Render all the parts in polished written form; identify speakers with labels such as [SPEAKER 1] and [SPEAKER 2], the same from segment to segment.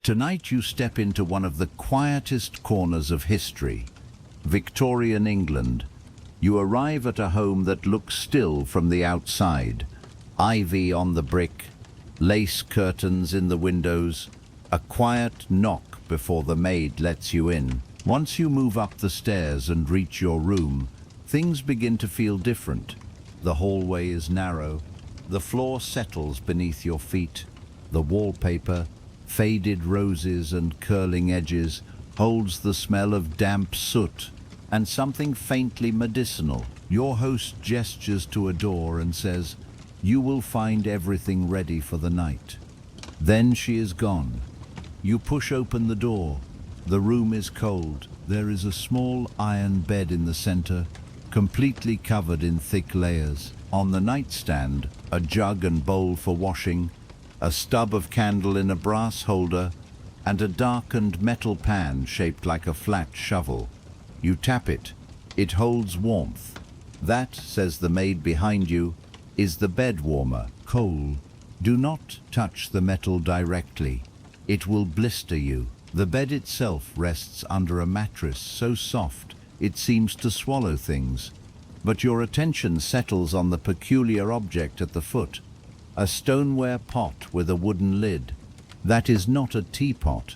[SPEAKER 1] Tonight you step into one of the quietest corners of history, Victorian England. You arrive at a home that looks still from the outside. Ivy on the brick, lace curtains in the windows, a quiet knock before the maid lets you in. Once you move up the stairs and reach your room, things begin to feel different. The hallway is narrow, the floor settles beneath your feet. The wallpaper, faded roses and curling edges, holds the smell of damp soot and something faintly medicinal. Your host gestures to a door and says, "You will find everything ready for the night." Then she is gone. You push open the door. The room is cold. There is a small iron bed in the center, completely covered in thick layers. On the nightstand, a jug and bowl for washing, a stub of candle in a brass holder, and a darkened metal pan shaped like a flat shovel. You tap it. It holds warmth. That, says the maid behind you, is the bed warmer, coal. Do not touch the metal directly. It will blister you. The bed itself rests under a mattress so soft it seems to swallow things. But your attention settles on the peculiar object at the foot, a stoneware pot with a wooden lid. That is not a teapot.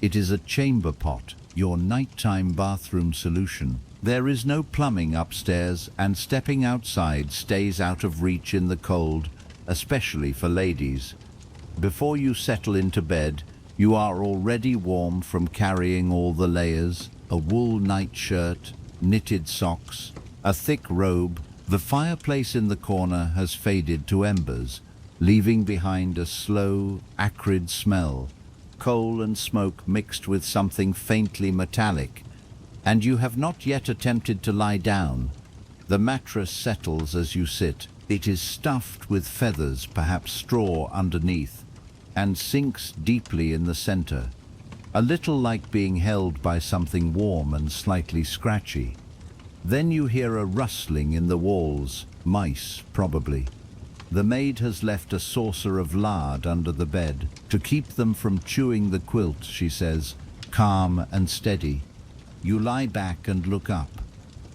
[SPEAKER 1] It is a chamber pot, your nighttime bathroom solution. There is no plumbing upstairs, and stepping outside stays out of reach in the cold, especially for ladies. Before you settle into bed, you are already warm from carrying all the layers, a wool nightshirt, knitted socks, a thick robe. The fireplace in the corner has faded to embers, leaving behind a slow, acrid smell, coal and smoke mixed with something faintly metallic. And you have not yet attempted to lie down. The mattress settles as you sit. It is stuffed with feathers, perhaps straw underneath, and sinks deeply in the center, a little like being held by something warm and slightly scratchy. Then you hear a rustling in the walls, mice probably. The maid has left a saucer of lard under the bed to keep them from chewing the quilt, she says, calm and steady. You lie back and look up.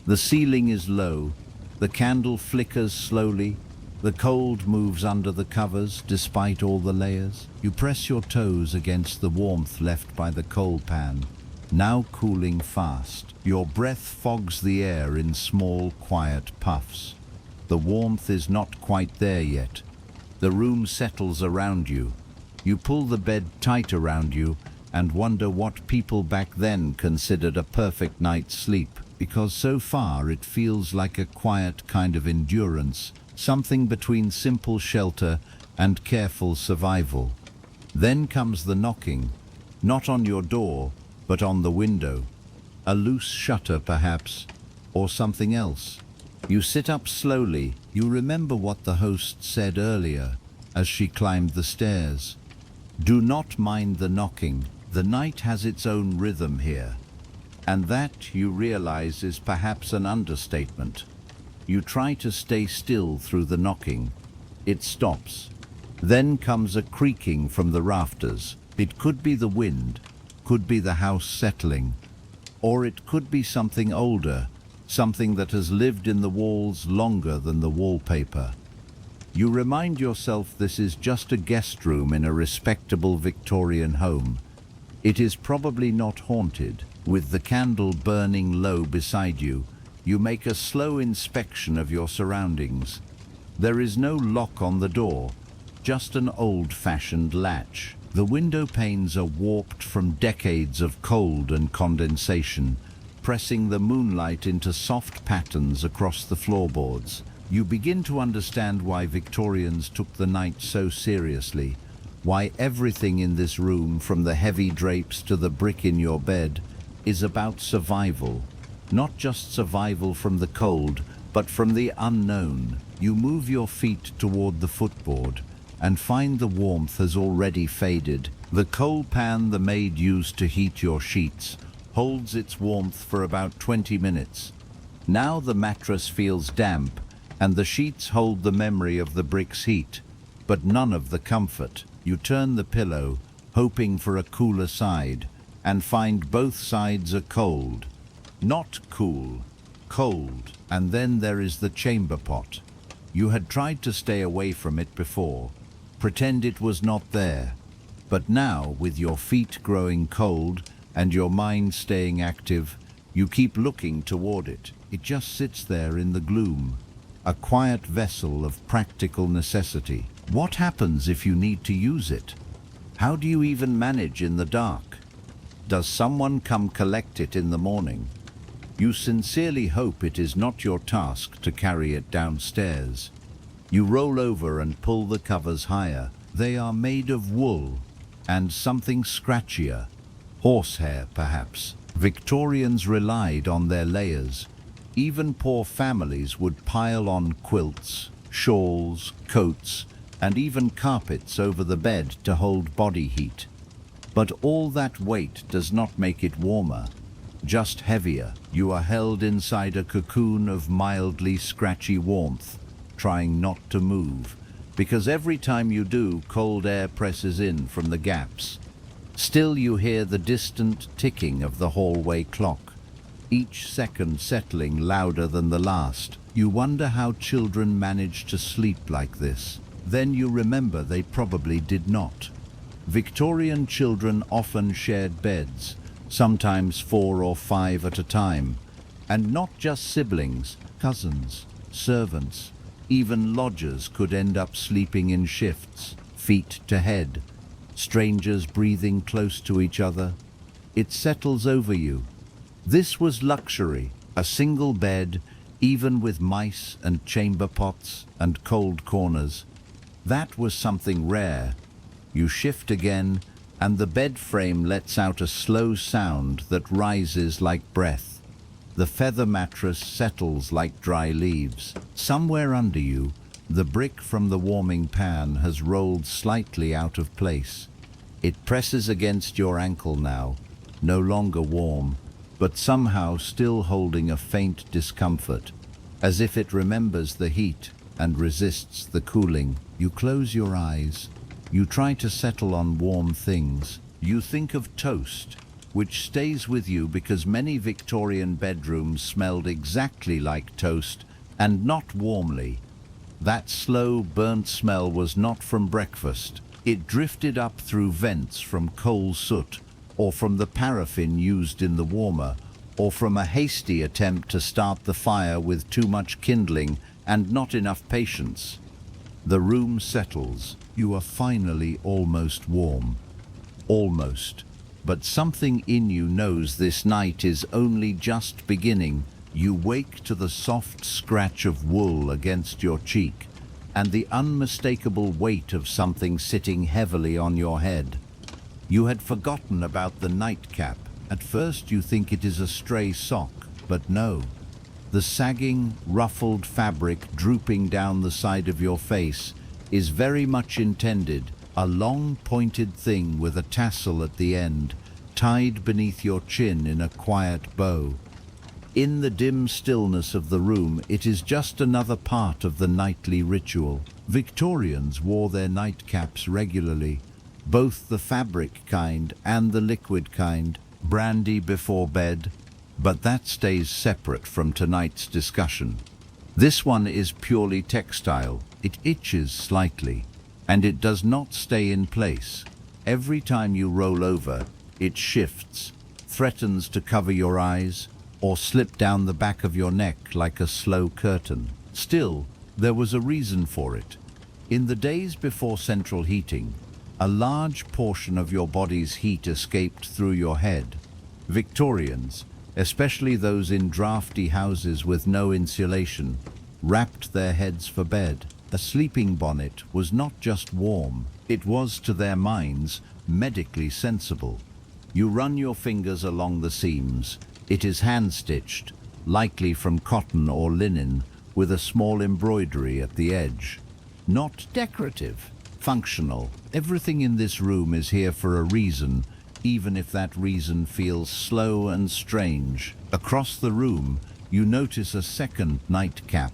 [SPEAKER 1] The ceiling is low, the candle flickers slowly, the cold moves under the covers despite all the layers. You press your toes against the warmth left by the coal pan, now cooling fast. Your breath fogs the air in small, quiet puffs. The warmth is not quite there yet. The room settles around you. You pull the bed tight around you and wonder what people back then considered a perfect night's sleep, because so far it feels like a quiet kind of endurance, something between simple shelter and careful survival. Then comes the knocking, not on your door, but on the window. A loose shutter perhaps, or something else. You sit up slowly. You remember what the host said earlier as she climbed the stairs. Do not mind the knocking. The night has its own rhythm here. And that, you realize, is perhaps an understatement. You try to stay still through the knocking. It stops. Then comes a creaking from the rafters. It could be the wind, could be the house settling, or it could be something older, something that has lived in the walls longer than the wallpaper. You remind yourself this is just a guest room in a respectable Victorian home. It is probably not haunted. With the candle burning low beside you, you make a slow inspection of your surroundings. There is no lock on the door, just an old-fashioned latch. The window panes are warped from decades of cold and condensation, pressing the moonlight into soft patterns across the floorboards. You begin to understand why Victorians took the night so seriously, why everything in this room, from the heavy drapes to the brick in your bed, is about survival. Not just survival from the cold, but from the unknown. You move your feet toward the footboard and find the warmth has already faded. The coal pan the maid used to heat your sheets holds its warmth for about 20 minutes. Now the mattress feels damp, and the sheets hold the memory of the brick's heat, but none of the comfort. You turn the pillow, hoping for a cooler side, and find both sides are cold. Not cool, cold. And then there is the chamber pot. You had tried to stay away from it before, pretend it was not there. But now, with your feet growing cold and your mind staying active, you keep looking toward it. It just sits there in the gloom, a quiet vessel of practical necessity. What happens if you need to use it? How do you even manage in the dark? Does someone come collect it in the morning? You sincerely hope it is not your task to carry it downstairs. You roll over and pull the covers higher. They are made of wool and something scratchier, horsehair perhaps. Victorians relied on their layers. Even poor families would pile on quilts, shawls, coats, and even carpets over the bed to hold body heat. But all that weight does not make it warmer, just heavier. You are held inside a cocoon of mildly scratchy warmth, trying not to move, because every time you do, cold air presses in from the gaps. Still you hear the distant ticking of the hallway clock, each second settling louder than the last. You wonder how children manage to sleep like this. Then you remember they probably did not. Victorian children often shared beds, sometimes 4 or 5 at a time, and not just siblings, cousins, servants, even lodgers could end up sleeping in shifts, feet to head, strangers breathing close to each other. It settles over you. This was luxury, a single bed, even with mice and chamber pots and cold corners. That was something rare. You shift again, and the bed frame lets out a slow sound that rises like breath. The feather mattress settles like dry leaves. Somewhere under you, the brick from the warming pan has rolled slightly out of place. It presses against your ankle now, no longer warm, but somehow still holding a faint discomfort, as if it remembers the heat and resists the cooling. You close your eyes. You try to settle on warm things. You think of toast, which stays with you because many Victorian bedrooms smelled exactly like toast, and not warmly. That slow, burnt smell was not from breakfast. It drifted up through vents from coal soot, or from the paraffin used in the warmer, or from a hasty attempt to start the fire with too much kindling and not enough patience. The room settles. You are finally almost warm. Almost. But something in you knows this night is only just beginning. You wake to the soft scratch of wool against your cheek and the unmistakable weight of something sitting heavily on your head. You had forgotten about the nightcap. At first you think it is a stray sock, but no. The sagging, ruffled fabric drooping down the side of your face is very much intended, a long pointed thing with a tassel at the end, tied beneath your chin in a quiet bow. In the dim stillness of the room, it is just another part of the nightly ritual. Victorians wore their nightcaps regularly, both the fabric kind and the liquid kind, brandy before bed, but that stays separate from tonight's discussion. This one is purely textile. It itches slightly, and it does not stay in place. Every time you roll over, it shifts, threatens to cover your eyes, or slip down the back of your neck like a slow curtain. Still, there was a reason for it. In the days before central heating, a large portion of your body's heat escaped through your head. Victorians, especially those in drafty houses with no insulation, wrapped their heads for bed. A sleeping bonnet was not just warm, it was, to their minds, medically sensible. You run your fingers along the seams. It is hand-stitched, likely from cotton or linen, with a small embroidery at the edge. Not decorative, functional. Everything in this room is here for a reason, even if that reason feels slow and strange. Across the room, you notice a second nightcap,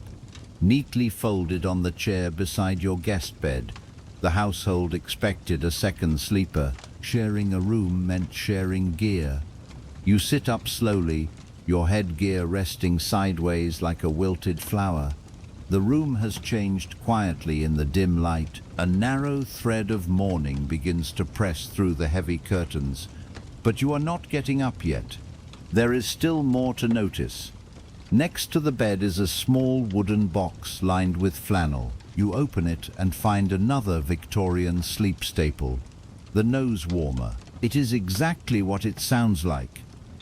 [SPEAKER 1] neatly folded on the chair beside your guest bed. The household expected a second sleeper, Sharing a room meant sharing gear. You sit up slowly, your headgear resting sideways like a wilted flower. The room has changed quietly in the dim light. A narrow thread of morning begins to press through the heavy curtains, but you are not getting up yet. There is still more to notice. Next to the bed is a small wooden box lined with flannel. You open it and find another Victorian sleep staple, the nose warmer. It is exactly what it sounds like,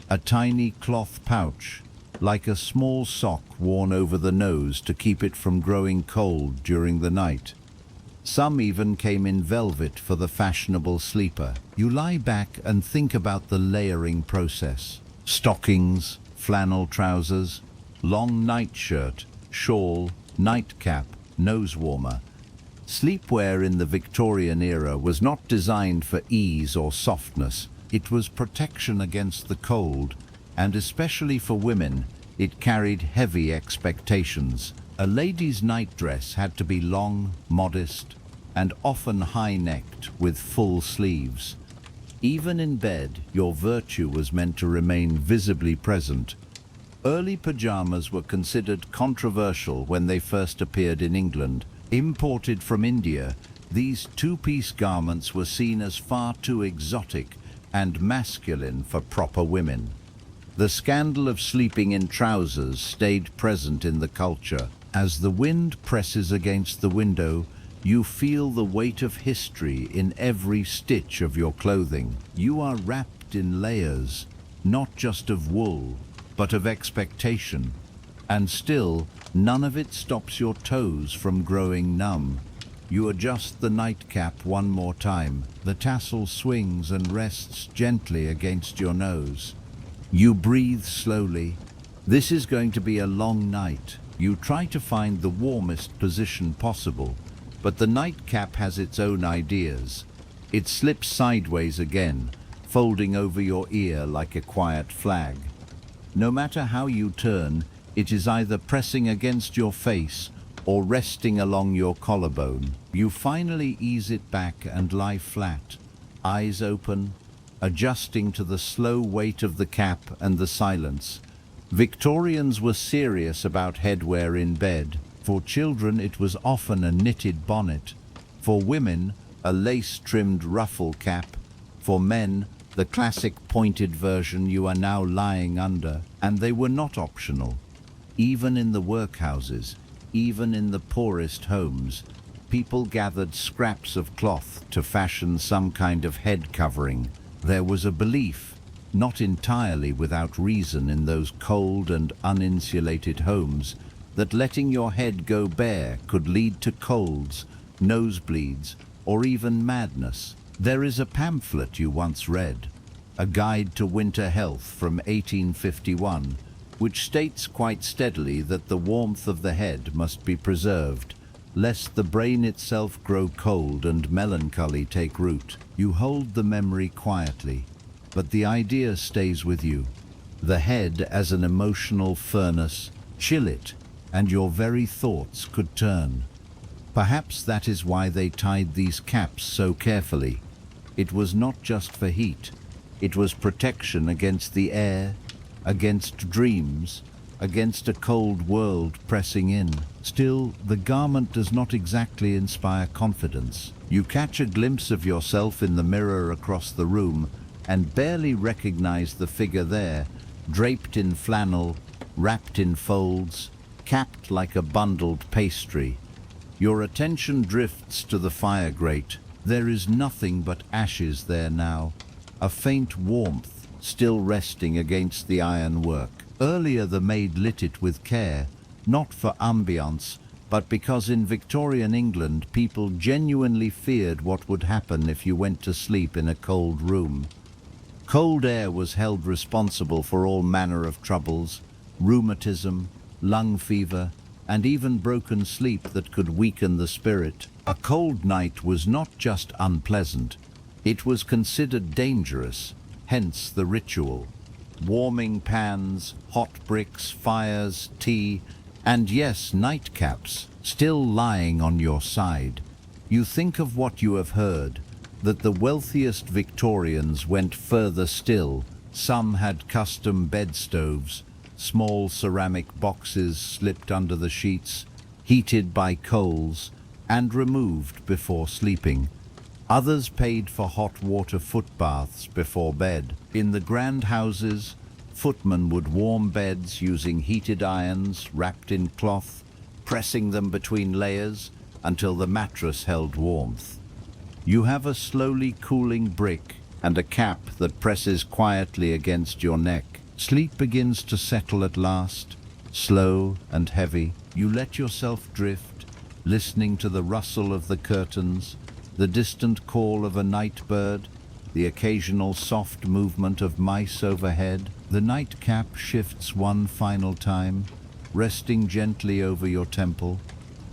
[SPEAKER 1] a tiny cloth pouch, like a small sock worn over the nose to keep it from growing cold during the night. Some even came in velvet for the fashionable sleeper. You lie back and think about the layering process. Stockings, flannel trousers, long nightshirt, shawl, nightcap, nose warmer. Sleepwear in the Victorian era was not designed for ease or softness. It was protection against the cold, and especially for women, it carried heavy expectations. A lady's nightdress had to be long, modest, and often high-necked with full sleeves. Even in bed, your virtue was meant to remain visibly present. Early pajamas were considered controversial when they first appeared in England. Imported from India, these two-piece garments were seen as far too exotic and masculine for proper women. The scandal of sleeping in trousers stayed present in the culture. As the wind presses against the window, you feel the weight of history in every stitch of your clothing. You are wrapped in layers, not just of wool, but of expectation. And still, none of it stops your toes from growing numb. You adjust the nightcap one more time. The tassel swings and rests gently against your nose. You breathe slowly. This is going to be a long night. You try to find the warmest position possible, but the nightcap has its own ideas. It slips sideways again, folding over your ear like a quiet flag. No matter how you turn, it is either pressing against your face or resting along your collarbone. You finally ease it back and lie flat, eyes open, adjusting to the slow weight of the cap and the silence. Victorians were serious about headwear in bed. For children, it was often a knitted bonnet. For women, a lace-trimmed ruffle cap. For men, the classic pointed version you are now lying under. And they were not optional. Even in the workhouses, even in the poorest homes, people gathered scraps of cloth to fashion some kind of head covering. There was a belief, not entirely without reason in those cold and uninsulated homes, that letting your head go bare could lead to colds, nosebleeds, or even madness. There is a pamphlet you once read, A Guide to Winter Health from 1851, which states quite steadily that the warmth of the head must be preserved, lest the brain itself grow cold and melancholy take root. You hold the memory quietly, but the idea stays with you. The head as an emotional furnace, chill it, and your very thoughts could turn. Perhaps that is why they tied these caps so carefully. It was not just for heat. It was protection against the air, against dreams, against a cold world pressing in. Still, the garment does not exactly inspire confidence. You catch a glimpse of yourself in the mirror across the room and barely recognize the figure there, draped in flannel, wrapped in folds, capped like a bundled pastry. Your attention drifts to the fire grate. There is nothing but ashes there now, a faint warmth still resting against the ironwork. Earlier the maid lit it with care, not for ambience, but because in Victorian England people genuinely feared what would happen if you went to sleep in a cold room. Cold air was held responsible for all manner of troubles, rheumatism, lung fever, and even broken sleep that could weaken the spirit. A cold night was not just unpleasant, it was considered dangerous, hence the ritual. Warming pans, hot bricks, fires, tea, and yes, nightcaps, still lying on your side. You think of what you have heard, that the wealthiest Victorians went further still. Some had custom bed stoves, small ceramic boxes slipped under the sheets, heated by coals, and removed before sleeping. Others paid for hot water foot baths before bed. In the grand houses, footmen would warm beds using heated irons wrapped in cloth, pressing them between layers until the mattress held warmth. You have a slowly cooling brick and a cap that presses quietly against your neck. Sleep begins to settle at last, slow and heavy. You let yourself drift, listening to the rustle of the curtains, the distant call of a night bird, the occasional soft movement of mice overhead. The nightcap shifts one final time, resting gently over your temple.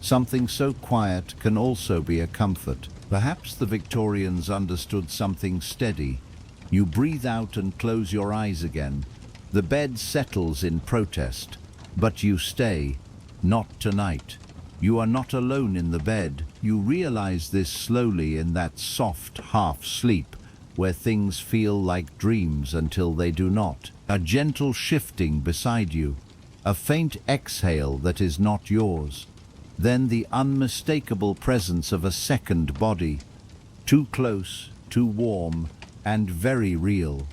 [SPEAKER 1] Something so quiet can also be a comfort. Perhaps the Victorians understood something steady. You breathe out and close your eyes again. The bed settles in protest, but you stay. Not tonight. You are not alone in the bed. You realize this slowly in that soft half-sleep where things feel like dreams until they do not. A gentle shifting beside you, a faint exhale that is not yours. Then the unmistakable presence of a second body, too close, too warm, and very real.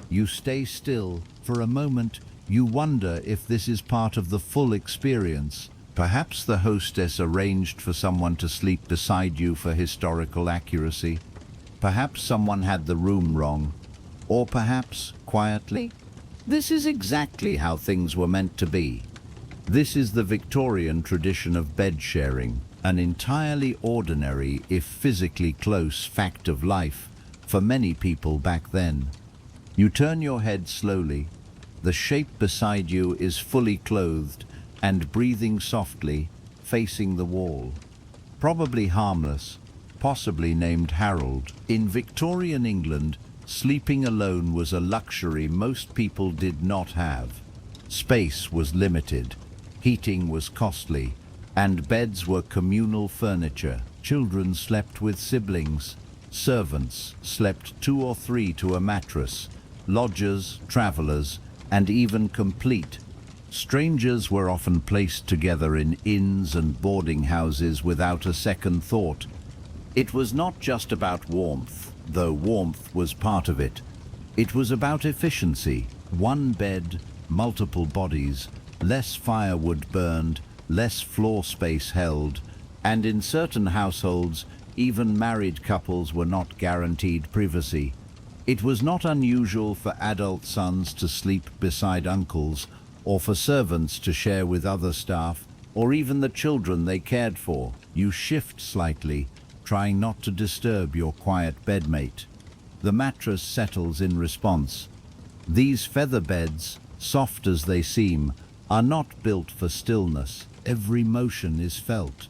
[SPEAKER 1] You stay still. For a moment, you wonder if this is part of the full experience. Perhaps the hostess arranged for someone to sleep beside you for historical accuracy. Perhaps someone had the room wrong. Or perhaps, quietly, this is exactly how things were meant to be. This is the Victorian tradition of bed sharing, an entirely ordinary, if physically close, fact of life for many people back then. You turn your head slowly. The shape beside you is fully clothed and breathing softly, facing the wall. Probably harmless, possibly named Harold. In Victorian England, sleeping alone was a luxury most people did not have. Space was limited. Heating was costly, and beds were communal furniture. Children slept with siblings. Servants slept 2 or 3 to a mattress. Lodgers, travelers, and even complete. Strangers were often placed together in inns and boarding houses without a second thought. It was not just about warmth, though warmth was part of it. It was about efficiency. One bed, multiple bodies, less firewood burned, less floor space held, and in certain households, even married couples were not guaranteed privacy. It was not unusual for adult sons to sleep beside uncles, or for servants to share with other staff, or even the children they cared for. You shift slightly, trying not to disturb your quiet bedmate. The mattress settles in response. These feather beds, soft as they seem, are not built for stillness. Every motion is felt.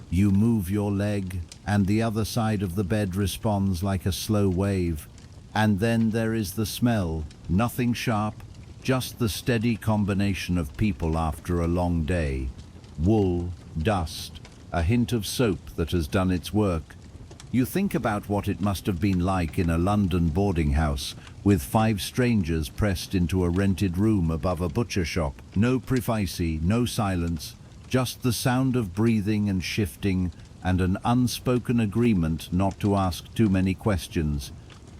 [SPEAKER 1] You move your leg, and the other side of the bed responds like a slow wave. And then there is the smell. Nothing sharp, just the steady combination of people after a long day. Wool, dust, a hint of soap that has done its work. You think about what it must have been like in a London boarding house, with 5 strangers pressed into a rented room above a butcher shop. No privacy, no silence, just the sound of breathing and shifting, and an unspoken agreement not to ask too many questions.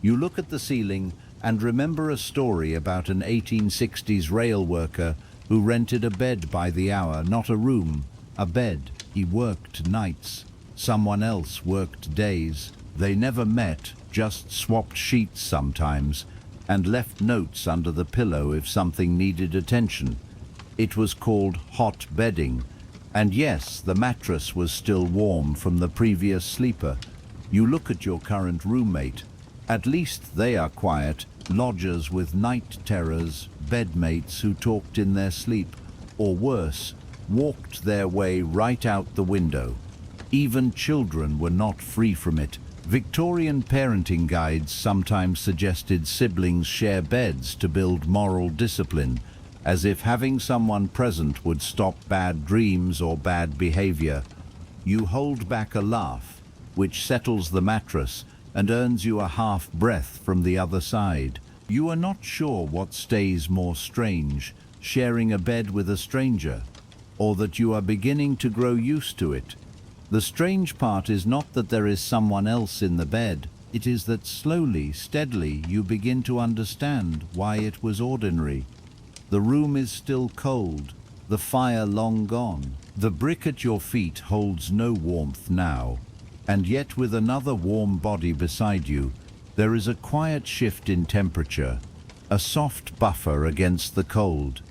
[SPEAKER 1] You look at the ceiling and remember a story about an 1860s rail worker who rented a bed by the hour, not a room, a bed. He worked nights. Someone else worked days. They never met, just swapped sheets sometimes, and left notes under the pillow if something needed attention. It was called hot bedding, and yes, the mattress was still warm from the previous sleeper. You look at your current roommate. At least they are quiet, lodgers with night terrors, bedmates who talked in their sleep, or worse, walked their way right out the window. Even children were not free from it. Victorian parenting guides sometimes suggested siblings share beds to build moral discipline, as if having someone present would stop bad dreams or bad behavior. You hold back a laugh, which settles the mattress, and earns you a half breath from the other side. You are not sure what stays more strange, sharing a bed with a stranger, or that you are beginning to grow used to it. The strange part is not that there is someone else in the bed. It is that slowly, steadily, you begin to understand why it was ordinary. The room is still cold, the fire long gone. The brick at your feet holds no warmth now, and yet with another warm body beside you, there is a quiet shift in temperature, a soft buffer against the cold.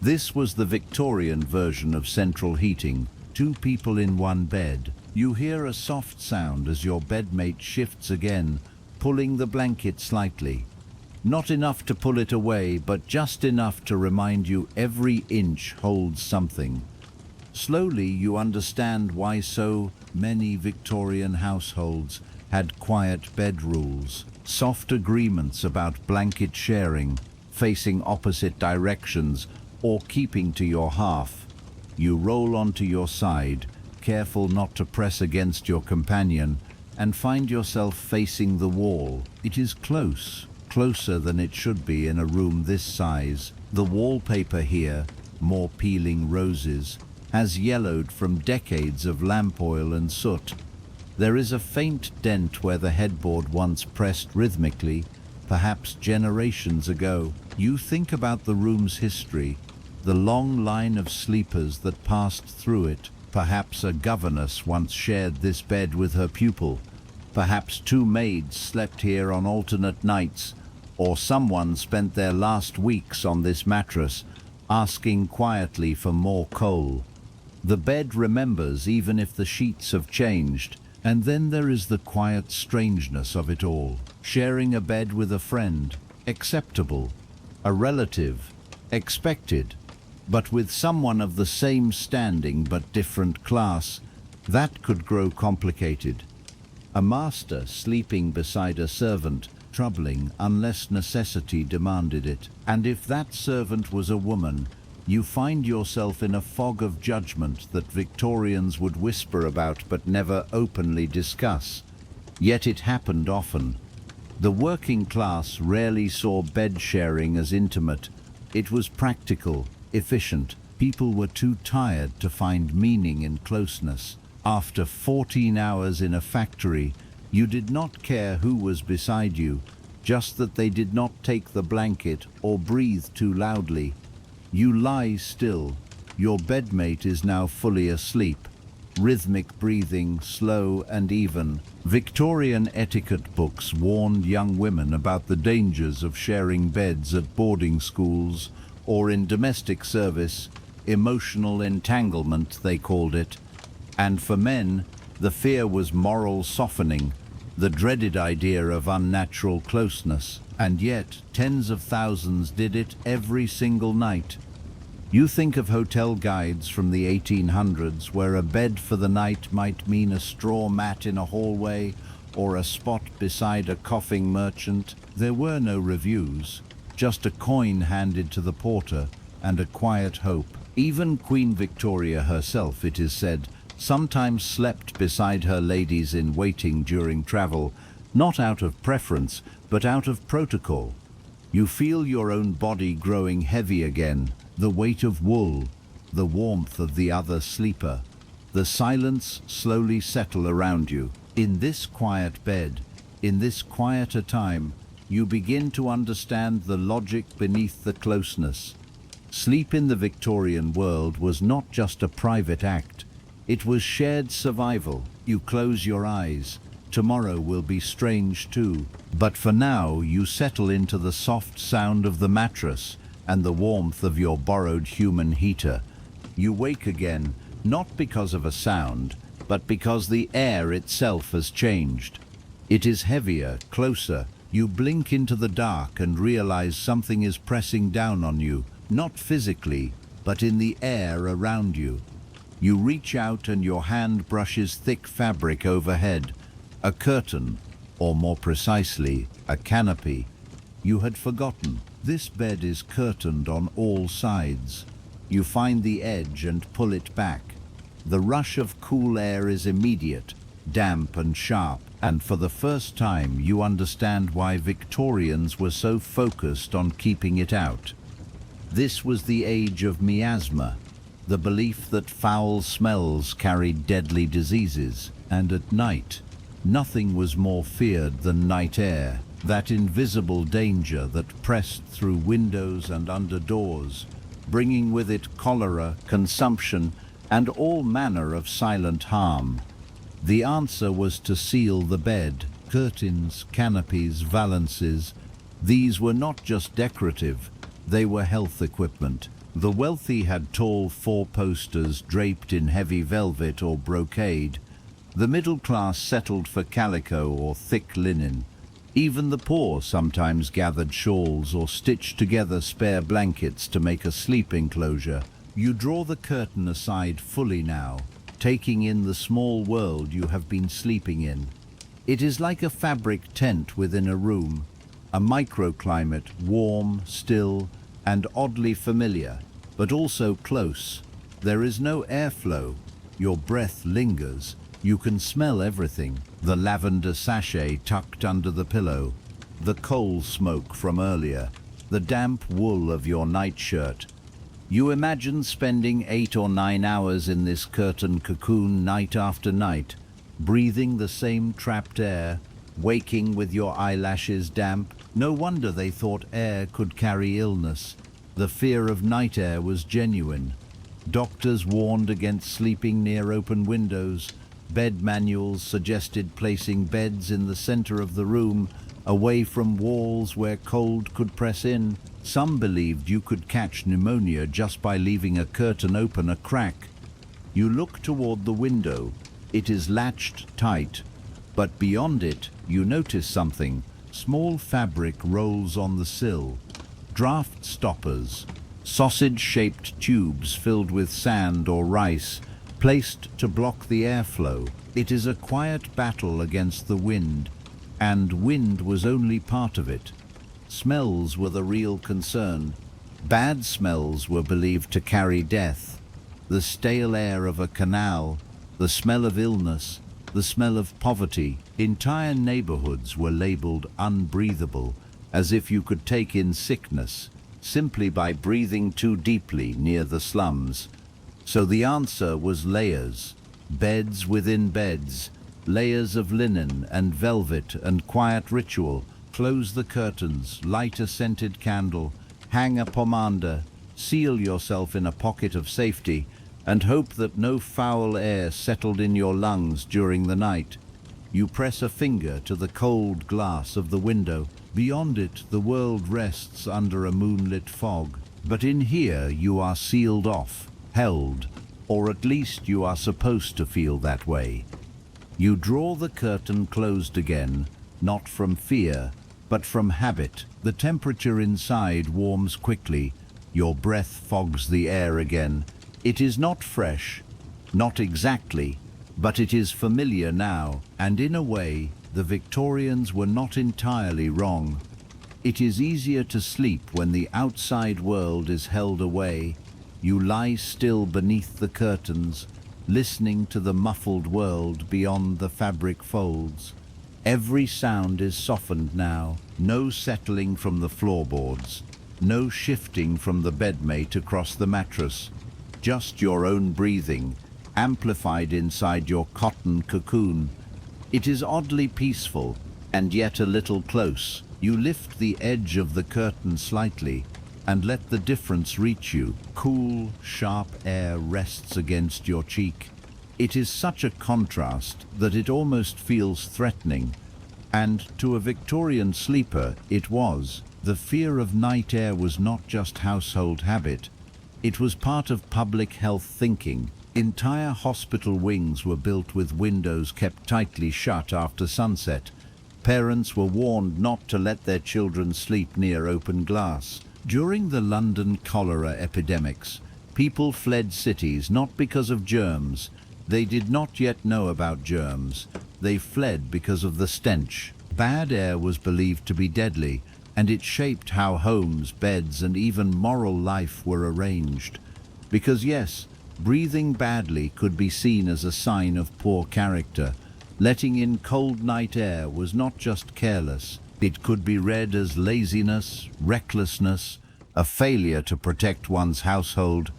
[SPEAKER 1] This was the Victorian version of central heating, 2 people in one bed. You hear a soft sound as your bedmate shifts again, pulling the blanket slightly. Not enough to pull it away, but just enough to remind you every inch holds something. Slowly you understand why so many Victorian households had quiet bed rules, soft agreements about blanket sharing, facing opposite directions, or keeping to your half. You roll onto your side, careful not to press against your companion, and find yourself facing the wall. It is close, closer than it should be in a room this size. The wallpaper here, more peeling roses, has yellowed from decades of lamp oil and soot. There is a faint dent where the headboard once pressed rhythmically, perhaps generations ago. You think about the room's history, the long line of sleepers that passed through it. Perhaps a governess once shared this bed with her pupil. Perhaps 2 maids slept here on alternate nights, or someone spent their last weeks on this mattress, asking quietly for more coal. The bed remembers even if the sheets have changed. And then there is the quiet strangeness of it all. Sharing a bed with a friend, acceptable. A relative, expected. But with someone of the same standing but different class, that could grow complicated. A master sleeping beside a servant, troubling unless necessity demanded it. And if that servant was a woman, you find yourself in a fog of judgment that Victorians would whisper about but never openly discuss. Yet it happened often. The working class rarely saw bed sharing as intimate. It was practical, efficient. People were too tired to find meaning in closeness. After 14 hours in a factory, you did not care who was beside you, just that they did not take the blanket or breathe too loudly. You lie still. Your bedmate is now fully asleep. Rhythmic breathing, slow and even. Victorian etiquette books warned young women about the dangers of sharing beds at boarding schools or in domestic service. Emotional entanglement, they called it. And for men, the fear was moral softening, the dreaded idea of unnatural closeness. And yet, tens of thousands did it every single night. You think of hotel guides from the 1800s where a bed for the night might mean a straw mat in a hallway or a spot beside a coughing merchant. There were no reviews, just a coin handed to the porter and a quiet hope. Even Queen Victoria herself, it is said, sometimes slept beside her ladies in waiting during travel, not out of preference, but out of protocol. You feel your own body growing heavy again, the weight of wool, the warmth of the other sleeper. The silence slowly settle around you. In this quiet bed, in this quieter time, you begin to understand the logic beneath the closeness. Sleep in the Victorian world was not just a private act, it was shared survival. You close your eyes. Tomorrow will be strange too. But for now, you settle into the soft sound of the mattress and the warmth of your borrowed human heater. You wake again, not because of a sound, but because the air itself has changed. It is heavier, closer. You blink into the dark and realize something is pressing down on you, not physically, but in the air around you. You reach out and your hand brushes thick fabric overhead. A curtain, or more precisely, a canopy. You had forgotten. This bed is curtained on all sides. You find the edge and pull it back. The rush of cool air is immediate, damp and sharp, and for the first time you understand why Victorians were so focused on keeping it out. This was the age of miasma, the belief that foul smells carried deadly diseases, and at night, nothing was more feared than night air, that invisible danger that pressed through windows and under doors, bringing with it cholera, consumption, and all manner of silent harm. The answer was to seal the bed, curtains, canopies, valances. These were not just decorative, they were health equipment. The wealthy had tall four-posters draped in heavy velvet or brocade. The middle class settled for calico or thick linen. Even the poor sometimes gathered shawls or stitched together spare blankets to make a sleep enclosure. You draw the curtain aside fully now, taking in the small world you have been sleeping in. It is like a fabric tent within a room, a microclimate, warm, still, and oddly familiar, but also close. There is no airflow. Your breath lingers. You can smell everything. The lavender sachet tucked under the pillow, the coal smoke from earlier, the damp wool of your nightshirt. You imagine spending 8 or 9 hours in this curtain cocoon night after night, breathing the same trapped air, waking with your eyelashes damp. No wonder they thought air could carry illness. The fear of night air was genuine. Doctors warned against sleeping near open windows. Bed manuals suggested placing beds in the center of the room, away from walls where cold could press in. Some believed you could catch pneumonia just by leaving a curtain open a crack. You look toward the window. It is latched tight, but beyond it, you notice something. Small fabric rolls on the sill. Draft stoppers, sausage-shaped tubes filled with sand or rice, placed to block the airflow. It is a quiet battle against the wind, and wind was only part of it. Smells were the real concern. Bad smells were believed to carry death. The stale air of a canal, the smell of illness, the smell of poverty. Entire neighborhoods were labeled unbreathable, as if you could take in sickness simply by breathing too deeply near the slums. So the answer was layers, beds within beds, layers of linen and velvet and quiet ritual. Close the curtains, light a scented candle, hang a pomander, seal yourself in a pocket of safety, and hope that no foul air settled in your lungs during the night. You press a finger to the cold glass of the window. Beyond it, the world rests under a moonlit fog. But in here, you are sealed off, held, or at least you are supposed to feel that way. You draw the curtain closed again, not from fear, but from habit. The temperature inside warms quickly. Your breath fogs the air again. It is not fresh, not exactly, but it is familiar now, and in a way, the Victorians were not entirely wrong. It is easier to sleep when the outside world is held away. You lie still beneath the curtains, listening to the muffled world beyond the fabric folds. Every sound is softened now, no settling from the floorboards, no shifting from the bedmate across the mattress, just your own breathing, amplified inside your cotton cocoon. It is oddly peaceful, and yet a little close. You lift the edge of the curtain slightly, and let the difference reach you. Cool, sharp air rests against your cheek. It is such a contrast that it almost feels threatening. And to a Victorian sleeper, it was. The fear of night air was not just household habit. It was part of public health thinking. Entire hospital wings were built with windows kept tightly shut after sunset. Parents were warned not to let their children sleep near open glass. During the London cholera epidemics, people fled cities not because of germs. They did not yet know about germs. They fled because of the stench. Bad air was believed to be deadly, and it shaped how homes, beds, and even moral life were arranged. Because yes, breathing badly could be seen as a sign of poor character. Letting in cold night air was not just careless. It could be read as laziness, recklessness, a failure to protect one's household.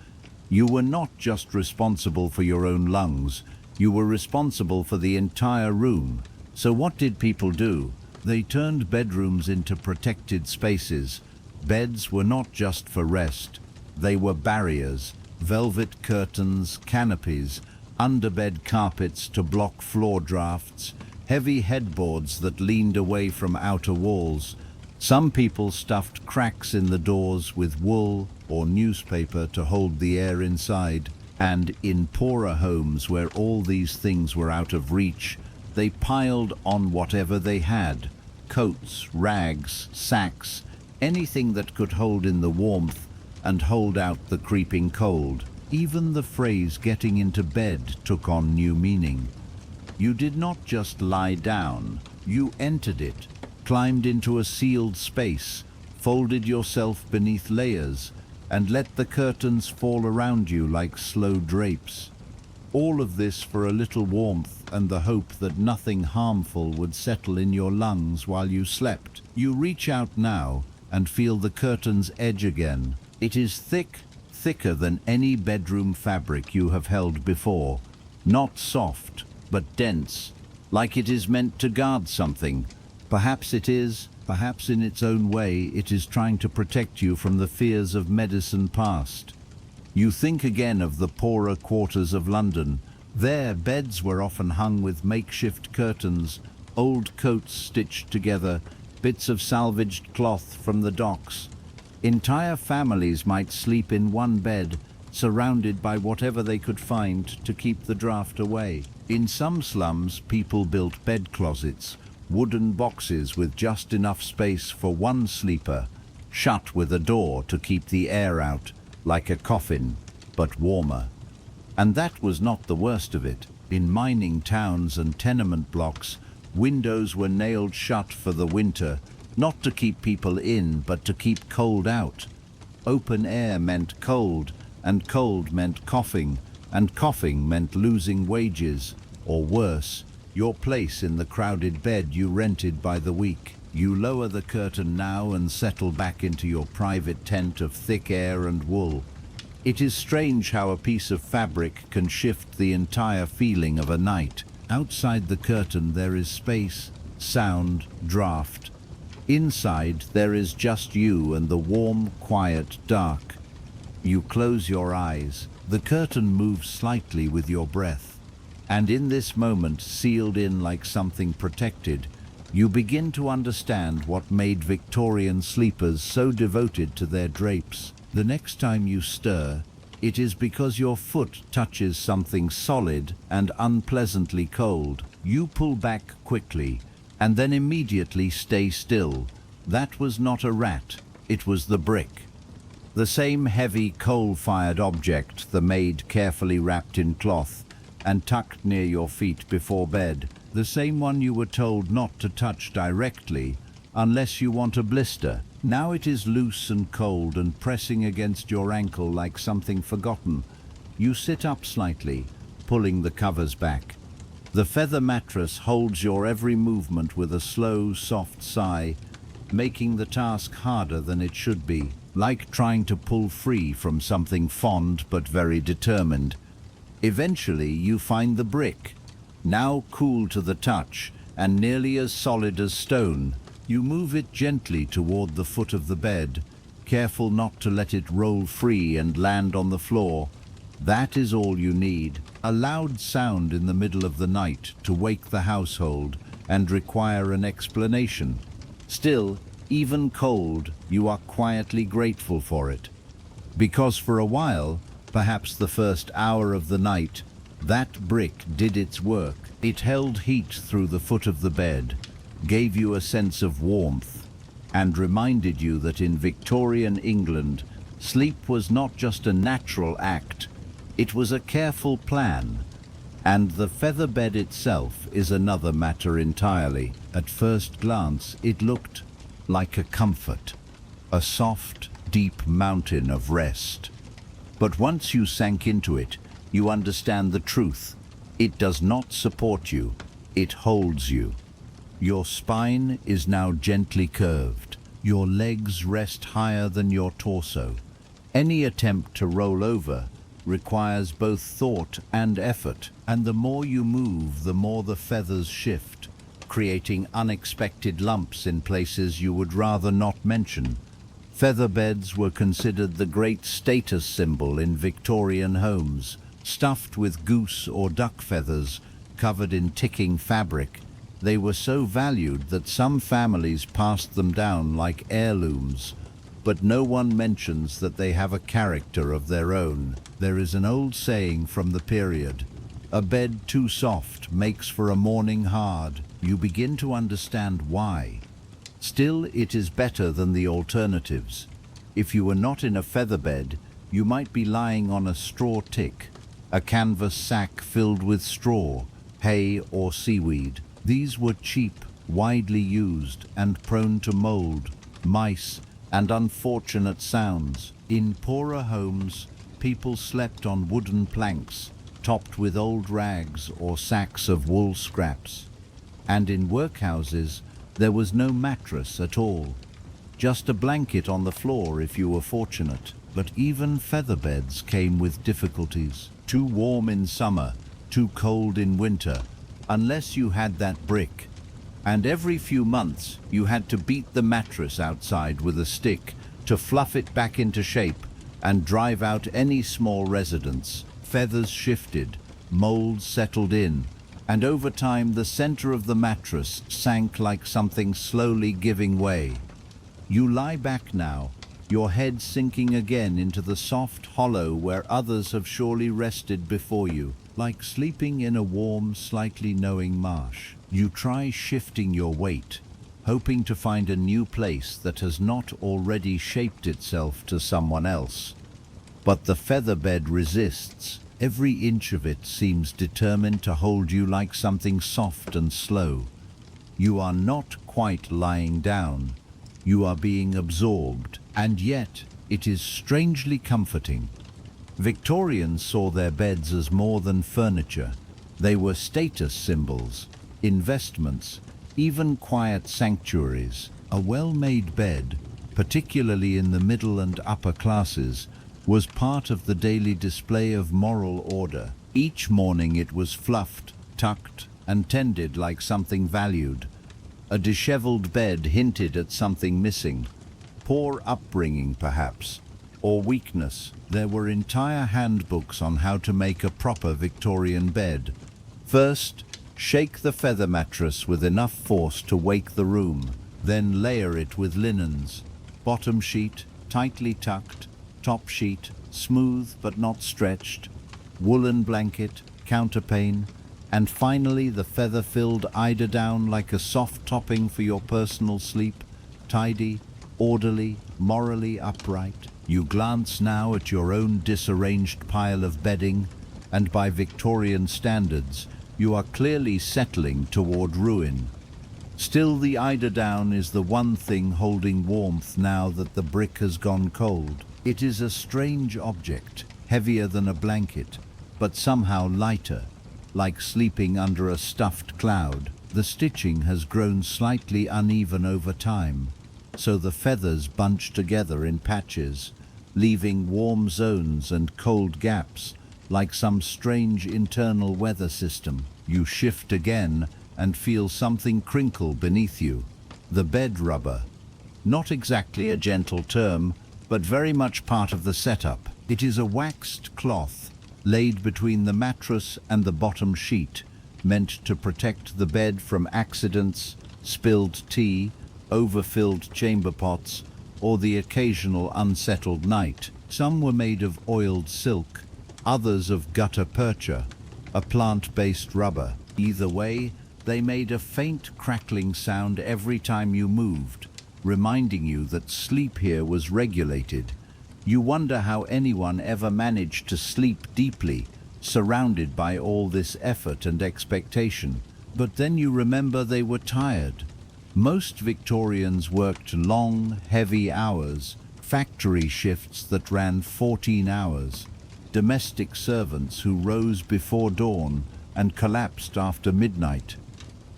[SPEAKER 1] You were not just responsible for your own lungs, you were responsible for the entire room. So what did people do? They turned bedrooms into protected spaces. Beds were not just for rest, they were barriers, velvet curtains, canopies, underbed carpets to block floor drafts, heavy headboards that leaned away from outer walls. Some people stuffed cracks in the doors with wool or newspaper to hold the air inside. And in poorer homes where all these things were out of reach, they piled on whatever they had: coats, rags, sacks, anything that could hold in the warmth and hold out the creeping cold. Even the phrase "getting into bed" took on new meaning. You did not just lie down, you entered it, climbed into a sealed space, folded yourself beneath layers, and let the curtains fall around you like slow drapes. All of this for a little warmth and the hope that nothing harmful would settle in your lungs while you slept. You reach out now and feel the curtain's edge again. It is thick, thicker than any bedroom fabric you have held before. Not soft, but dense, like it is meant to guard something. Perhaps it is, perhaps in its own way it is trying to protect you from the fears of medicine past. You think again of the poorer quarters of London. There, beds were often hung with makeshift curtains, old coats stitched together, bits of salvaged cloth from the docks. Entire families might sleep in one bed, surrounded by whatever they could find to keep the draft away. In some slums, people built bed closets, wooden boxes with just enough space for one sleeper, shut with a door to keep the air out, like a coffin, but warmer. And that was not the worst of it. In mining towns and tenement blocks, windows were nailed shut for the winter, not to keep people in, but to keep cold out. Open air meant cold, and cold meant coughing, and coughing meant losing wages, or worse, your place in the crowded bed you rented by the week. You lower the curtain now and settle back into your private tent of thick air and wool. It is strange how a piece of fabric can shift the entire feeling of a night. Outside the curtain there is space, sound, draft. Inside there is just you and the warm, quiet dark. You close your eyes. The curtain moves slightly with your breath. And in this moment, sealed in like something protected, you begin to understand what made Victorian sleepers so devoted to their drapes. The next time you stir, it is because your foot touches something solid and unpleasantly cold. You pull back quickly, and then immediately stay still. That was not a rat, it was the brick. The same heavy coal-fired object the maid carefully wrapped in cloth and tucked near your feet before bed. The same one you were told not to touch directly unless you want a blister. Now it is loose and cold and pressing against your ankle like something forgotten. You sit up slightly, pulling the covers back. The feather mattress holds your every movement with a slow, soft sigh, making the task harder than it should be, like trying to pull free from something fond but very determined. Eventually you find the brick, now cool to the touch and nearly as solid as stone. You move it gently toward the foot of the bed, careful not to let it roll free and land on the floor. That is all you need. A loud sound in the middle of the night to wake the household and require an explanation. Still, even cold, you are quietly grateful for it. Because for a while, perhaps the first hour of the night, that brick did its work. It held heat through the foot of the bed, gave you a sense of warmth, and reminded you that in Victorian England, sleep was not just a natural act, it was a careful plan. And the feather bed itself is another matter entirely. At first glance, it looked like a comfort, a soft, deep mountain of rest. But once you sank into it, you understand the truth. It does not support you. It holds you. Your spine is now gently curved. Your legs rest higher than your torso. Any attempt to roll over requires both thought and effort, and the more you move, the more the feathers shift, creating unexpected lumps in places you would rather not mention. Feather beds were considered the great status symbol in Victorian homes, stuffed with goose or duck feathers, covered in ticking fabric. They were so valued that some families passed them down like heirlooms, but no one mentions that they have a character of their own. There is an old saying from the period, "A bed too soft makes for a morning hard." You begin to understand why. Still, it is better than the alternatives. If you were not in a feather bed, you might be lying on a straw tick, a canvas sack filled with straw, hay or seaweed. These were cheap, widely used, and prone to mold, mice, and unfortunate sounds. In poorer homes, people slept on wooden planks, topped with old rags or sacks of wool scraps. And in workhouses, there was no mattress at all, just a blanket on the floor if you were fortunate. But even feather beds came with difficulties. Too warm in summer, too cold in winter, unless you had that brick. And every few months, you had to beat the mattress outside with a stick to fluff it back into shape and drive out any small residents. Feathers shifted, molds settled in, and over time the center of the mattress sank like something slowly giving way. You lie back now, your head sinking again into the soft hollow where others have surely rested before you, like sleeping in a warm, slightly knowing marsh. You try shifting your weight, hoping to find a new place that has not already shaped itself to someone else. But the feather bed resists. Every inch of it seems determined to hold you like something soft and slow. You are not quite lying down. You are being absorbed, and yet it is strangely comforting. Victorians saw their beds as more than furniture. They were status symbols, investments, even quiet sanctuaries. A well-made bed, particularly in the middle and upper classes, was part of the daily display of moral order. Each morning it was fluffed, tucked, and tended like something valued. A disheveled bed hinted at something missing, poor upbringing perhaps, or weakness. There were entire handbooks on how to make a proper Victorian bed. First, shake the feather mattress with enough force to wake the room, then layer it with linens, bottom sheet tightly tucked, top sheet smooth but not stretched, woolen blanket, counterpane, and finally the feather-filled eiderdown like a soft topping for your personal sleep, tidy, orderly, morally upright. You glance now at your own disarranged pile of bedding, and by Victorian standards, you are clearly settling toward ruin. Still, the eiderdown is the one thing holding warmth now that the brick has gone cold. It is a strange object, heavier than a blanket, but somehow lighter, like sleeping under a stuffed cloud. The stitching has grown slightly uneven over time, so the feathers bunch together in patches, leaving warm zones and cold gaps, like some strange internal weather system. You shift again and feel something crinkle beneath you. The bed rubber. Not exactly a gentle term, but very much part of the setup. It is a waxed cloth laid between the mattress and the bottom sheet, meant to protect the bed from accidents, spilled tea, overfilled chamber pots, or the occasional unsettled night. Some were made of oiled silk, others of gutta percha, a plant-based rubber. Either way, they made a faint crackling sound every time you moved, reminding you that sleep here was regulated. You wonder how anyone ever managed to sleep deeply, surrounded by all this effort and expectation. But then you remember they were tired. Most Victorians worked long, heavy hours, factory shifts that ran 14 hours, domestic servants who rose before dawn and collapsed after midnight.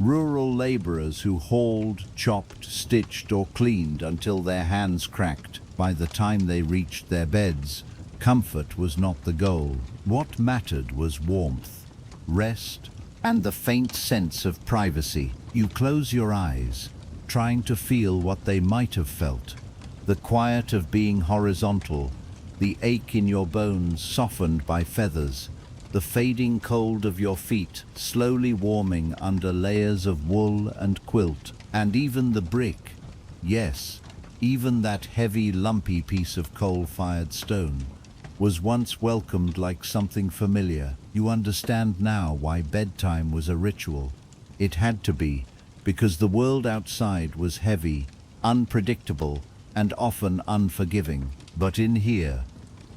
[SPEAKER 1] Rural laborers who hauled, chopped, stitched, or cleaned until their hands cracked. By the time they reached their beds, comfort was not the goal. What mattered was warmth, rest, and the faint sense of privacy. You close your eyes, trying to feel what they might have felt. The quiet of being horizontal, the ache in your bones softened by feathers, the fading cold of your feet slowly warming under layers of wool and quilt, and even the brick, yes, even that heavy, lumpy piece of coal-fired stone, was once welcomed like something familiar. You understand now why bedtime was a ritual. It had to be, because the world outside was heavy, unpredictable, and often unforgiving. But in here,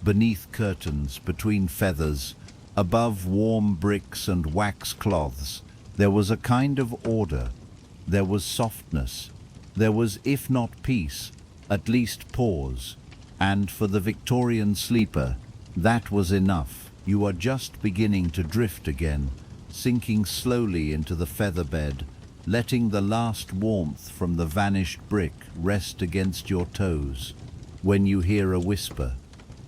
[SPEAKER 1] beneath curtains, between feathers, above warm bricks and wax cloths, there was a kind of order. There was softness. There was, if not peace, at least pause. And for the Victorian sleeper, that was enough. You are just beginning to drift again, sinking slowly into the feather bed, letting the last warmth from the vanished brick rest against your toes. When you hear a whisper,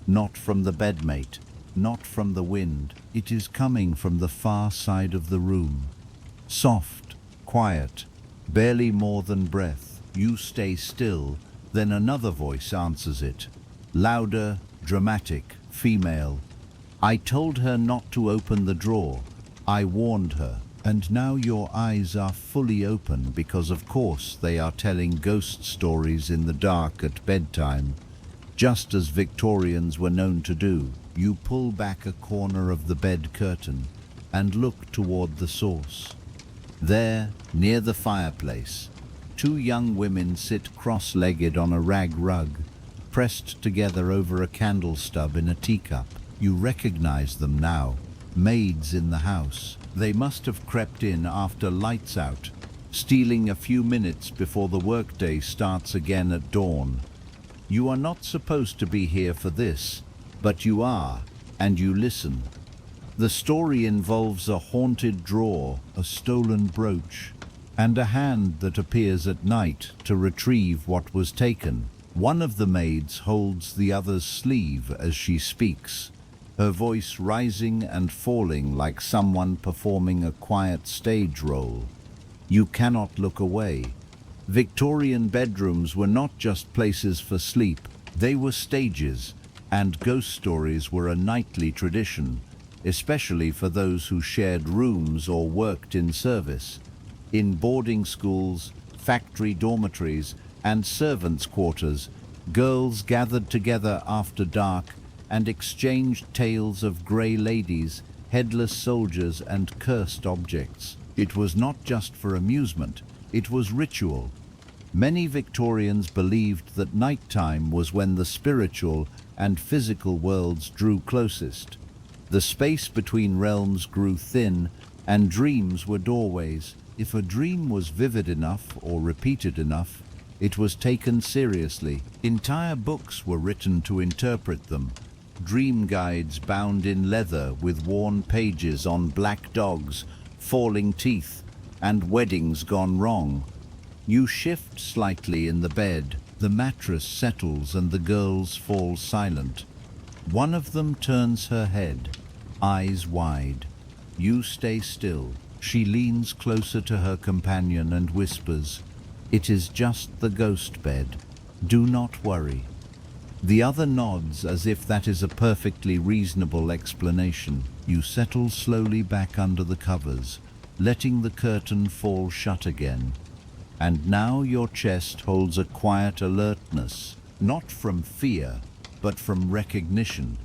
[SPEAKER 1] not from the bedmate, not from the wind, it is coming from the far side of the room. Soft, quiet, barely more than breath. You stay still, then another voice answers it. Louder, dramatic, female. I told her not to open the drawer. I warned her. And now your eyes are fully open because of course they are telling ghost stories in the dark at bedtime, just as Victorians were known to do. You pull back a corner of the bed curtain and look toward the source. There, near the fireplace, two young women sit cross-legged on a rag rug, pressed together over a candle stub in a teacup. You recognize them now, maids in the house. They must have crept in after lights out, stealing a few minutes before the workday starts again at dawn. You are not supposed to be here for this, but you are, and you listen. The story involves a haunted drawer, a stolen brooch, and a hand that appears at night to retrieve what was taken. One of the maids holds the other's sleeve as she speaks, her voice rising and falling like someone performing a quiet stage role. You cannot look away. Victorian bedrooms were not just places for sleep, they were stages, and ghost stories were a nightly tradition, especially for those who shared rooms or worked in service. In boarding schools, factory dormitories, and servants' quarters, girls gathered together after dark and exchanged tales of grey ladies, headless soldiers, and cursed objects. It was not just for amusement, it was ritual. Many Victorians believed that nighttime was when the spiritual and physical worlds drew closest. The space between realms grew thin, and dreams were doorways. If a dream was vivid enough or repeated enough, it was taken seriously. Entire books were written to interpret them. Dream guides bound in leather with worn pages on black dogs, falling teeth, and weddings gone wrong. You shift slightly in the bed, the mattress settles and the girls fall silent. One of them turns her head, eyes wide. You stay still. She leans closer to her companion and whispers, "It is just the ghost bed. Do not worry." The other nods as if that is a perfectly reasonable explanation. You settle slowly back under the covers, letting the curtain fall shut again. And now your chest holds a quiet alertness, not from fear, but from recognition,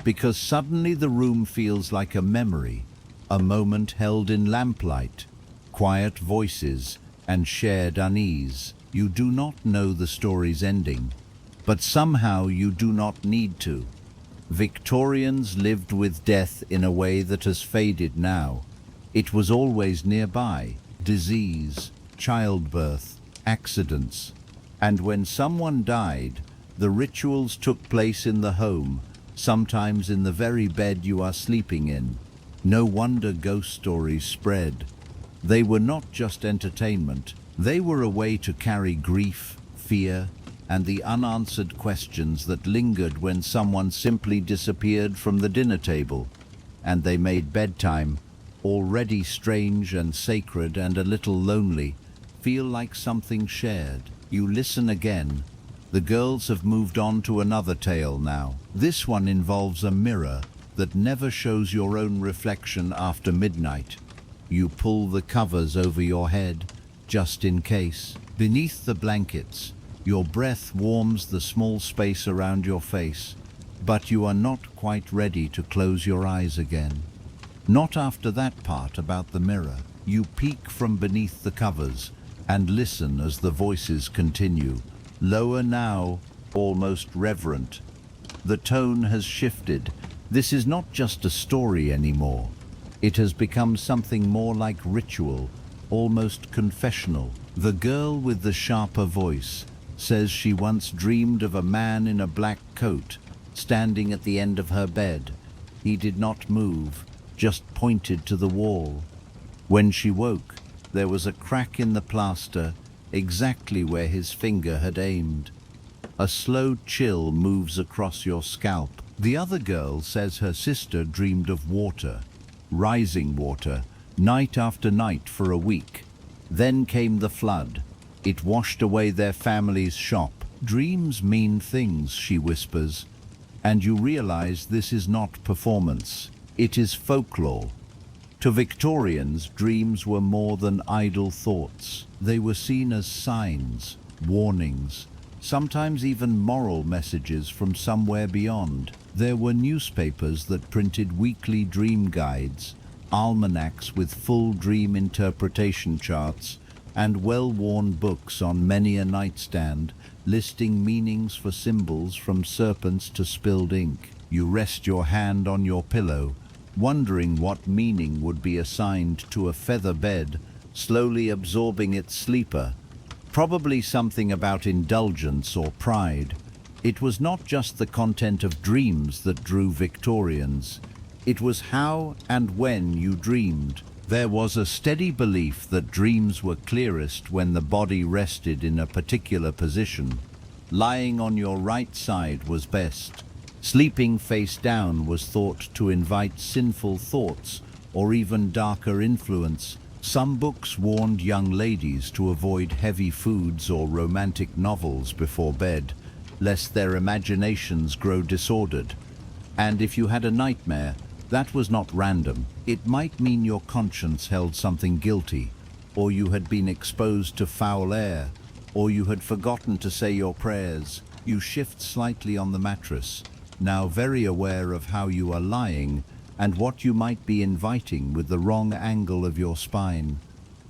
[SPEAKER 1] because suddenly the room feels like a memory, a moment held in lamplight, quiet voices, and shared unease. You do not know the story's ending, but somehow you do not need to. Victorians lived with death in a way that has faded now. It was always nearby: disease, childbirth, accidents. And when someone died, the rituals took place in the home, sometimes in the very bed you are sleeping in. No wonder ghost stories spread. They were not just entertainment, they were a way to carry grief, fear, and the unanswered questions that lingered when someone simply disappeared from the dinner table, and they made bedtime, already strange and sacred and a little lonely, feel like something shared. You listen again. The girls have moved on to another tale now. This one involves a mirror that never shows your own reflection after midnight. You pull the covers over your head, just in case. Beneath the blankets, your breath warms the small space around your face, but you are not quite ready to close your eyes again. Not after that part about the mirror. You peek from beneath the covers and listen as the voices continue. Lower now, almost reverent. The tone has shifted. This is not just a story anymore. It has become something more like ritual, almost confessional. The girl with the sharper voice says she once dreamed of a man in a black coat standing at the end of her bed. He did not move, just pointed to the wall. When she woke, there was a crack in the plaster, exactly where his finger had aimed. A slow chill moves across your scalp. The other girl says her sister dreamed of water, rising water, night after night for a week. Then came the flood. It washed away their family's shop. Dreams mean things, she whispers, and you realize this is not performance. It is folklore. To Victorians, dreams were more than idle thoughts. They were seen as signs, warnings, sometimes even moral messages from somewhere beyond. There were newspapers that printed weekly dream guides, almanacs with full dream interpretation charts, and well-worn books on many a nightstand, listing meanings for symbols from serpents to spilled ink. You rest your hand on your pillow, wondering what meaning would be assigned to a feather bed, slowly absorbing its sleeper. Probably something about indulgence or pride. It was not just the content of dreams that drew Victorians. It was how and when you dreamed. There was a steady belief that dreams were clearest when the body rested in a particular position. Lying on your right side was best. Sleeping face down was thought to invite sinful thoughts or even darker influence. Some books warned young ladies to avoid heavy foods or romantic novels before bed, lest their imaginations grow disordered. And if you had a nightmare, that was not random. It might mean your conscience held something guilty, or you had been exposed to foul air, or you had forgotten to say your prayers. You shift slightly on the mattress, now very aware of how you are lying and what you might be inviting with the wrong angle of your spine.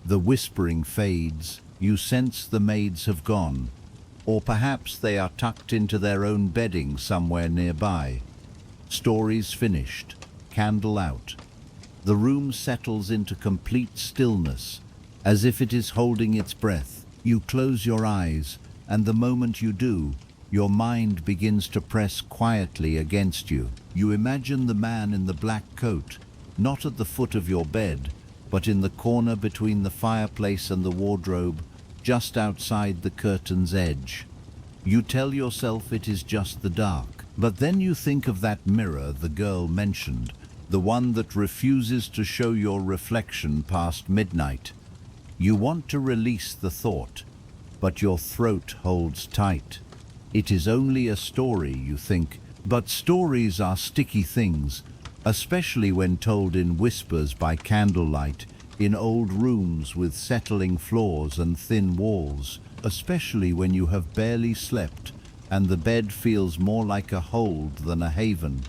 [SPEAKER 1] The whispering fades. You sense the maids have gone, or perhaps they are tucked into their own bedding somewhere nearby. Stories finished. Candle out. The room settles into complete stillness, as if it is holding its breath. You close your eyes, and the moment you do, your mind begins to press quietly against you. You imagine the man in the black coat, not at the foot of your bed, but in the corner between the fireplace and the wardrobe, just outside the curtain's edge. You tell yourself it is just the dark, but then you think of that mirror the girl mentioned, the one that refuses to show your reflection past midnight. You want to release the thought, but your throat holds tight. It is only a story, you think, but stories are sticky things, especially when told in whispers by candlelight, in old rooms with settling floors and thin walls, especially when you have barely slept and the bed feels more like a hold than a haven.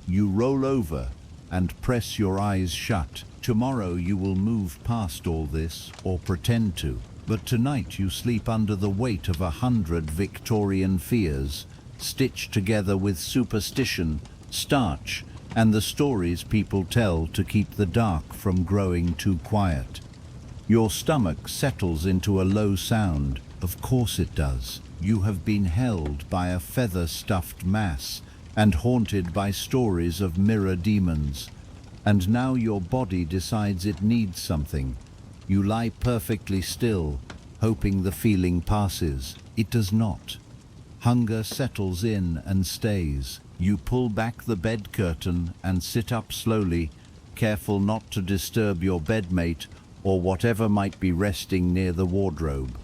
[SPEAKER 1] You roll over and press your eyes shut. Tomorrow you will move past all this, or pretend to. But tonight you sleep under the weight of 100 Victorian fears, stitched together with superstition, starch, and the stories people tell to keep the dark from growing too quiet. Your stomach settles into a low sound. Of course it does. You have been held by a feather-stuffed mass and haunted by stories of mirror demons. And now your body decides it needs something. You lie perfectly still, hoping the feeling passes. It does not. Hunger settles in and stays. You pull back the bed curtain and sit up slowly, careful not to disturb your bedmate or whatever might be resting near the wardrobe.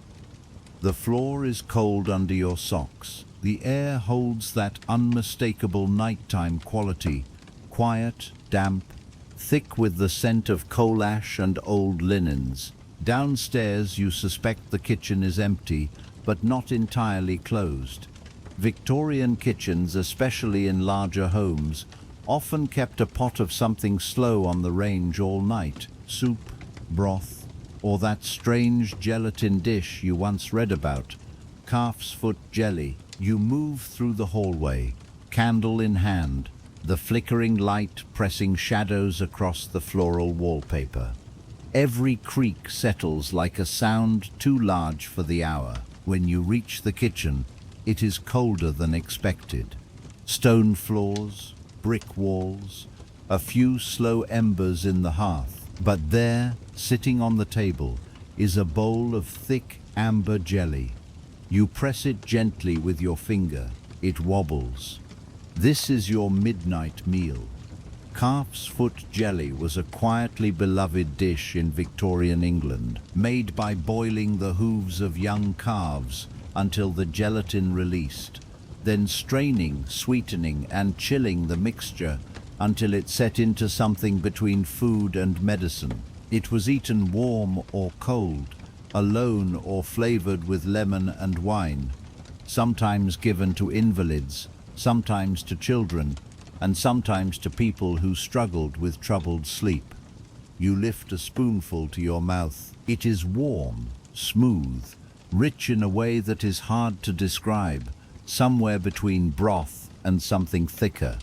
[SPEAKER 1] The floor is cold under your socks. The air holds that unmistakable nighttime quality, quiet, damp, thick with the scent of coal ash and old linens. Downstairs you suspect the kitchen is empty, but not entirely closed. Victorian kitchens, especially in larger homes, often kept a pot of something slow on the range all night. Soup, broth, or that strange gelatin dish you once read about, calf's foot jelly. You move through the hallway, candle in hand, the flickering light pressing shadows across the floral wallpaper. Every creak settles like a sound too large for the hour. When you reach the kitchen, it is colder than expected. Stone floors, brick walls, a few slow embers in the hearth. But there, sitting on the table, is a bowl of thick amber jelly. You press it gently with your finger. It wobbles. This is your midnight meal. Calf's foot jelly was a quietly beloved dish in Victorian England, made by boiling the hooves of young calves until the gelatin released, then straining, sweetening, and chilling the mixture until it set into something between food and medicine. It was eaten warm or cold, alone or flavored with lemon and wine, sometimes given to invalids, sometimes to children, and sometimes to people who struggled with troubled sleep. You lift a spoonful to your mouth. It is warm, smooth, rich in a way that is hard to describe, somewhere between broth and something thicker.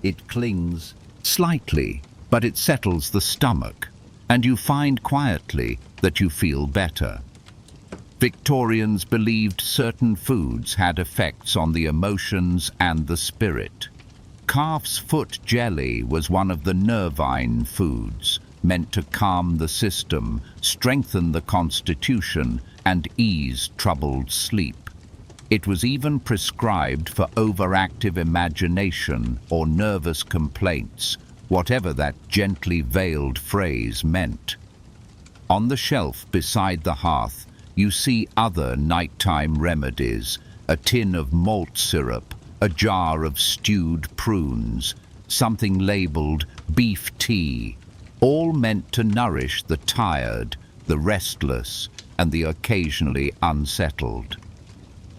[SPEAKER 1] It clings slightly, but it settles the stomach, and you find quietly that you feel better. Victorians believed certain foods had effects on the emotions and the spirit. Calf's foot jelly was one of the nervine foods, meant to calm the system, strengthen the constitution, and ease troubled sleep. It was even prescribed for overactive imagination or nervous complaints, whatever that gently veiled phrase meant. On the shelf beside the hearth, you see other nighttime remedies: a tin of malt syrup, a jar of stewed prunes, something labeled beef tea, all meant to nourish the tired, the restless, and the occasionally unsettled.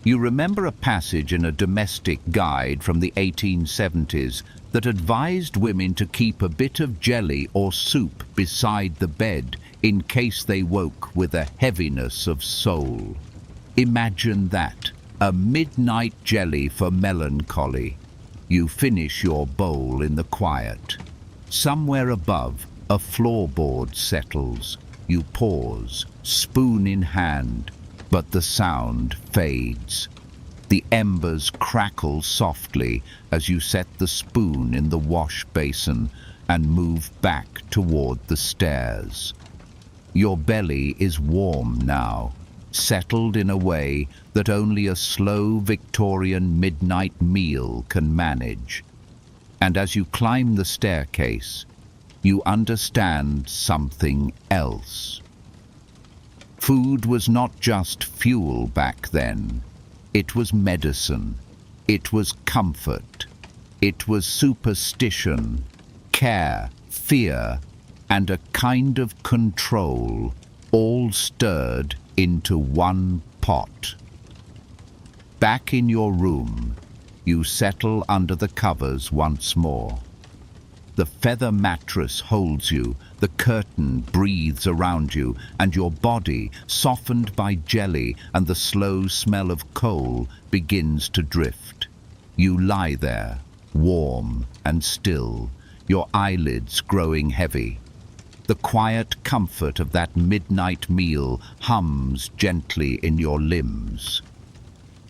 [SPEAKER 1] You remember a passage in a domestic guide from the 1870s that advised women to keep a bit of jelly or soup beside the bed in case they woke with a heaviness of soul. Imagine that, a midnight jelly for melancholy. You finish your bowl in the quiet. Somewhere above, a floorboard settles. You pause, spoon in hand, but the sound fades. The embers crackle softly as you set the spoon in the wash basin and move back toward the stairs. Your belly is warm now, settled in a way that only a slow Victorian midnight meal can manage. And as you climb the staircase, you understand something else. Food was not just fuel back then. It was medicine. It was comfort. It was superstition, care, fear, and a kind of control, all stirred into one pot. Back in your room, you settle under the covers once more. The feather mattress holds you, the curtain breathes around you, and your body, softened by jelly and the slow smell of coal, begins to drift. You lie there, warm and still, your eyelids growing heavy. The quiet comfort of that midnight meal hums gently in your limbs.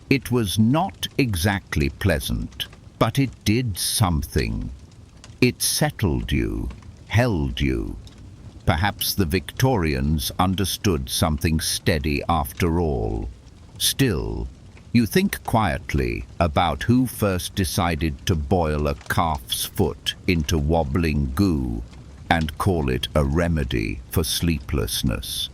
[SPEAKER 1] It was not exactly pleasant, but it did something. It settled you, held you. Perhaps the Victorians understood something steady after all. Still, you think quietly about who first decided to boil a calf's foot into wobbling goo and call it a remedy for sleeplessness.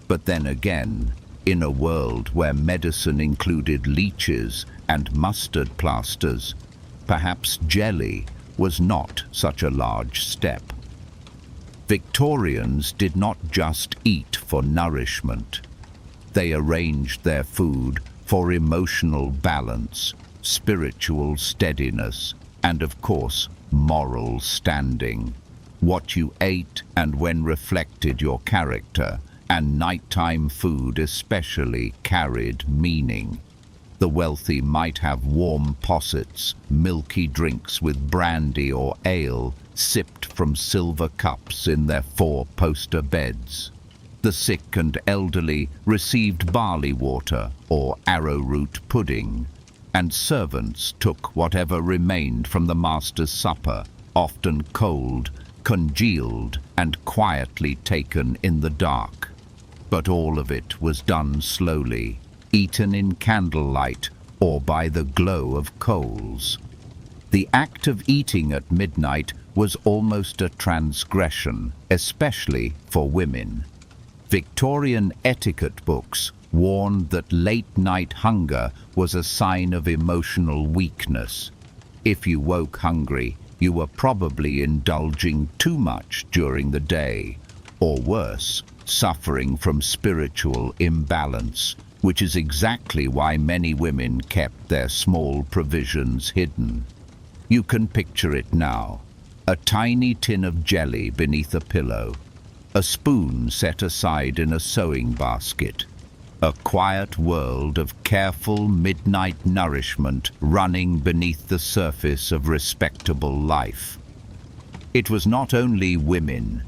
[SPEAKER 1] But then again, in a world where medicine included leeches and mustard plasters, perhaps jelly was not such a large step. Victorians did not just eat for nourishment. They arranged their food for emotional balance, spiritual steadiness, and of course, moral standing. What you ate and when reflected your character, and nighttime food especially carried meaning. The wealthy might have warm possets, milky drinks with brandy or ale, sipped from silver cups in their four-poster beds. The sick and elderly received barley water or arrowroot pudding, and servants took whatever remained from the master's supper, often cold, congealed, and quietly taken in the dark. But all of it was done slowly, eaten in candlelight or by the glow of coals. The act of eating at midnight was almost a transgression, especially for women. Victorian etiquette books warned that late-night hunger was a sign of emotional weakness. If you woke hungry, you were probably indulging too much during the day, or worse, suffering from spiritual imbalance, which is exactly why many women kept their small provisions hidden. You can picture it now. A tiny tin of jelly beneath a pillow, a spoon set aside in a sewing basket, a quiet world of careful midnight nourishment running beneath the surface of respectable life. It was not only women.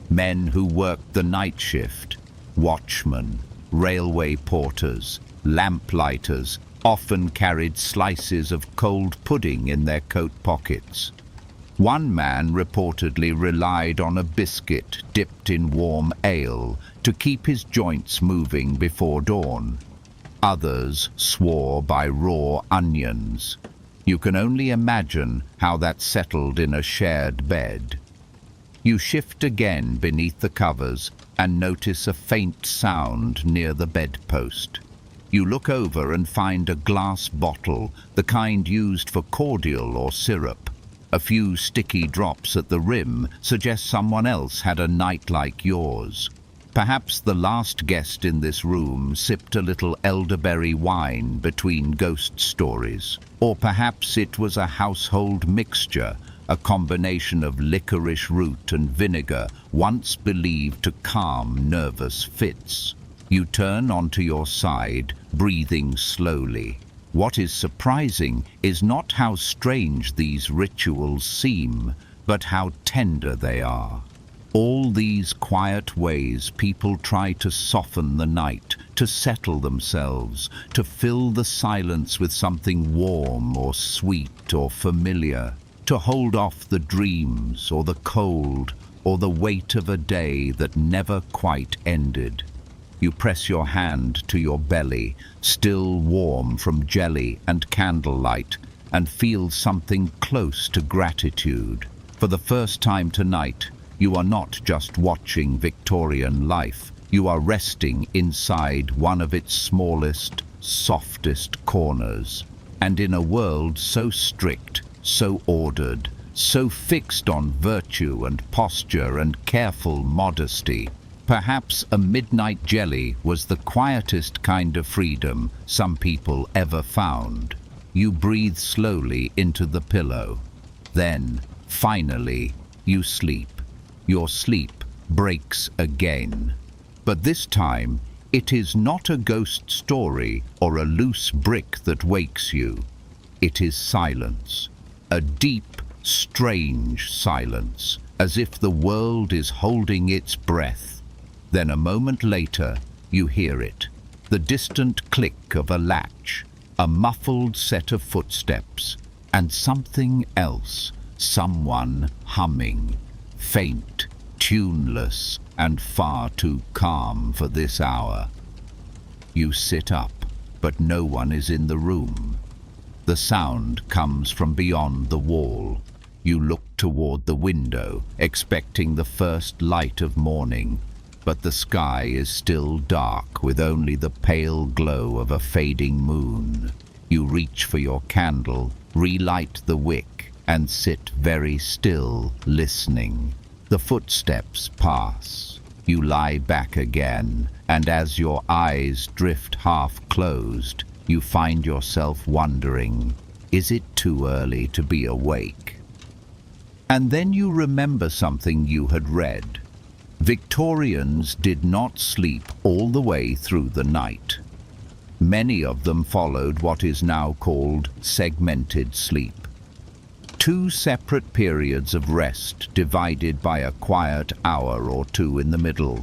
[SPEAKER 1] Men who worked the night shift, watchmen, railway porters, lamplighters, often carried slices of cold pudding in their coat pockets. One man reportedly relied on a biscuit dipped in warm ale to keep his joints moving before dawn. Others swore by raw onions. You can only imagine how that settled in a shared bed. You shift again beneath the covers and notice a faint sound near the bedpost. You look over and find a glass bottle, the kind used for cordial or syrup. A few sticky drops at the rim suggest someone else had a night like yours. Perhaps the last guest in this room sipped a little elderberry wine between ghost stories. Or perhaps it was a household mixture, a combination of licorice root and vinegar, once believed to calm nervous fits. You turn onto your side, breathing slowly. What is surprising is not how strange these rituals seem, but how tender they are. All these quiet ways people try to soften the night, to settle themselves, to fill the silence with something warm or sweet or familiar, to hold off the dreams or the cold or the weight of a day that never quite ended. You press your hand to your belly, still warm from jelly and candlelight, and feel something close to gratitude. For the first time tonight, you are not just watching Victorian life, you are resting inside one of its smallest, softest corners. And in a world so strict, so ordered, so fixed on virtue and posture and careful modesty, perhaps a midnight jelly was the quietest kind of freedom some people ever found. You breathe slowly into the pillow. Then, finally, you sleep. Your sleep breaks again. But this time, it is not a ghost story or a loose brick that wakes you. It is silence. A deep, strange silence, as if the world is holding its breath. Then a moment later, you hear it. The distant click of a latch, a muffled set of footsteps, and something else, someone humming, faint, tuneless and far too calm for this hour. You sit up, but no one is in the room. The sound comes from beyond the wall. You look toward the window, expecting the first light of morning, but the sky is still dark with only the pale glow of a fading moon. You reach for your candle, relight the wick, and sit very still, listening. The footsteps pass. You lie back again, and as your eyes drift half closed, you find yourself wondering, is it too early to be awake? And then you remember something you had read. Victorians did not sleep all the way through the night. Many of them followed what is now called segmented sleep. 2 separate periods of rest divided by a quiet hour or two in the middle.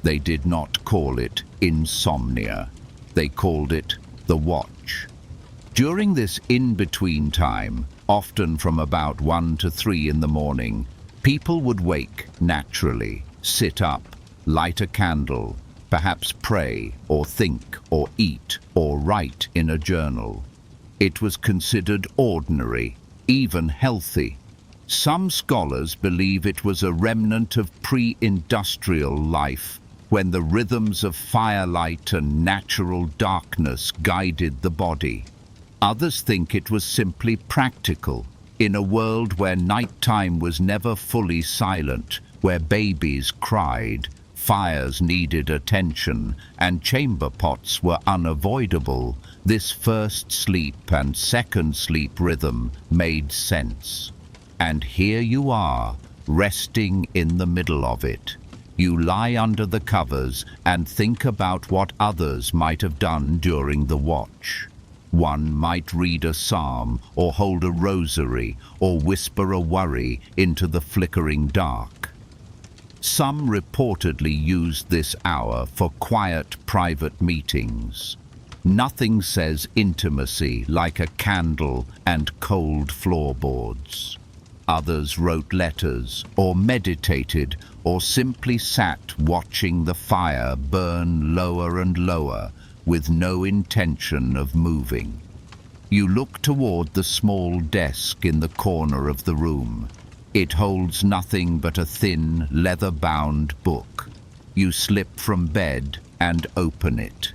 [SPEAKER 1] They did not call it insomnia. They called it the watch. During this in-between time, often from about 1 to 3 in the morning, people would wake naturally, sit up, light a candle, perhaps pray or think or eat or write in a journal. It was considered ordinary, even healthy. Some scholars believe it was a remnant of pre-industrial life, when the rhythms of firelight and natural darkness guided the body. Others think it was simply practical, in a world where nighttime was never fully silent, where babies cried, fires needed attention, and chamber pots were unavoidable. This first sleep and second sleep rhythm made sense. And here you are, resting in the middle of it. You lie under the covers and think about what others might have done during the watch. One might read a psalm, or hold a rosary, or whisper a worry into the flickering dark. Some reportedly used this hour for quiet private meetings. Nothing says intimacy like a candle and cold floorboards. Others wrote letters, or meditated, or simply sat watching the fire burn lower and lower, with no intention of moving. You look toward the small desk in the corner of the room. It holds nothing but a thin, leather-bound book. You slip from bed and open it.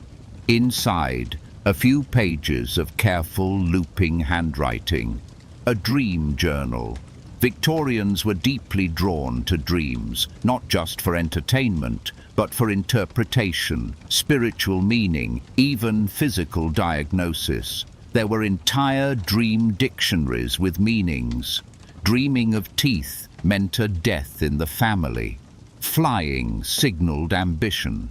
[SPEAKER 1] Inside, a few pages of careful, looping handwriting. A dream journal. Victorians were deeply drawn to dreams, not just for entertainment, but for interpretation, spiritual meaning, even physical diagnosis. There were entire dream dictionaries with meanings. Dreaming of teeth meant a death in the family. Flying signaled ambition.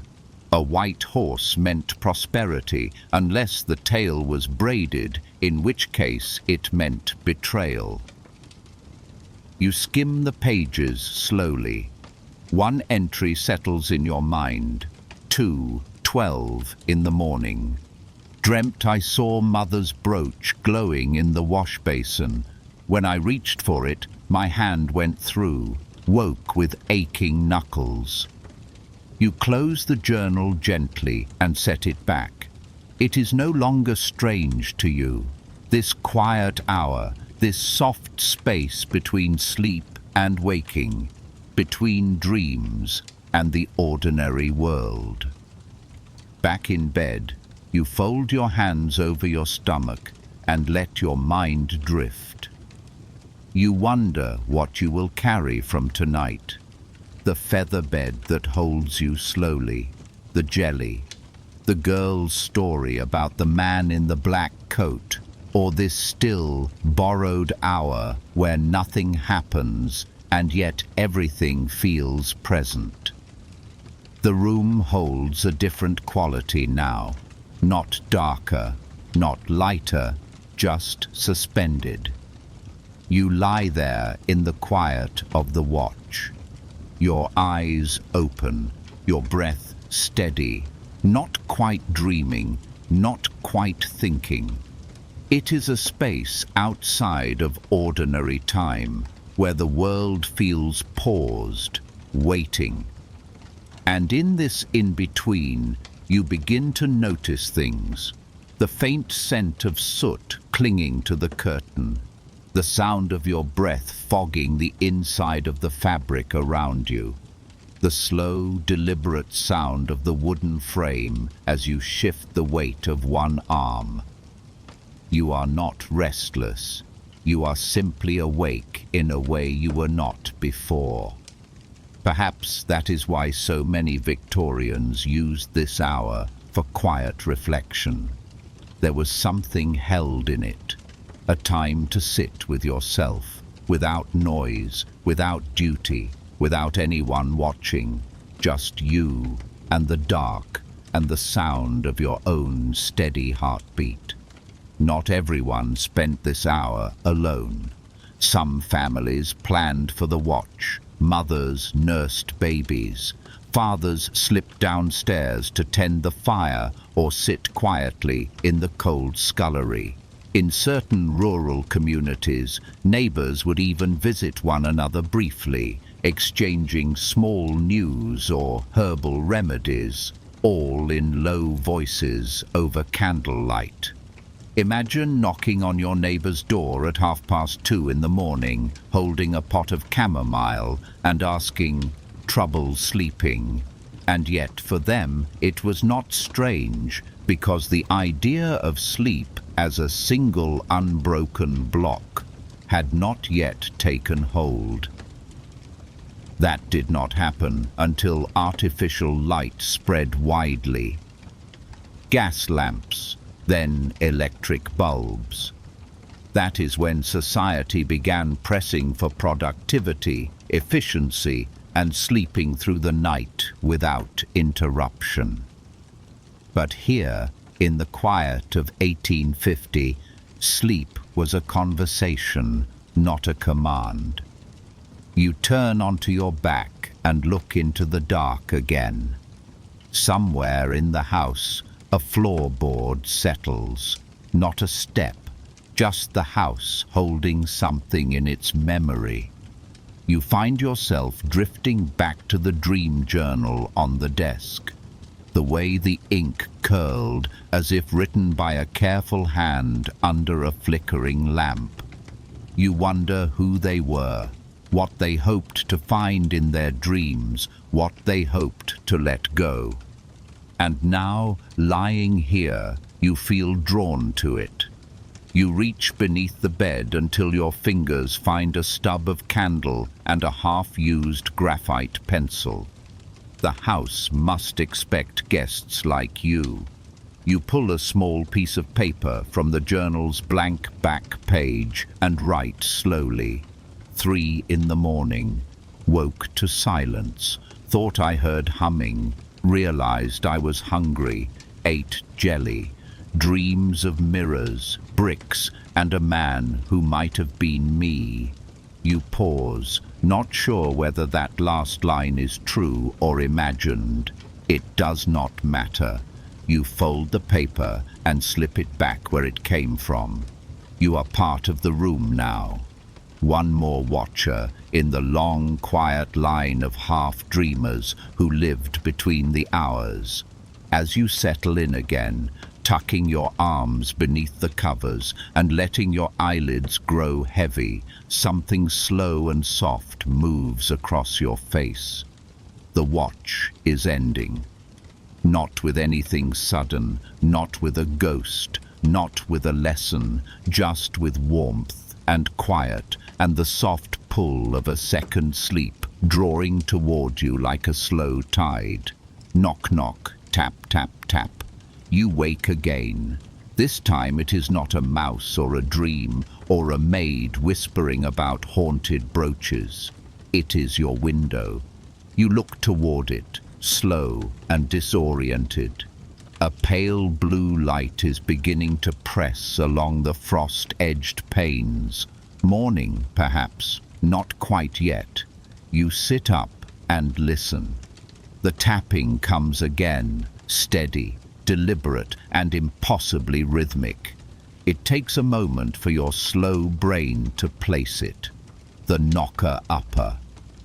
[SPEAKER 1] A white horse meant prosperity, unless the tail was braided, in which case it meant betrayal. You skim the pages slowly. One entry settles in your mind. 2:12 in the morning. Dreamt I saw mother's brooch glowing in the wash basin. When I reached for it, my hand went through. Woke with aching knuckles. You close the journal gently and set it back. It is no longer strange to you. This quiet hour, this soft space between sleep and waking, between dreams and the ordinary world. Back in bed, you fold your hands over your stomach and let your mind drift. You wonder what you will carry from tonight. The feather bed that holds you slowly, the jelly, the girl's story about the man in the black coat, or this still, borrowed hour where nothing happens and yet everything feels present. The room holds a different quality now, not darker, not lighter, just suspended. You lie there in the quiet of the watch. Your eyes open, your breath steady, not quite dreaming, not quite thinking. It is a space outside of ordinary time, where the world feels paused, waiting. And in this in-between, you begin to notice things. The faint scent of soot clinging to the curtain, the sound of your breath fogging the inside of the fabric around you, the slow, deliberate sound of the wooden frame as you shift the weight of one arm. You are not restless. You are simply awake in a way you were not before. Perhaps that is why so many Victorians used this hour for quiet reflection. There was something held in it, a time to sit with yourself, without noise, without duty, without anyone watching, just you and the dark and the sound of your own steady heartbeat. Not everyone spent this hour alone. Some families planned for the watch. Mothers nursed babies. Fathers slipped downstairs to tend the fire or sit quietly in the cold scullery. In certain rural communities, neighbors would even visit one another briefly, exchanging small news or herbal remedies, all in low voices over candlelight. Imagine knocking on your neighbor's door at 2:30 in the morning, holding a pot of chamomile and asking, "Trouble sleeping?" And yet for them it was not strange, because the idea of sleep as a single unbroken block had not yet taken hold. That did not happen until artificial light spread widely. Gas lamps, then electric bulbs. That is when society began pressing for productivity, efficiency, and sleeping through the night without interruption. But here, in the quiet of 1850, sleep was a conversation, not a command. You turn onto your back and look into the dark again. Somewhere in the house, a floorboard settles, not a step, just the house holding something in its memory. You find yourself drifting back to the dream journal on the desk, the way the ink curled as if written by a careful hand under a flickering lamp. You wonder who they were, what they hoped to find in their dreams, what they hoped to let go. And now, lying here, you feel drawn to it. You reach beneath the bed until your fingers find a stub of candle and a half-used graphite pencil. The house must expect guests like you. You pull a small piece of paper from the journal's blank back page and write slowly. 3 in the morning. Woke to silence. Thought I heard humming. Realized I was hungry, ate jelly, dreams of mirrors, bricks, and a man who might have been me. You pause, not sure whether that last line is true or imagined. It does not matter. You fold the paper and slip it back where it came from. You are part of the room now. One more watcher in the long, quiet line of half-dreamers who lived between the hours. As you settle in again, tucking your arms beneath the covers and letting your eyelids grow heavy, something slow and soft moves across your face. The watch is ending. Not with anything sudden, not with a ghost, not with a lesson, just with warmth and quiet and the soft pull of a second sleep drawing toward you like a slow tide. Knock, knock, tap, tap, tap. You wake again. This time it is not a mouse or a dream or a maid whispering about haunted brooches. It is your window. You look toward it, slow and disoriented. A pale blue light is beginning to press along the frost-edged panes. Morning, perhaps, not quite yet. You sit up and listen. The tapping comes again, steady, deliberate, and impossibly rhythmic. It takes a moment for your slow brain to place it. The knocker-upper.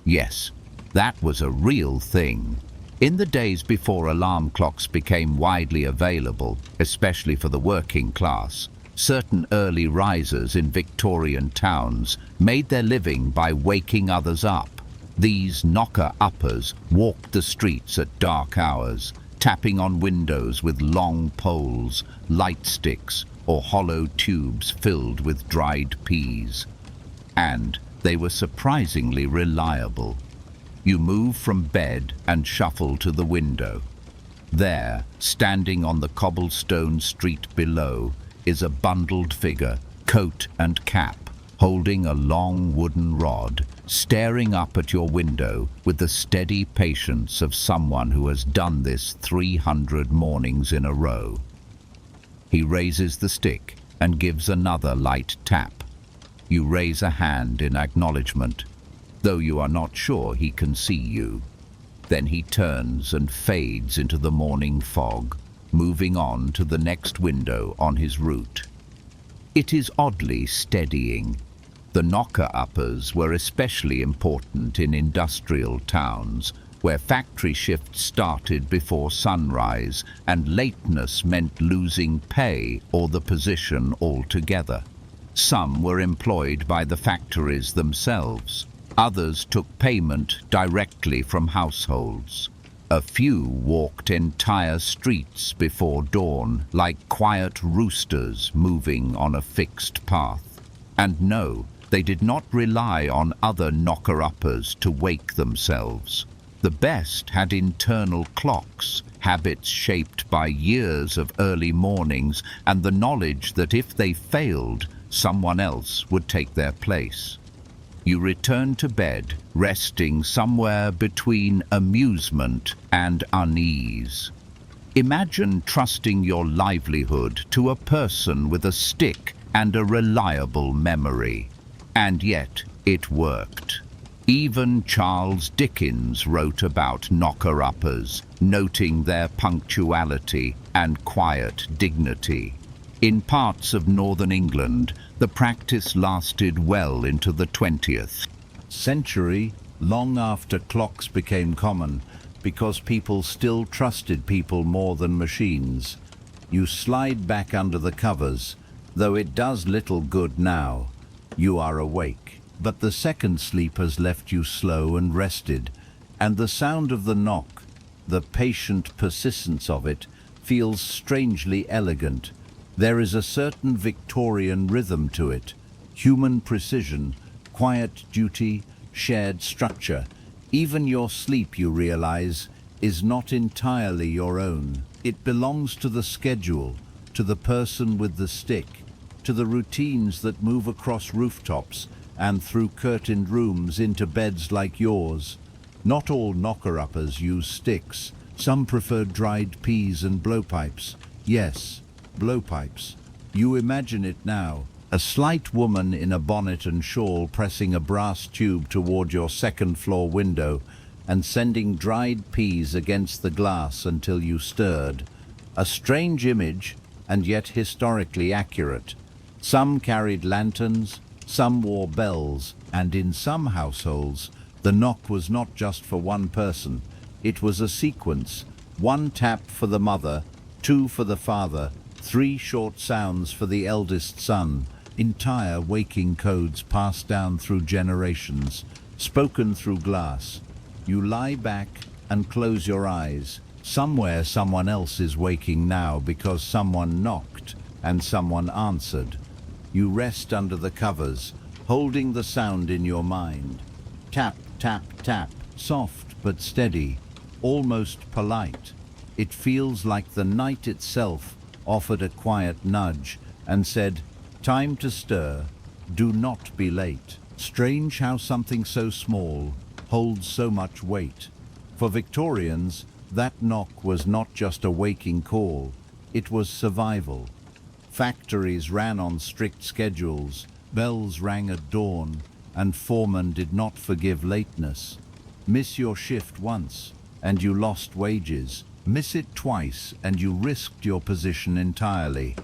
[SPEAKER 1] Yes, That was a real thing. In the days before alarm clocks became widely available, especially for the working class, certain early risers in Victorian towns made their living by waking others up. These knocker-uppers walked the streets at dark hours, tapping on windows with long poles, light sticks, or hollow tubes filled with dried peas. And they were surprisingly reliable. You move from bed and shuffle to the window. There, standing on the cobblestone street below, is a bundled figure, coat and cap, holding a long wooden rod, staring up at your window with the steady patience of someone who has done this 300 mornings in a row. He raises the stick and gives another light tap. You raise a hand in acknowledgement, though you are not sure he can see you. Then he turns and fades into the morning fog, moving on to the next window on his route. It is oddly steadying. The knocker-uppers were especially important in industrial towns, where factory shifts started before sunrise, and lateness meant losing pay or the position altogether. Some were employed by the factories themselves. Others took payment directly from households. A few walked entire streets before dawn, like quiet roosters moving on a fixed path. And no, they did not rely on other knocker-uppers to wake themselves. The best had internal clocks, habits shaped by years of early mornings, and the knowledge that if they failed, someone else would take their place. You return to bed, resting somewhere between amusement and unease. Imagine trusting your livelihood to a person with a stick and a reliable memory. And yet, it worked. Even Charles Dickens wrote about knocker-uppers, noting their punctuality and quiet dignity. In parts of northern England, the practice lasted well into the 20th century, long after clocks became common, because people still trusted people more than machines. You slide back under the covers, though it does little good now. You are awake, but the second sleep has left you slow and rested, and the sound of the knock, the patient persistence of it, feels strangely elegant. There is a certain Victorian rhythm to it, human precision, quiet duty, shared structure. Even your sleep, you realize, is not entirely your own. It belongs to the schedule, to the person with the stick, to the routines that move across rooftops and through curtained rooms into beds like yours. Not all knocker-uppers use sticks. Some prefer dried peas and blowpipes. Yes, blowpipes. You imagine it now. A slight woman in a bonnet and shawl pressing a brass tube toward your second-floor window and sending dried peas against the glass until you stirred. A strange image, and yet historically accurate. Some carried lanterns, some wore bells, and in some households, the knock was not just for one person. It was a sequence. One tap for the mother, two for the father, three short sounds for the eldest son. Entire waking codes passed down through generations, spoken through glass. You lie back and close your eyes. Somewhere someone else is waking now because someone knocked and someone answered. You rest under the covers, holding the sound in your mind. Tap, tap, tap, soft but steady, almost polite. It feels like the night itself offered a quiet nudge and said, "Time to stir, do not be late." Strange how something so small holds so much weight. For Victorians, that knock was not just a waking call, it was survival. Factories ran on strict schedules, bells rang at dawn, and foremen did not forgive lateness. Miss your shift once, and you lost wages. Miss it twice, and you risked your position entirely.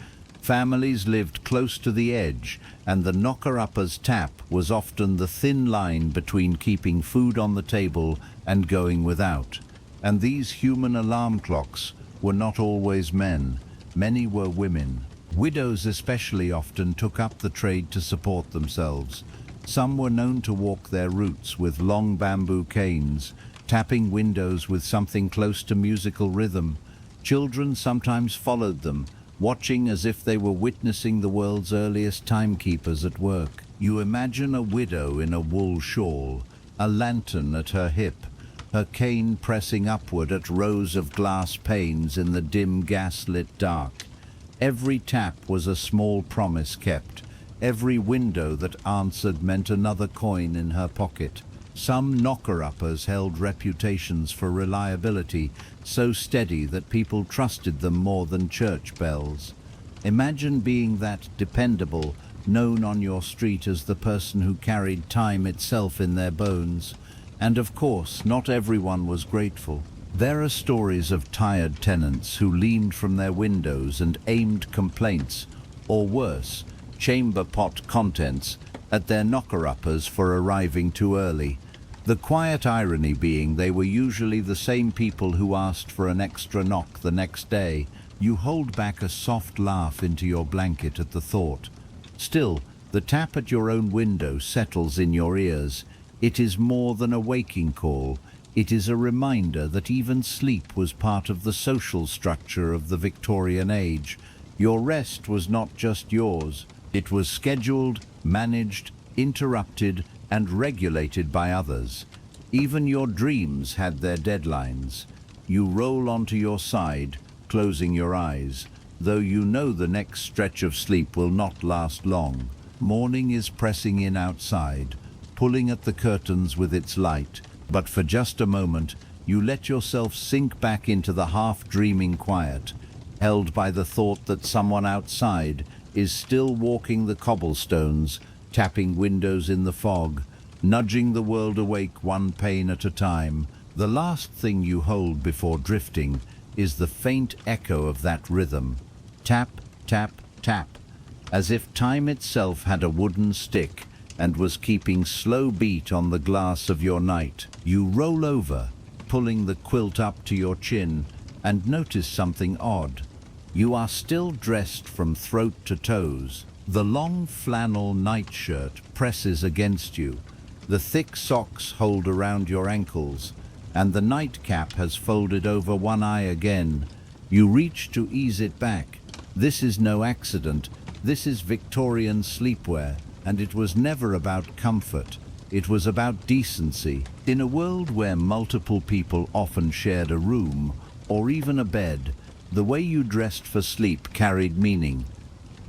[SPEAKER 1] Families lived close to the edge, and the knocker-upper's tap was often the thin line between keeping food on the table and going without. And these human alarm clocks were not always men. Many were women. Widows especially often took up the trade to support themselves. Some were known to walk their routes with long bamboo canes, tapping windows with something close to musical rhythm. Children sometimes followed them, watching as if they were witnessing the world's earliest timekeepers at work. You imagine a widow in a wool shawl, a lantern at her hip, her cane pressing upward at rows of glass panes in the dim gas-lit dark. Every tap was a small promise kept. Every window that answered meant another coin in her pocket. Some knocker-uppers held reputations for reliability, so steady that people trusted them more than church bells. Imagine being that dependable, known on your street as the person who carried time itself in their bones. And of course, not everyone was grateful. There are stories of tired tenants who leaned from their windows and aimed complaints, or worse, chamber pot contents, at their knocker-uppers for arriving too early. The quiet irony being they were usually the same people who asked for an extra knock the next day. You hold back a soft laugh into your blanket at the thought. Still, the tap at your own window settles in your ears. It is more than a waking call. It is a reminder that even sleep was part of the social structure of the Victorian age. Your rest was not just yours. It was scheduled, managed, interrupted, and regulated by others. Even your dreams had their deadlines. You roll onto your side, closing your eyes, though you know the next stretch of sleep will not last long. Morning is pressing in outside, pulling at the curtains with its light, but for just a moment, you let yourself sink back into the half-dreaming quiet, held by the thought that someone outside is still walking the cobblestones, tapping windows in the fog, nudging the world awake one pane at a time. The last thing you hold before drifting is the faint echo of that rhythm. Tap, tap, tap, as if time itself had a wooden stick and was keeping slow beat on the glass of your night. You roll over, pulling the quilt up to your chin, and notice something odd. You are still dressed from throat to toes. The long flannel nightshirt presses against you. The thick socks hold around your ankles, and the nightcap has folded over one eye again. You reach to ease it back. This is no accident. This is Victorian sleepwear, and it was never about comfort. It was about decency. In a world where multiple people often shared a room, or even a bed, the way you dressed for sleep carried meaning.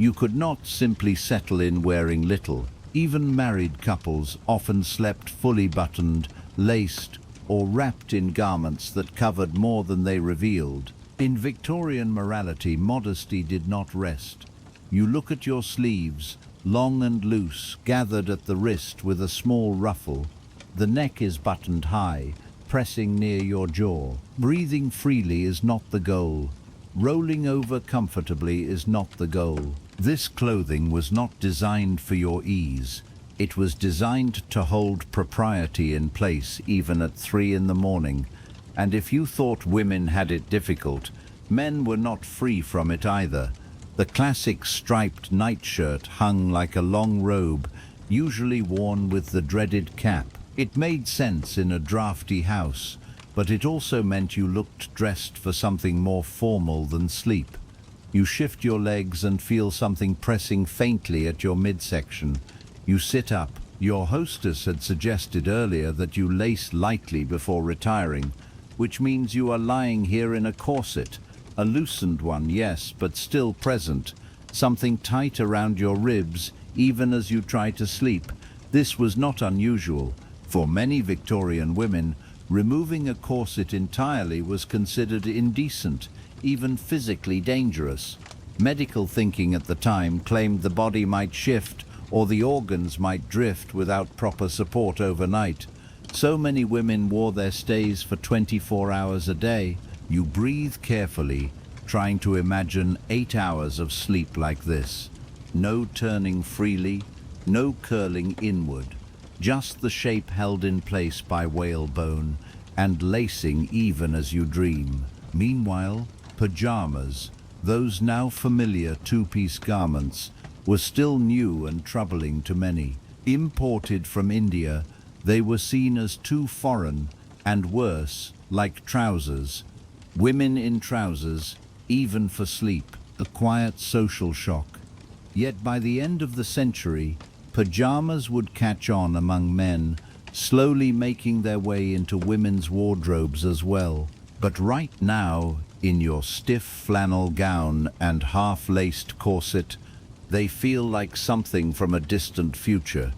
[SPEAKER 1] You could not simply settle in wearing little. Even married couples often slept fully buttoned, laced, or wrapped in garments that covered more than they revealed. In Victorian morality, modesty did not rest. You look at your sleeves, long and loose, gathered at the wrist with a small ruffle. The neck is buttoned high, pressing near your jaw. Breathing freely is not the goal. Rolling over comfortably is not the goal. This clothing was not designed for your ease. It was designed to hold propriety in place even at 3 in the morning. And if you thought women had it difficult, men were not free from it either. The classic striped nightshirt hung like a long robe, usually worn with the dreaded cap. It made sense in a drafty house, but it also meant you looked dressed for something more formal than sleep. You shift your legs and feel something pressing faintly at your midsection. You sit up. Your hostess had suggested earlier that you lace lightly before retiring, which means you are lying here in a corset, a loosened one, yes, but still present, something tight around your ribs even as you try to sleep. This was not unusual. For many Victorian women, removing a corset entirely was considered indecent, even physically dangerous. Medical thinking at the time claimed the body might shift or the organs might drift without proper support overnight. So many women wore their stays for 24 hours a day. You breathe carefully, trying to imagine 8 hours of sleep like this. No turning freely, no curling inward, just the shape held in place by whalebone and lacing even as you dream. Meanwhile, pajamas, those now familiar two-piece garments, were still new and troubling to many. Imported from India, they were seen as too foreign and worse, like trousers. Women in trousers, even for sleep, a quiet social shock. Yet by the end of the century, pajamas would catch on among men, slowly making their way into women's wardrobes as well. But right now, in your stiff flannel gown and half-laced corset, they feel like something from a distant future.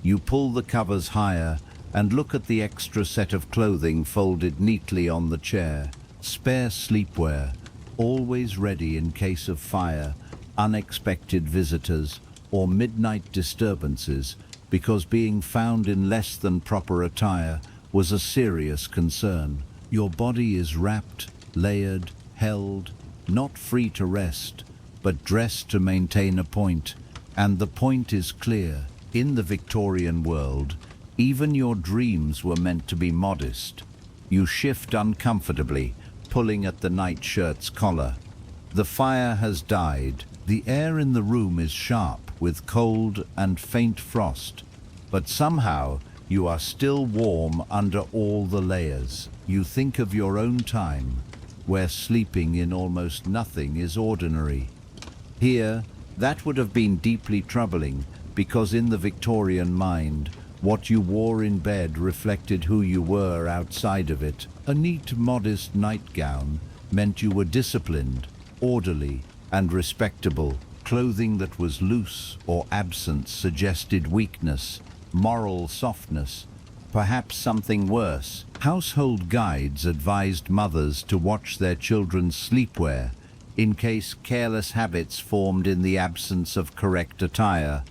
[SPEAKER 1] You pull the covers higher and look at the extra set of clothing folded neatly on the chair. Spare sleepwear, always ready in case of fire, unexpected visitors, or midnight disturbances, because being found in less than proper attire was a serious concern. Your body is wrapped, layered, held, not free to rest, but dressed to maintain a point, and the point is clear. In the Victorian world, even your dreams were meant to be modest. You shift uncomfortably, pulling at the nightshirt's collar. The fire has died. The air in the room is sharp with cold and faint frost, but somehow you are still warm under all the layers. You think of your own time, where sleeping in almost nothing is ordinary. Here, that would have been deeply troubling, because in the Victorian mind, what you wore in bed reflected who you were outside of it. A neat, modest nightgown meant you were disciplined, orderly, and respectable. Clothing that was loose or absent suggested weakness, moral softness, perhaps something worse. Household guides advised mothers to watch their children's sleepwear in case careless habits formed in the absence of correct attire.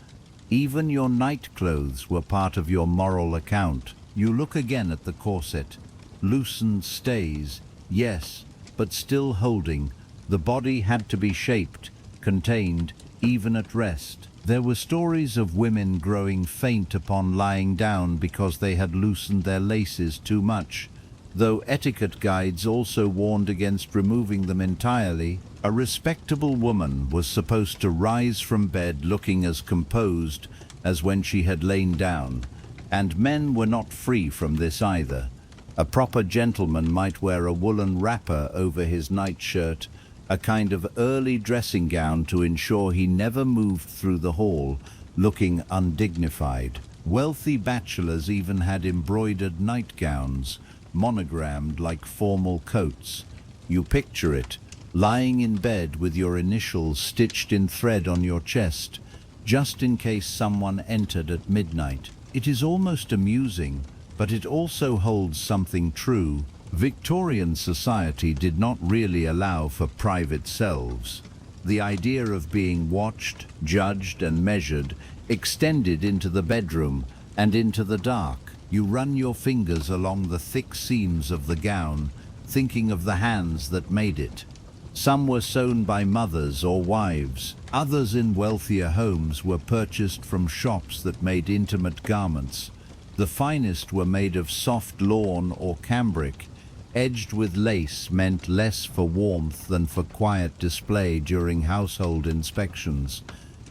[SPEAKER 1] Even your night clothes were part of your moral account. You look again at the corset. Loosened stays, yes, but still holding. The body had to be shaped, contained, even at rest. There were stories of women growing faint upon lying down because they had loosened their laces too much, though etiquette guides also warned against removing them entirely. A respectable woman was supposed to rise from bed looking as composed as when she had lain down, and men were not free from this either. A proper gentleman might wear a woolen wrapper over his nightshirt, a kind of early dressing gown to ensure he never moved through the hall, looking undignified. Wealthy bachelors even had embroidered nightgowns, monogrammed like formal coats. You picture it, lying in bed with your initials stitched in thread on your chest, just in case someone entered at midnight. It is almost amusing, but it also holds something true. Victorian society did not really allow for private selves. The idea of being watched, judged, and measured extended into the bedroom and into the dark. You run your fingers along the thick seams of the gown, thinking of the hands that made it. Some were sewn by mothers or wives. Others in wealthier homes were purchased from shops that made intimate garments. The finest were made of soft lawn or cambric. Edged with lace meant less for warmth than for quiet display during household inspections.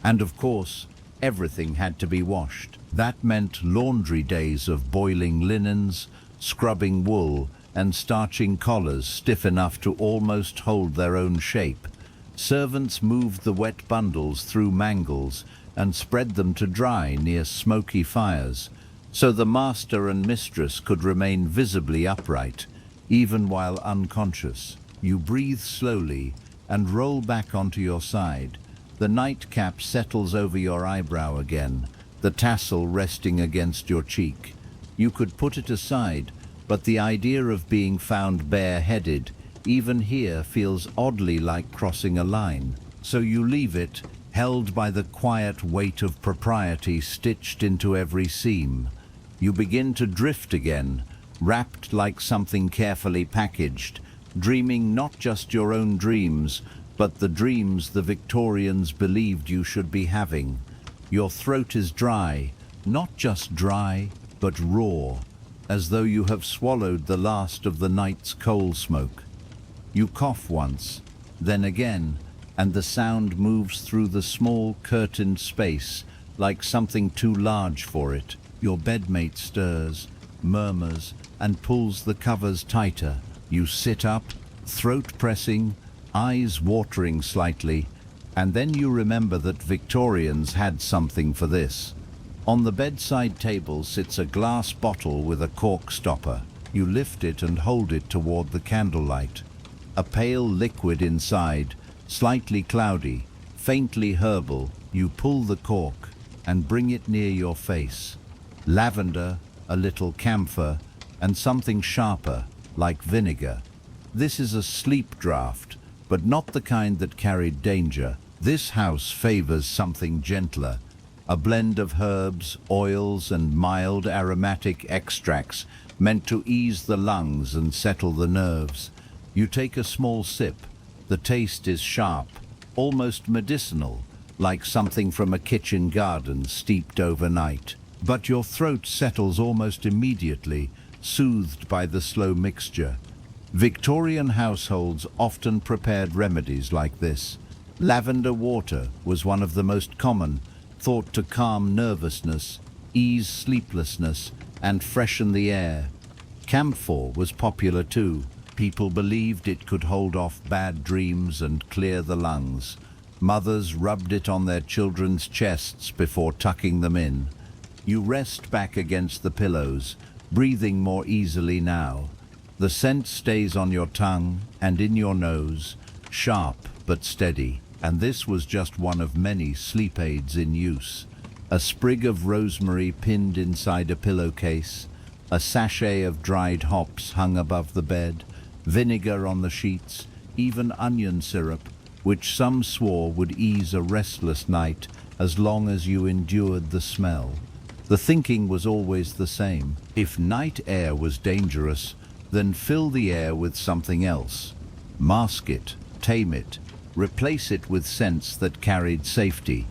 [SPEAKER 1] And of course, everything had to be washed. That meant laundry days of boiling linens, scrubbing wool, and starching collars stiff enough to almost hold their own shape. Servants moved the wet bundles through mangles and spread them to dry near smoky fires, so the master and mistress could remain visibly upright, even while unconscious. You breathe slowly and roll back onto your side. The nightcap settles over your eyebrow again, the tassel resting against your cheek. You could put it aside, but the idea of being found bareheaded, even here, feels oddly like crossing a line. So you leave it, held by the quiet weight of propriety stitched into every seam. You begin to drift again, wrapped like something carefully packaged, dreaming not just your own dreams, but the dreams the Victorians believed you should be having. Your throat is dry, not just dry, but raw, as though you have swallowed the last of the night's coal smoke. You cough once, then again, and the sound moves through the small curtained space like something too large for it. Your bedmate stirs, murmurs, and pulls the covers tighter. You sit up, throat pressing, eyes watering slightly, and then you remember that Victorians had something for this. On the bedside table sits a glass bottle with a cork stopper. You lift it and hold it toward the candlelight. A pale liquid inside, slightly cloudy, faintly herbal. You pull the cork and bring it near your face. Lavender, a little camphor, and something sharper, like vinegar. This is a sleep draught, but not the kind that carried danger. This house favors something gentler, a blend of herbs, oils, and mild aromatic extracts meant to ease the lungs and settle the nerves. You take a small sip. The taste is sharp, almost medicinal, like something from a kitchen garden steeped overnight. But your throat settles almost immediately, soothed by the slow mixture. Victorian households often prepared remedies like this. Lavender water was one of the most common, thought to calm nervousness, ease sleeplessness, and freshen the air. Camphor was popular too. People believed it could hold off bad dreams and clear the lungs. Mothers rubbed it on their children's chests before tucking them in. You rest back against the pillows, breathing more easily now. The scent stays on your tongue and in your nose, sharp but steady. And this was just one of many sleep aids in use. A sprig of rosemary pinned inside a pillowcase, a sachet of dried hops hung above the bed, vinegar on the sheets, even onion syrup, which some swore would ease a restless night as long as you endured the smell. The thinking was always the same. If night air was dangerous, then fill the air with something else. Mask it, tame it, replace it with scents that carried safety.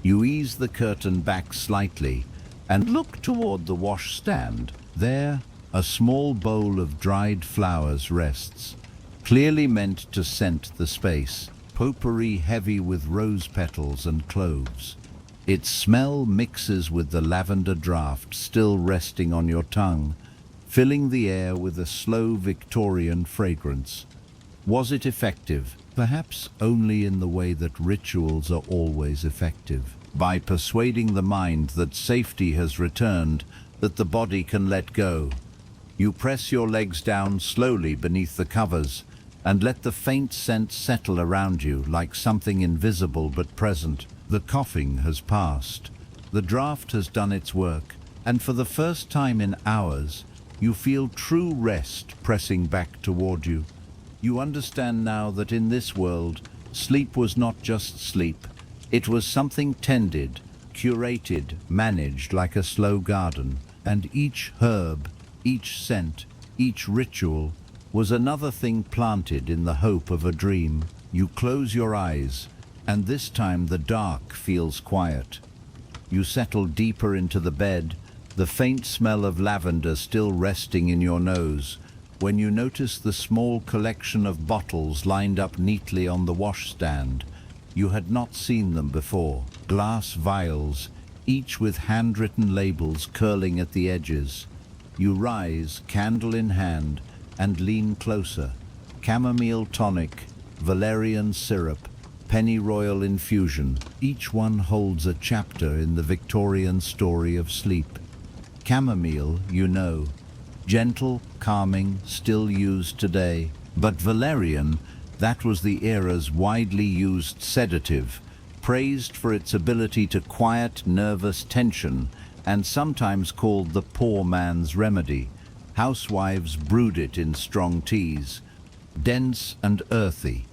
[SPEAKER 1] You ease the curtain back slightly and look toward the washstand. There, a small bowl of dried flowers rests, clearly meant to scent the space. Potpourri heavy with rose petals and cloves. Its smell mixes with the lavender draft still resting on your tongue, filling the air with a slow Victorian fragrance. Was it effective? Perhaps only in the way that rituals are always effective, by persuading the mind that safety has returned, that the body can let go. You press your legs down slowly beneath the covers and let the faint scent settle around you like something invisible but present. The coughing has passed. The draft has done its work, and for the first time in hours, you feel true rest pressing back toward you. You understand now that in this world, sleep was not just sleep. It was something tended, curated, managed like a slow garden. And each herb, each scent, each ritual was another thing planted in the hope of a dream. You close your eyes, and this time the dark feels quiet. You settle deeper into the bed, the faint smell of lavender still resting in your nose, when you notice the small collection of bottles lined up neatly on the washstand. You had not seen them before. Glass vials, each with handwritten labels curling at the edges. You rise, candle in hand, and lean closer. Chamomile tonic, valerian syrup, pennyroyal infusion. Each one holds a chapter in the Victorian story of sleep. Chamomile, you know, gentle, calming, still used today. But valerian, that was the era's widely used sedative, praised for its ability to quiet nervous tension and sometimes called the poor man's remedy. Housewives brewed it in strong teas, dense and earthy.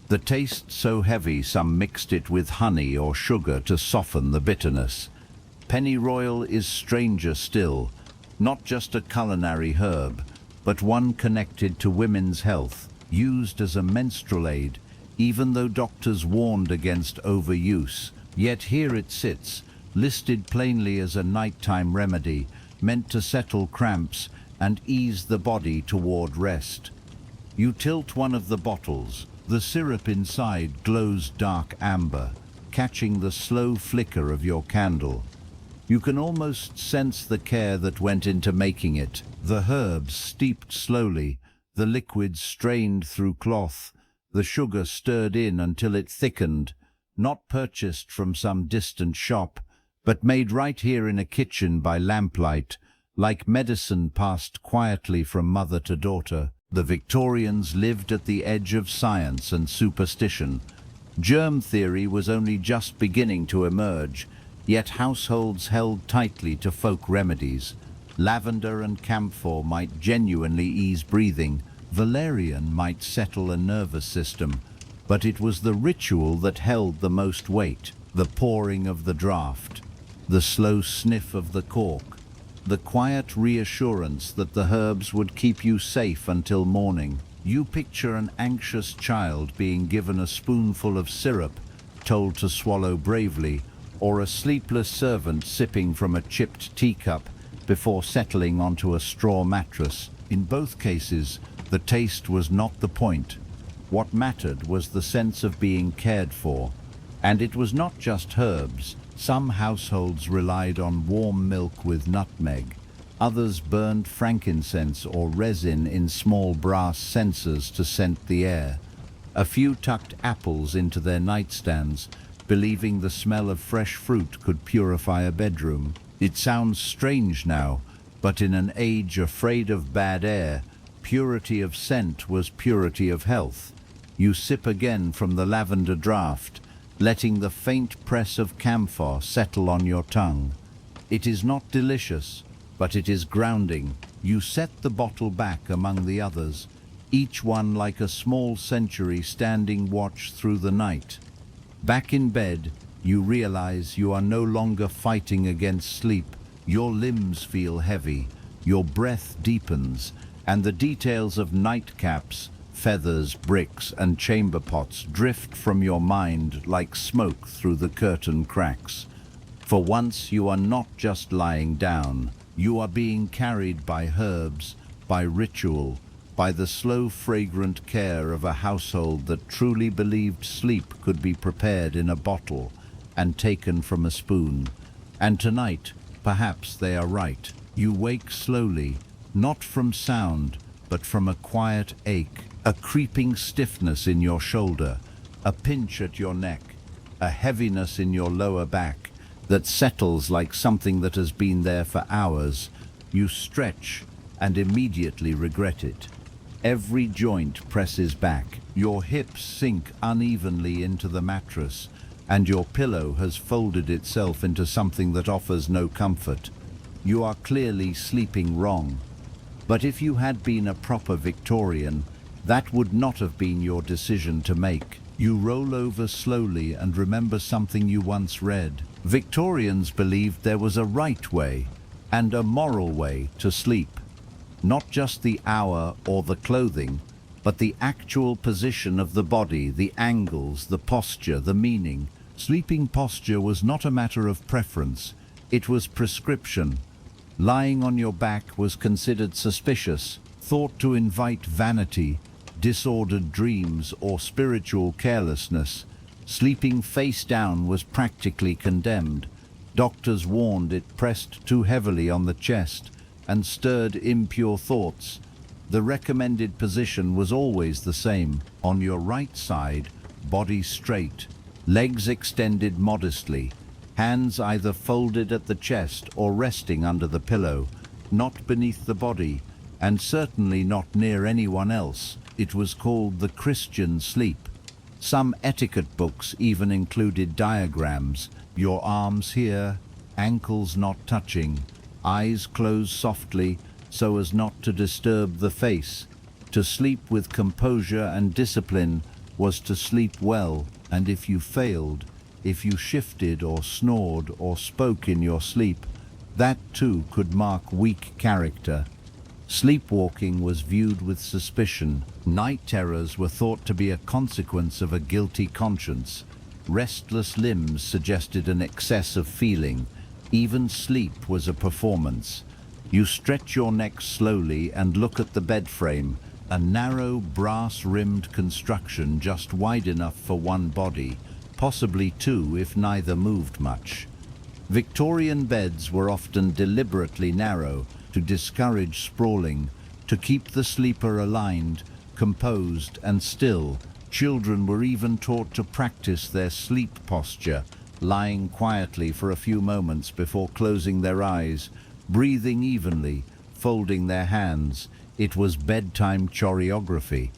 [SPEAKER 1] The taste so heavy some mixed it with honey or sugar to soften the bitterness. Pennyroyal is stranger still, not just a culinary herb, but one connected to women's health. used as a menstrual aid, even though doctors warned against overuse. Yet here it sits, listed plainly as a nighttime remedy, meant to settle cramps and ease the body toward rest. You tilt one of the bottles. The syrup inside glows dark amber, catching the slow flicker of your candle. You can almost sense the care that went into making it. The herbs steeped slowly, the liquid strained through cloth, the sugar stirred in until it thickened, not purchased from some distant shop, but made right here in a kitchen by lamplight, like medicine passed quietly from mother to daughter. The Victorians lived at the edge of science and superstition. Germ theory was only just beginning to emerge, yet households held tightly to folk remedies. Lavender and camphor might genuinely ease breathing, valerian might settle a nervous system, but it was the ritual that held the most weight. The pouring of the draught, the slow sniff of the cork, the quiet reassurance that the herbs would keep you safe until morning. You picture an anxious child being given a spoonful of syrup, told to swallow bravely, or a sleepless servant sipping from a chipped teacup before settling onto a straw mattress. In both cases, the taste was not the point. What mattered was the sense of being cared for. And it was not just herbs. Some households relied on warm milk with nutmeg. Others burned frankincense or resin in small brass censers to scent the air. A few tucked apples into their nightstands, believing the smell of fresh fruit could purify a bedroom. It sounds strange now, but in an age afraid of bad air, purity of scent was purity of health. You sip again from the lavender draught, letting the faint press of camphor settle on your tongue. It is not delicious, but it is grounding. You set the bottle back among the others, each one like a small century standing watch through the night. Back in bed, you realize you are no longer fighting against sleep. Your limbs feel heavy, your breath deepens, and the details of nightcaps, feathers, bricks, and chamber pots drift from your mind like smoke through the curtain cracks. For once you are not just lying down, you are being carried by herbs, by ritual, by the slow fragrant care of a household that truly believed sleep could be prepared in a bottle and taken from a spoon. And tonight, perhaps they are right. You wake slowly, not from sound, but from a quiet ache, a creeping stiffness in your shoulder, a pinch at your neck, a heaviness in your lower back that settles like something that has been there for hours. You stretch and immediately regret it. Every joint presses back, your hips sink unevenly into the mattress, and your pillow has folded itself into something that offers no comfort. You are clearly sleeping wrong. But if you had been a proper Victorian, that would not have been your decision to make. You roll over slowly and remember something you once read. Victorians believed there was a right way and a moral way to sleep. Not just the hour or the clothing, but the actual position of the body, the angles, the posture, the meaning. Sleeping posture was not a matter of preference, it was prescription. Lying on your back was considered suspicious, thought to invite vanity, disordered dreams, or spiritual carelessness. Sleeping face down was practically condemned. Doctors warned it pressed too heavily on the chest and stirred impure thoughts. The recommended position was always the same. On your right side, body straight, legs extended modestly, hands either folded at the chest or resting under the pillow, not beneath the body, and certainly not near anyone else. It was called the Christian sleep. Some etiquette books even included diagrams: your arms here, ankles not touching, eyes closed softly so as not to disturb the face. To sleep with composure and discipline was to sleep well, and if you failed, if you shifted or snored or spoke in your sleep, that too could mark weak character. Sleepwalking was viewed with suspicion. Night terrors were thought to be a consequence of a guilty conscience. Restless limbs suggested an excess of feeling. Even sleep was a performance. You stretch your neck slowly and look at the bed frame, a narrow brass-rimmed construction just wide enough for one body, possibly two if neither moved much. Victorian beds were often deliberately narrow to discourage sprawling, to keep the sleeper aligned, composed and still. Children were even taught to practice their sleep posture, lying quietly for a few moments before closing their eyes, breathing evenly, folding their hands. It was bedtime choreography.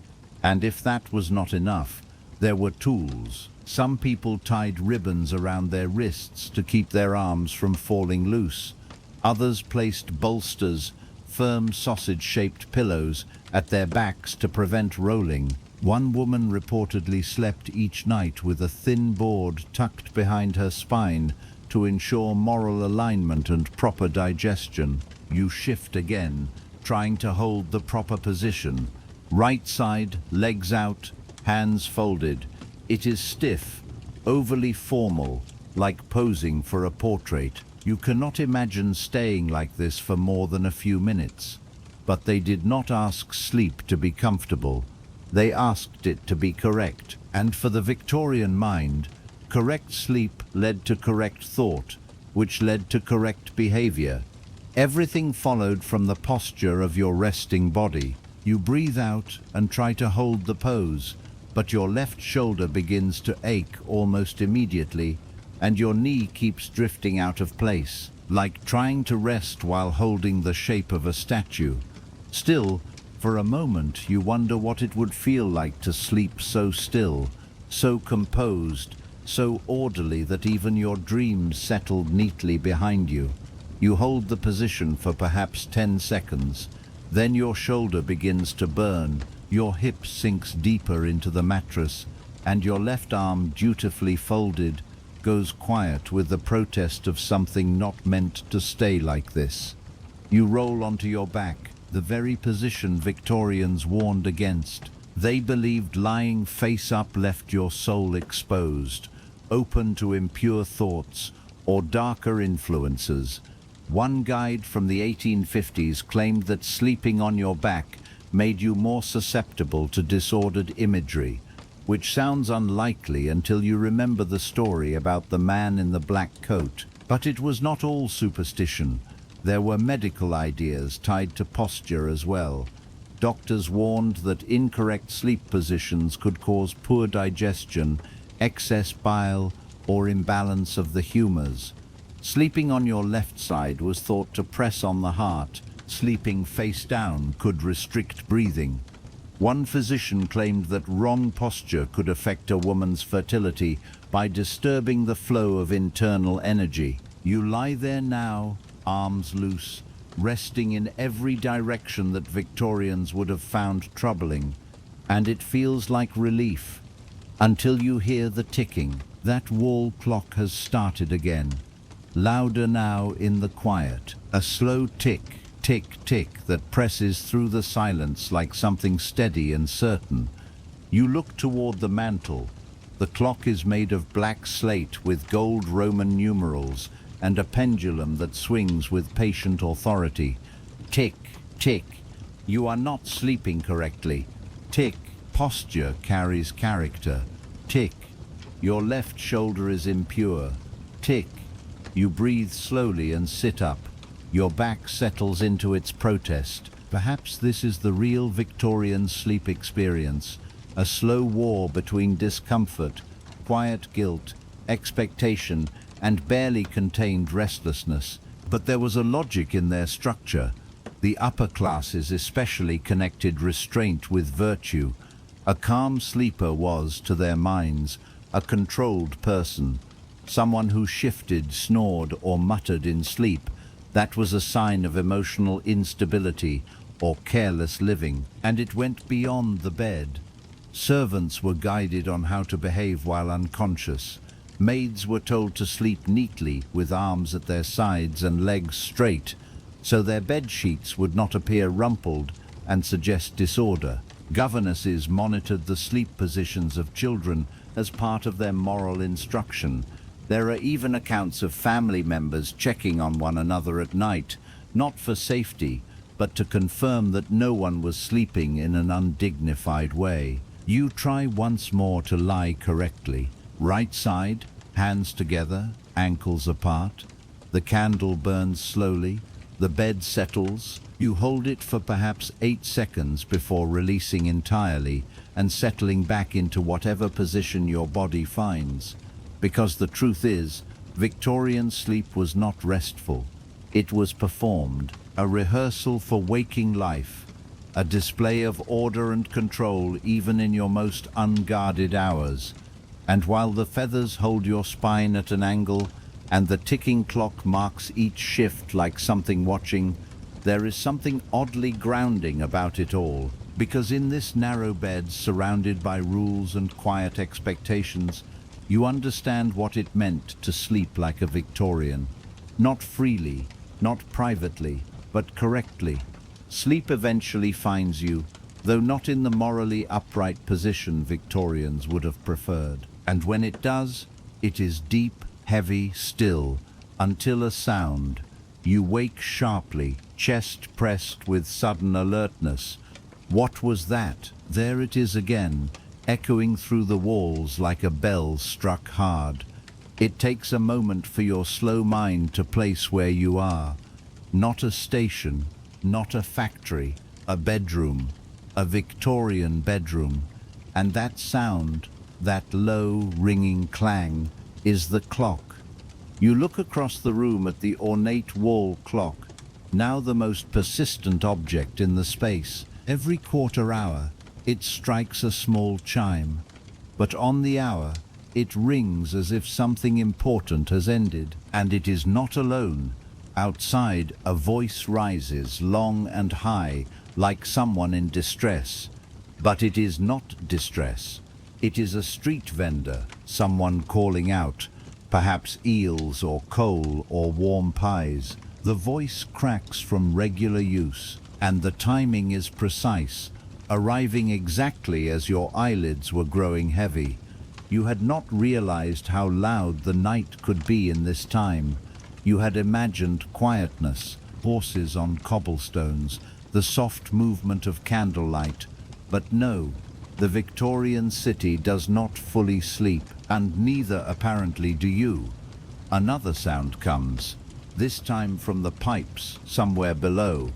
[SPEAKER 1] And if that was not enough, there were tools. Some people tied ribbons around their wrists to keep their arms from falling loose. Others placed bolsters, firm sausage-shaped pillows, at their backs to prevent rolling. One woman reportedly slept each night with a thin board tucked behind her spine to ensure moral alignment and proper digestion. You shift again, trying to hold the proper position. Right side, legs out, hands folded. It is stiff, overly formal, like posing for a portrait. You cannot imagine staying like this for more than a few minutes. But they did not ask sleep to be comfortable. They asked it to be correct. And for the Victorian mind, correct sleep led to correct thought, which led to correct behavior. Everything followed from the posture of your resting body. You breathe out and try to hold the pose, but your left shoulder begins to ache almost immediately, and your knee keeps drifting out of place, like trying to rest while holding the shape of a statue. Still, for a moment you wonder what it would feel like to sleep so still, so composed, so orderly that even your dreams settled neatly behind you. You hold the position for perhaps 10 seconds, then your shoulder begins to burn, your hip sinks deeper into the mattress, and your left arm, dutifully folded, goes quiet with the protest of something not meant to stay like this. You roll onto your back, the very position Victorians warned against. They believed lying face up left your soul exposed, open to impure thoughts or darker influences. One guide from the 1850s claimed that sleeping on your back made you more susceptible to disordered imagery, which sounds unlikely until you remember the story about the man in the black coat. But it was not all superstition. There were medical ideas tied to posture as well. Doctors warned that incorrect sleep positions could cause poor digestion, excess bile, or imbalance of the humors. Sleeping on your left side was thought to press on the heart. Sleeping face down could restrict breathing. One physician claimed that wrong posture could affect a woman's fertility by disturbing the flow of internal energy. You lie there now, arms loose, resting in every direction that Victorians would have found troubling, and it feels like relief, until you hear the ticking. That wall clock has started again. Louder now in the quiet, a slow tick, tick, tick that presses through the silence like something steady and certain. You look toward the mantel. The clock is made of black slate with gold Roman numerals and a pendulum that swings with patient authority. Tick, tick. You are not sleeping correctly. Tick. Posture carries character. Tick. Your left shoulder is impure. Tick. You breathe slowly and sit up. Your back settles into its protest. Perhaps this is the real Victorian sleep experience, a slow war between discomfort, quiet guilt, expectation, and barely contained restlessness. But there was a logic in their structure. The upper classes especially connected restraint with virtue. A calm sleeper was, to their minds, a controlled person. Someone who shifted, snored, or muttered in sleep, that was a sign of emotional instability or careless living, and it went beyond the bed. Servants were guided on how to behave while unconscious. Maids were told to sleep neatly with arms at their sides and legs straight. so their bed sheets would not appear rumpled and suggest disorder. Governesses monitored the sleep positions of children as part of their moral instruction. There are even accounts of family members checking on one another at night, not for safety, but to confirm that no one was sleeping in an undignified way. You try once more to lie correctly. Right side, hands together, ankles apart. The candle burns slowly. The bed settles. You hold it for perhaps 8 seconds before releasing entirely and settling back into whatever position your body finds. Because the truth is, Victorian sleep was not restful. It was performed, a rehearsal for waking life, a display of order and control even in your most unguarded hours. And while the feathers hold your spine at an angle and the ticking clock marks each shift like something watching, there is something oddly grounding about it all, because in this narrow bed surrounded by rules and quiet expectations, you understand what it meant to sleep like a Victorian. Not freely, not privately, but correctly. Sleep eventually finds you, though not in the morally upright position Victorians would have preferred. And when it does, it is deep, heavy, still, until a sound. You wake sharply, chest pressed with sudden alertness. What was that? There it is again, echoing through the walls like a bell struck hard. It takes a moment for your slow mind to place where you are. Not a station, not a factory, a bedroom, a Victorian bedroom. And that sound, that low, ringing clang, is the clock. You look across the room at the ornate wall clock, now the most persistent object in the space. Every quarter hour, it strikes a small chime. But on the hour, it rings as if something important has ended. And it is not alone. Outside, a voice rises, long and high, like someone in distress. But it is not distress. It is a street vendor, someone calling out, perhaps eels or coal or warm pies. The voice cracks from regular use, and the timing is precise, arriving exactly as your eyelids were growing heavy. You had not realized how loud the night could be in this time. You had imagined quietness, horses on cobblestones, the soft movement of candlelight. But no, the Victorian city does not fully sleep, and neither apparently do you. Another sound comes, this time from the pipes somewhere below.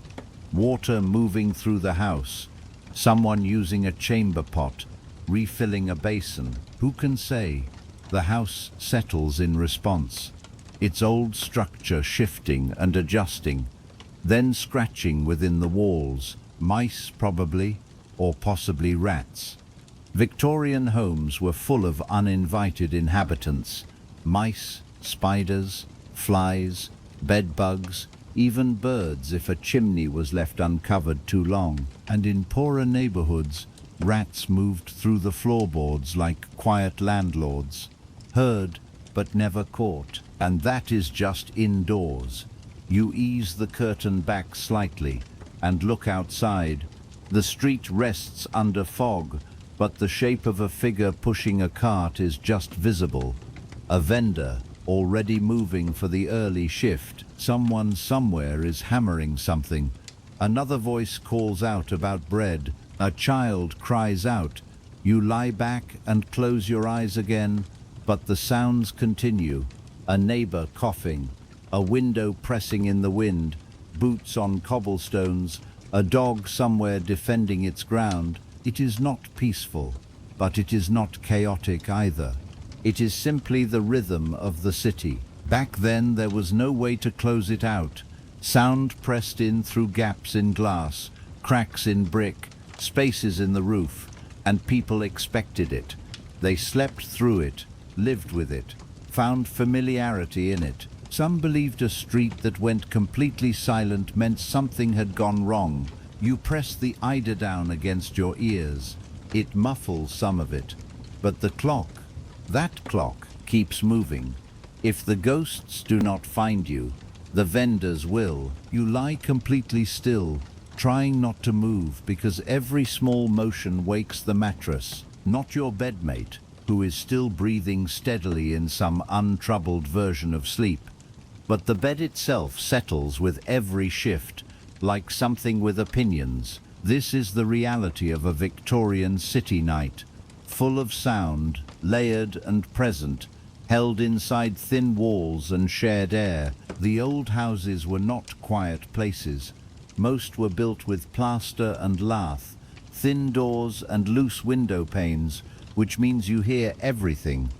[SPEAKER 1] Water moving through the house, someone using a chamber pot, refilling a basin. Who can say? The house settles in response, its old structure shifting and adjusting, then scratching within the walls. Mice probably, or possibly rats. Victorian homes were full of uninvited inhabitants. Mice, spiders, flies, bedbugs, even birds if a chimney was left uncovered too long. And in poorer neighborhoods, rats moved through the floorboards like quiet landlords, heard but never caught. And that is just indoors. You ease the curtain back slightly and look outside. The street rests under fog, but the shape of a figure pushing a cart is just visible. A vendor, already moving for the early shift. Someone somewhere is hammering something. Another voice calls out about bread. A child cries out. You lie back and close your eyes again, but the sounds continue. A neighbor coughing, a window pressing in the wind, boots on cobblestones, a dog somewhere defending its ground. It is not peaceful, but it is not chaotic either. It is simply the rhythm of the city. Back then there was no way to close it out. Sound pressed in through gaps in glass, cracks in brick, spaces in the roof, and people expected it. They slept through it, lived with it, found familiarity in it. Some believed a street that went completely silent meant something had gone wrong. You press the eider down against your ears. It muffles some of it. But the clock, that clock, keeps moving. If the ghosts do not find you, The vendors will. You lie completely still, trying not to move because every small motion wakes the mattress, not your bedmate, who is still breathing steadily in some untroubled version of sleep. But the bed itself settles with every shift, like something with opinions. This is the reality of a Victorian city night, full of sound, layered and present, held inside thin walls and shared air. The old houses were not quiet places. Most were built with plaster and lath, thin doors and loose window panes, which means you hear everything.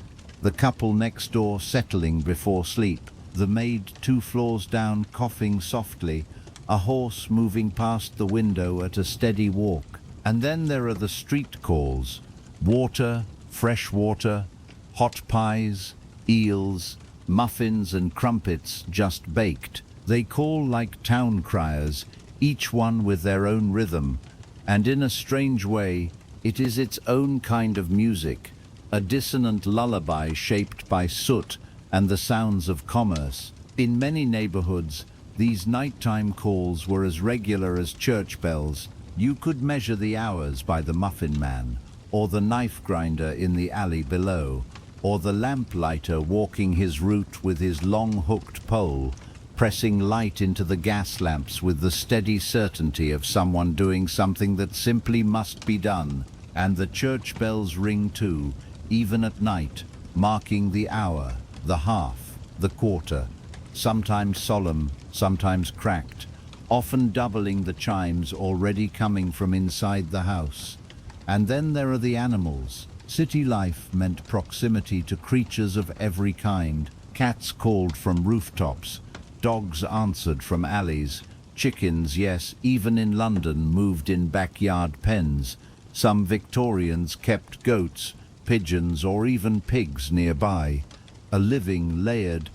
[SPEAKER 1] The couple next door settling before sleep, the maid 2 floors down coughing softly, a horse moving past the window at a steady walk. And then there are the street calls: water, fresh water, hot pies, eels, muffins and crumpets just baked. They call like town criers, each one with their own rhythm, and in a strange way, it is its own kind of music, a dissonant lullaby shaped by soot and the sounds of commerce. In many neighborhoods, these nighttime calls were as regular as church bells. You could measure the hours by the muffin man, or the knife grinder in the alley below, or the lamplighter walking his route with his long hooked pole, pressing light into the gas lamps with the steady certainty of someone doing something that simply must be done. And the church bells ring too, even at night, marking the hour, the half, the quarter, sometimes solemn, sometimes cracked, often doubling the chimes already coming from inside the house. And then there are the animals. City life meant proximity to creatures of every kind. Cats called from rooftops, dogs answered from alleys, chickens, yes, even in London, moved in backyard pens. Some Victorians kept goats, pigeons, or even pigs nearby. A living, layered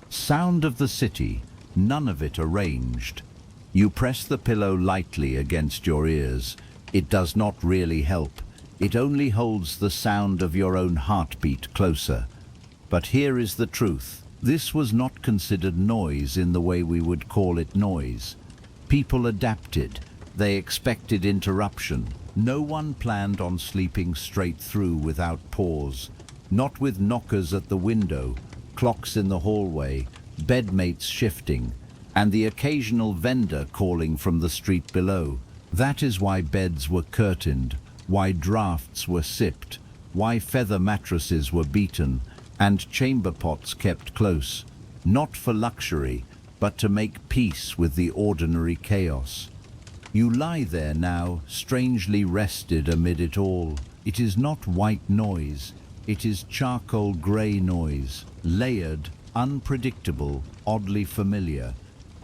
[SPEAKER 1] sound of the city, none of it arranged. You press the pillow lightly against your ears. It does not really help. It only holds the sound of your own heartbeat closer. But here is the truth. This was not considered noise in the way we would call it noise. People adapted. They expected interruption. No one planned on sleeping straight through without pause. Not with knockers at the window, clocks in the hallway, bedmates shifting, and the occasional vendor calling from the street below. That is why beds were curtained, why drafts were sipped, why feather mattresses were beaten, and chamber pots kept close, not for luxury, but to make peace with the ordinary chaos. You lie there now, strangely rested amid it all. It is not white noise, it is charcoal grey noise, layered, unpredictable, oddly familiar,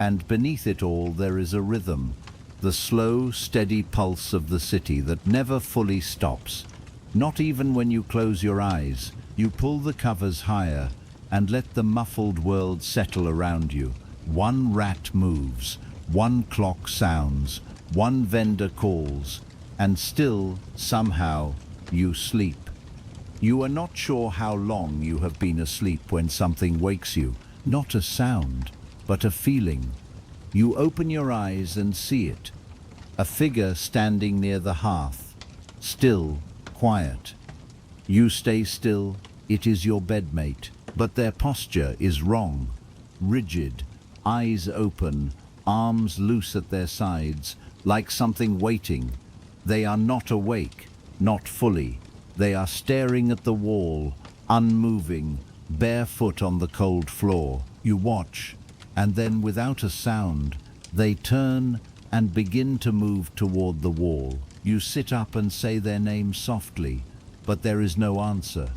[SPEAKER 1] and beneath it all there is a rhythm, the slow, steady pulse of the city that never fully stops. Not even when you close your eyes. You pull the covers higher and let the muffled world settle around you. One rat moves, one clock sounds, one vendor calls, and still, somehow, you sleep. You are not sure how long you have been asleep when something wakes you. Not a sound, but a feeling. You open your eyes and see it. A figure standing near the hearth, still, quiet. You stay still, it is your bedmate, but their posture is wrong. Rigid, eyes open, arms loose at their sides, like something waiting. They are not awake, not fully. They are staring at the wall, unmoving, barefoot on the cold floor. You watch, and then without a sound, they turn and begin to move toward the wall. You sit up and say their name softly, but there is no answer.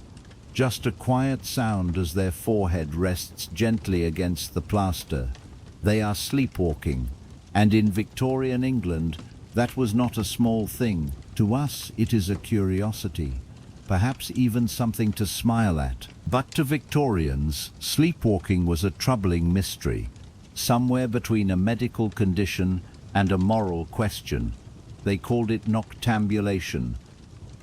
[SPEAKER 1] Just a quiet sound as their forehead rests gently against the plaster. They are sleepwalking, and in Victorian England, that was not a small thing. To us, it is a curiosity, perhaps even something to smile at. But to Victorians, sleepwalking was a troubling mystery, somewhere between a medical condition and a moral question. They called it noctambulation.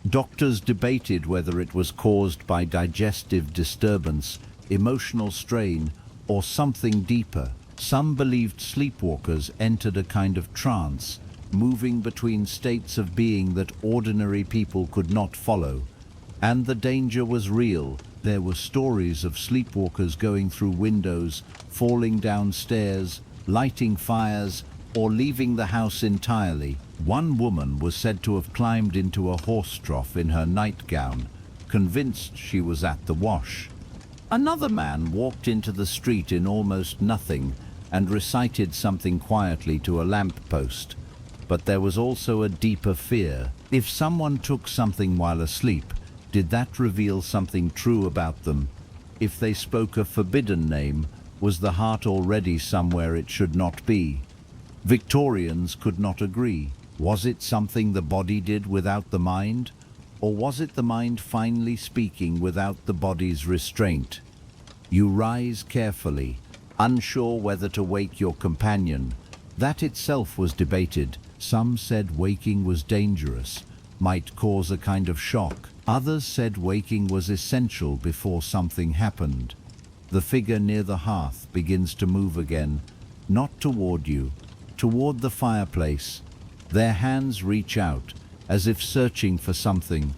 [SPEAKER 1] Doctors debated whether it was caused by digestive disturbance, emotional strain, or something deeper. Some believed sleepwalkers entered a kind of trance, moving between states of being that ordinary people could not follow. And the danger was real. There were stories of sleepwalkers going through windows, falling down stairs, lighting fires, or leaving the house entirely. One woman was said to have climbed into a horse trough in her nightgown, convinced she was at the wash. Another man walked into the street in almost nothing and recited something quietly to a lamp-post. But there was also a deeper fear. If someone took something while asleep, did that reveal something true about them? If they spoke a forbidden name, was the heart already somewhere it should not be? Victorians could not agree. Was it something the body did without the mind? Or was it the mind finally speaking without the body's restraint? You rise carefully, unsure whether to wake your companion. That itself was debated. Some said waking was dangerous, might cause a kind of shock. Others said waking was essential before something happened. The figure near the hearth begins to move again, not toward you, toward the fireplace. Their hands reach out, as if searching for something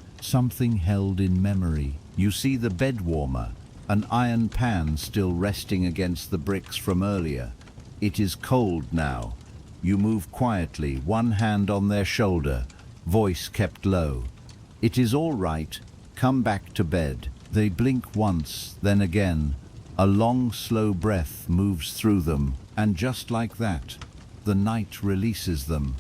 [SPEAKER 1] held in memory. You see the bed warmer, an iron pan still resting against the bricks from earlier. It is cold now. You move quietly, one hand on their shoulder, voice kept low. It is all right, come back to bed. They blink once, then again. A long, slow breath moves through them, and just like that, the night releases them.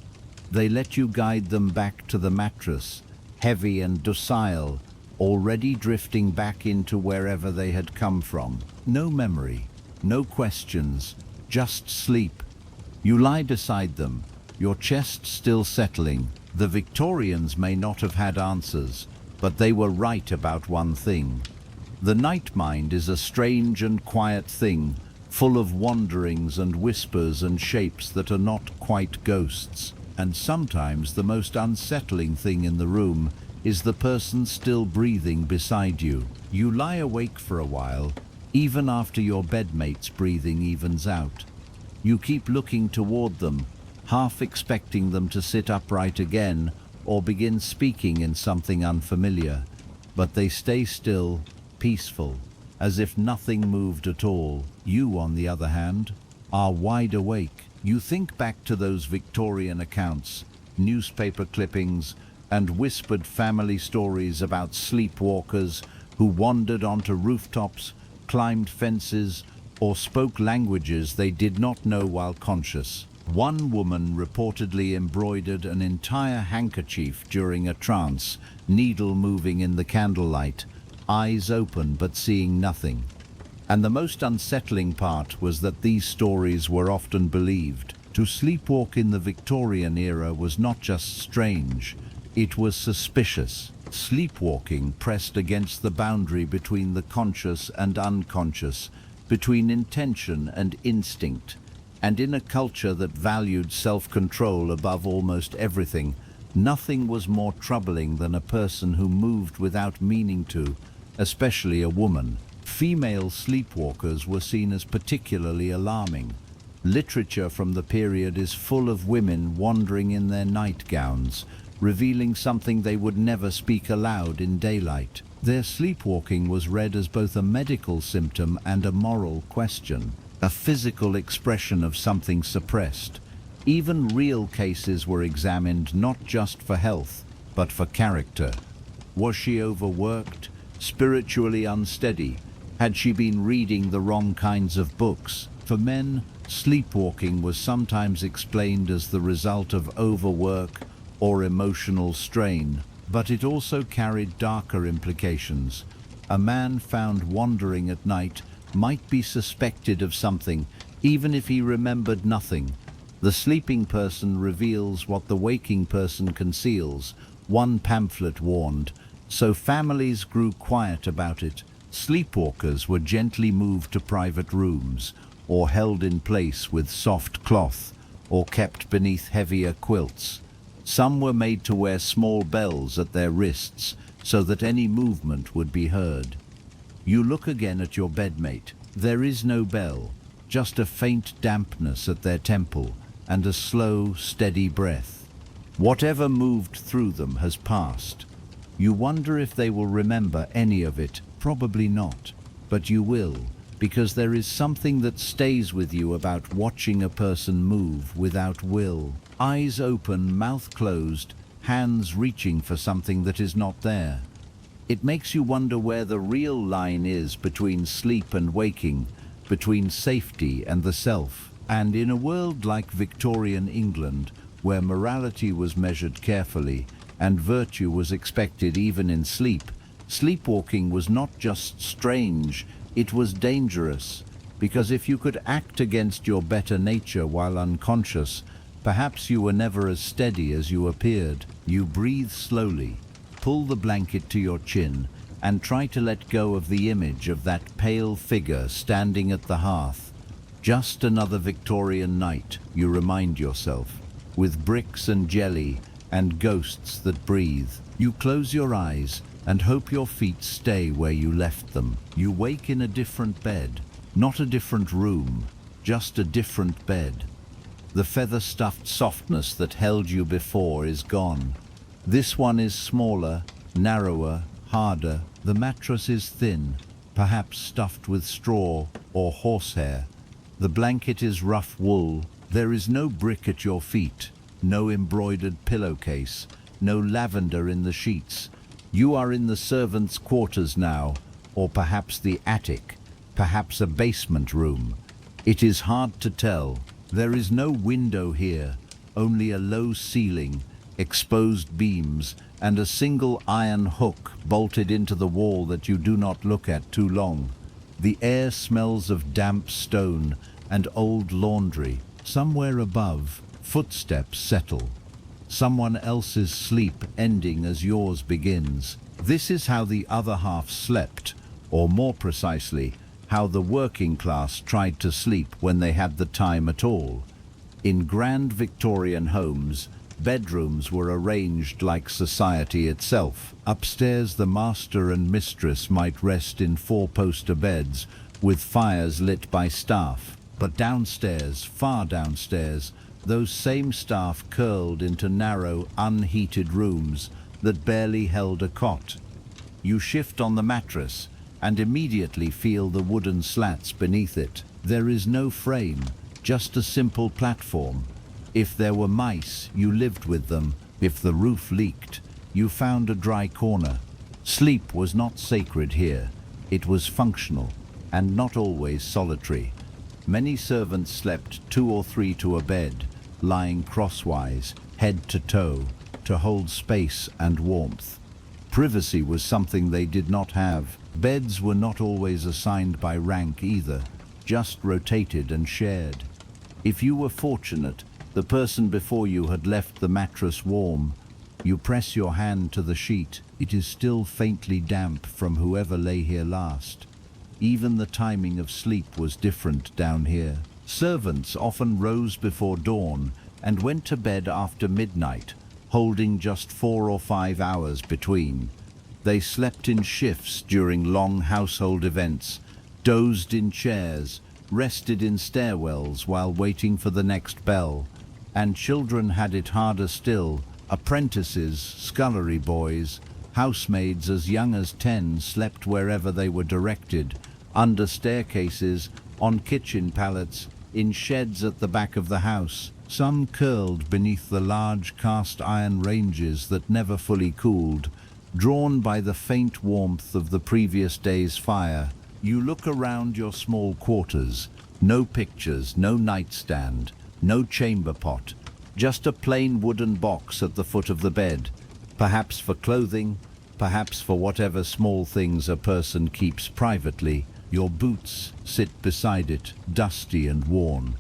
[SPEAKER 1] They let you guide them back to the mattress, heavy and docile, already drifting back into wherever they had come from. No memory, no questions, just sleep. You lie beside them, your chest still settling. The Victorians may not have had answers, but they were right about one thing. The night mind is a strange and quiet thing, full of wanderings and whispers and shapes that are not quite ghosts. And sometimes the most unsettling thing in the room is the person still breathing beside you. You lie awake for a while, even after your bedmate's breathing evens out. You keep looking toward them, half expecting them to sit upright again or begin speaking in something unfamiliar. But they stay still, peaceful, as if nothing moved at all. You, on the other hand, are wide awake. You think back to those Victorian accounts, newspaper clippings, and whispered family stories about sleepwalkers who wandered onto rooftops, climbed fences, or spoke languages they did not know while conscious. One woman reportedly embroidered an entire handkerchief during a trance, needle moving in the candlelight, eyes open but seeing nothing. And the most unsettling part was that these stories were often believed. To sleepwalk in the Victorian era was not just strange, it was suspicious. Sleepwalking pressed against the boundary between the conscious and unconscious, between intention and instinct. And in a culture that valued self-control above almost everything, nothing was more troubling than a person who moved without meaning to, especially a woman. Female sleepwalkers were seen as particularly alarming. Literature from the period is full of women wandering in their nightgowns, revealing something they would never speak aloud in daylight. Their sleepwalking was read as both a medical symptom and a moral question, a physical expression of something suppressed. Even real cases were examined not just for health, but for character. Was she overworked, spiritually unsteady? Had she been reading the wrong kinds of books? For men, sleepwalking was sometimes explained as the result of overwork or emotional strain, but it also carried darker implications. A man found wandering at night might be suspected of something, even if he remembered nothing. The sleeping person reveals what the waking person conceals, one pamphlet warned, so families grew quiet about it. Sleepwalkers were gently moved to private rooms, or held in place with soft cloth, or kept beneath heavier quilts. Some were made to wear small bells at their wrists, so that any movement would be heard. You look again at your bedmate. There is no bell, just a faint dampness at their temple and a slow, steady breath. Whatever moved through them has passed. You wonder if they will remember any of it. Probably not, but you will, because there is something that stays with you about watching a person move without will. Eyes open, mouth closed, hands reaching for something that is not there. It makes you wonder where the real line is between sleep and waking, between safety and the self. And in a world like Victorian England, where morality was measured carefully and virtue was expected even in sleep, sleepwalking was not just strange, it was dangerous. Because if you could act against your better nature while unconscious, perhaps you were never as steady as you appeared. You breathe slowly, pull the blanket to your chin, and try to let go of the image of that pale figure standing at the hearth. Just another Victorian night, you remind yourself, with bricks and jelly and ghosts that breathe. You close your eyes and hope your feet stay where you left them. You wake in a different bed, not a different room, just a different bed. The feather-stuffed softness that held you before is gone. This one is smaller, narrower, harder. The mattress is thin, perhaps stuffed with straw or horsehair. The blanket is rough wool. There is no brick at your feet, no embroidered pillowcase, no lavender in the sheets. You are in the servants' quarters now, or perhaps the attic, perhaps a basement room. It is hard to tell. There is no window here, only a low ceiling, exposed beams, and a single iron hook bolted into the wall that you do not look at too long. The air smells of damp stone and old laundry. Somewhere above, footsteps settle. Someone else's sleep ending as yours begins. This is how the other half slept, or more precisely, how the working class tried to sleep when they had the time at all. In grand Victorian homes, bedrooms were arranged like society itself. Upstairs, the master and mistress might rest in four-poster beds with fires lit by staff. But downstairs, far downstairs, those same staff curled into narrow, unheated rooms that barely held a cot. You shift on the mattress and immediately feel the wooden slats beneath it. There is no frame, just a simple platform. If there were mice, you lived with them. If the roof leaked, you found a dry corner. Sleep was not sacred here. It was functional, and not always solitary. Many servants slept 2 or 3 to a bed, lying crosswise, head to toe, to hold space and warmth. Privacy was something they did not have. Beds were not always assigned by rank either, just rotated and shared. If you were fortunate, the person before you had left the mattress warm. You press your hand to the sheet. It is still faintly damp from whoever lay here last. Even the timing of sleep was different down here. Servants often rose before dawn and went to bed after midnight, holding just 4 or 5 hours between. They slept in shifts during long household events, dozed in chairs, rested in stairwells while waiting for the next bell. And children had it harder still. Apprentices, scullery boys, housemaids as young as 10 slept wherever they were directed, under staircases, on kitchen pallets, in sheds at the back of the house. Some curled beneath the large cast iron ranges that never fully cooled, drawn by the faint warmth of the previous day's fire. You look around your small quarters. No pictures, no nightstand, no chamber pot, just a plain wooden box at the foot of the bed, perhaps for clothing, perhaps for whatever small things a person keeps privately. Your boots sit beside it, dusty and worn.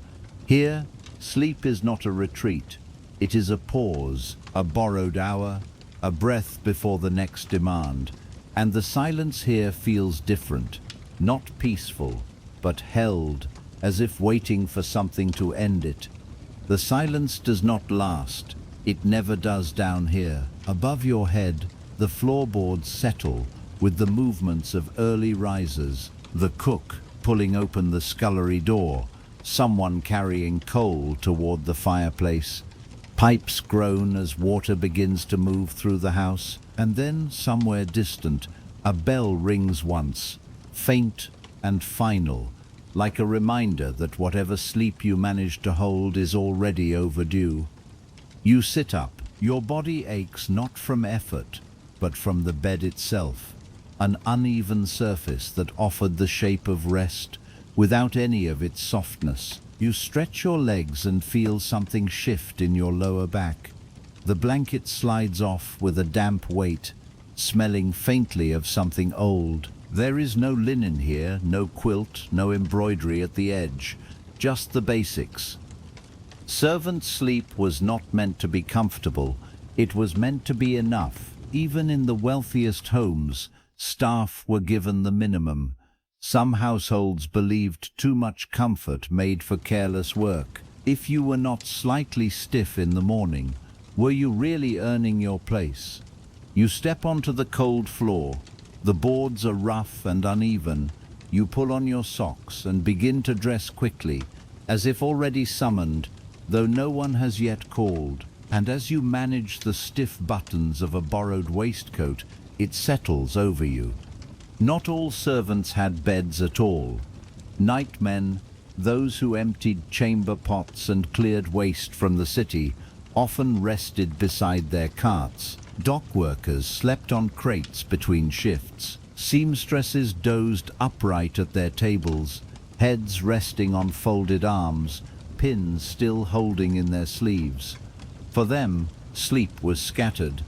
[SPEAKER 1] Here, sleep is not a retreat. It is a pause, a borrowed hour, a breath before the next demand. And the silence here feels different, not peaceful, but held, as if waiting for something to end it. The silence does not last. It never does down here. Above your head, the floorboards settle with the movements of early risers. The cook pulling open the scullery door, someone carrying coal toward the fireplace. Pipes groan as water begins to move through the house, and then, somewhere distant, a bell rings once, faint and final, like a reminder that whatever sleep you managed to hold is already overdue. You sit up. Your body aches not from effort, but from the bed itself, an uneven surface that offered the shape of rest without any of its softness. You stretch your legs and feel something shift in your lower back. The blanket slides off with a damp weight, smelling faintly of something old. There is no linen here, no quilt, no embroidery at the edge, just the basics. Servant sleep was not meant to be comfortable, it was meant to be enough. Even in the wealthiest homes, staff were given the minimum. Some households believed too much comfort made for careless work. If you were not slightly stiff in the morning, were you really earning your place? You step onto the cold floor. The boards are rough and uneven. You pull on your socks and begin to dress quickly, as if already summoned, though no one has yet called. And as you manage the stiff buttons of a borrowed waistcoat, it settles over you. Not all servants had beds at all. Nightmen, those who emptied chamber pots and cleared waste from the city, often rested beside their carts. Dock workers slept on crates between shifts. Seamstresses dozed upright at their tables, heads resting on folded arms, pins still holding in their sleeves. For them, sleep was scattered.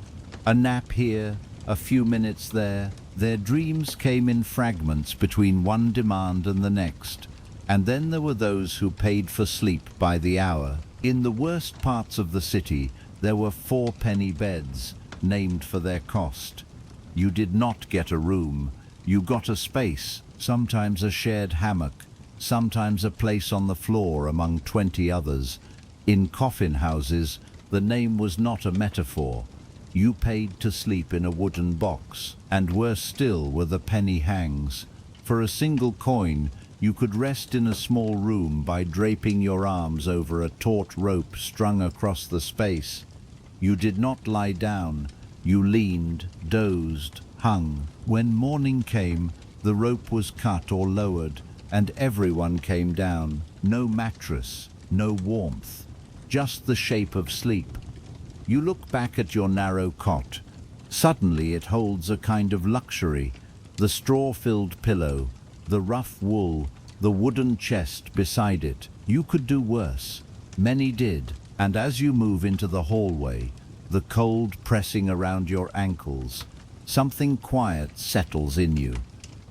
[SPEAKER 1] A nap here, a few minutes there. Their dreams came in fragments between one demand and the next. And then there were those who paid for sleep by the hour. In the worst parts of the city, there were 4-penny beds, named for their cost. You did not get a room. You got a space, sometimes a shared hammock, sometimes a place on the floor among 20 others. In coffin houses, the name was not a metaphor. You paid to sleep in a wooden box, and worse still were the penny hangs. For a single coin, you could rest in a small room by draping your arms over a taut rope strung across the space. You did not lie down. You leaned, dozed, hung. When morning came, the rope was cut or lowered, and everyone came down. No mattress, no warmth, just the shape of sleep. You look back at your narrow cot. Suddenly it holds a kind of luxury. The straw-filled pillow, the rough wool, the wooden chest beside it. You could do worse. Many did. And as you move into the hallway, the cold pressing around your ankles, something quiet settles in you.